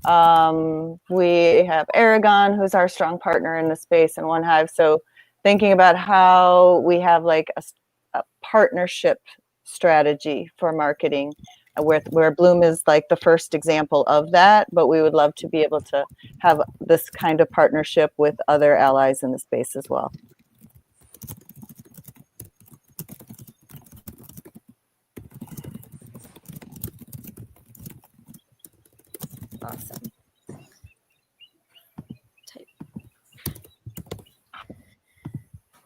We have Aragon, who's our strong partner in the space, and OneHive. So thinking about how we have like a partnership strategy for marketing, where Bloom is like the first example of that, but we would love to be able to have this kind of partnership with other allies in the space as well. Awesome.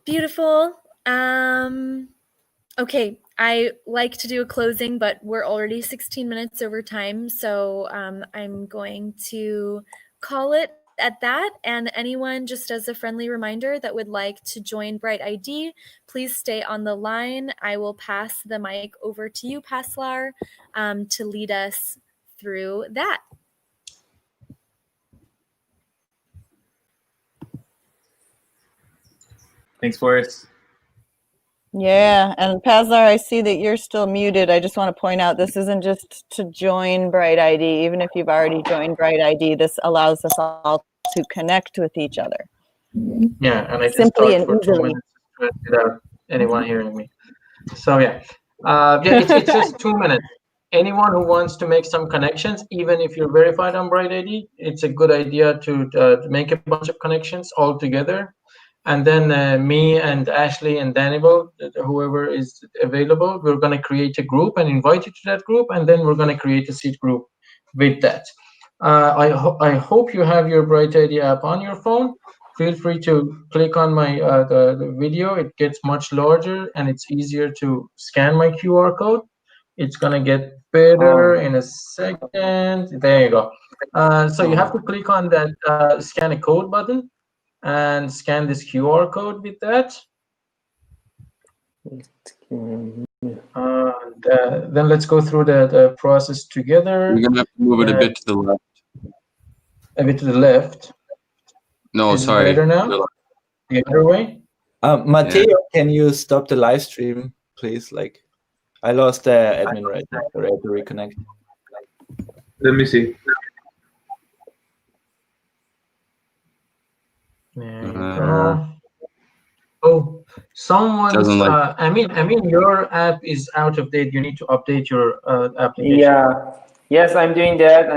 Beautiful. Okay, I like to do a closing, but we're already 16 minutes over time, so I'm going to call it at that. And anyone, just as a friendly reminder, that would like to join Bright ID, please stay on the line. I will pass the mic over to you, Paslar, to lead us through that. Thanks, Forrest. Yeah, and Paslar, I see that you're still muted. I just want to point out this isn't just to join Bright ID. Even if you've already joined Bright ID, this allows us all to connect with each other. Yeah, and I just simply talked and for 2 easily minutes without anyone hearing me. So yeah, it's just 2 minutes. anyone who wants to make some connections, even if you're verified on Bright ID, it's a good idea to make a bunch of connections all together. And then me and Ashley and Daniel, whoever is available, we're going to create a group and invite you to that group. And then we're going to create a seed group with that. I hope you have your Bright ID app on your phone. Feel free to click on my the video. It gets much larger and it's easier to scan my QR code. It's going to get better in a second. There you go. So you have to click on that scan a code button and scan this QR code with that. Then let's go through the process together. You're gonna have to move it a bit to the left. A bit to the left. No, Is sorry. it better now? The other way? Matteo, can you stop the live stream, please? Like, I lost the admin right now. So I have to reconnect. Let me see. There you go. Oh, someone's. Doesn't I mean, your app is out of date. You need to update your application. Yeah. Yes, I'm doing that.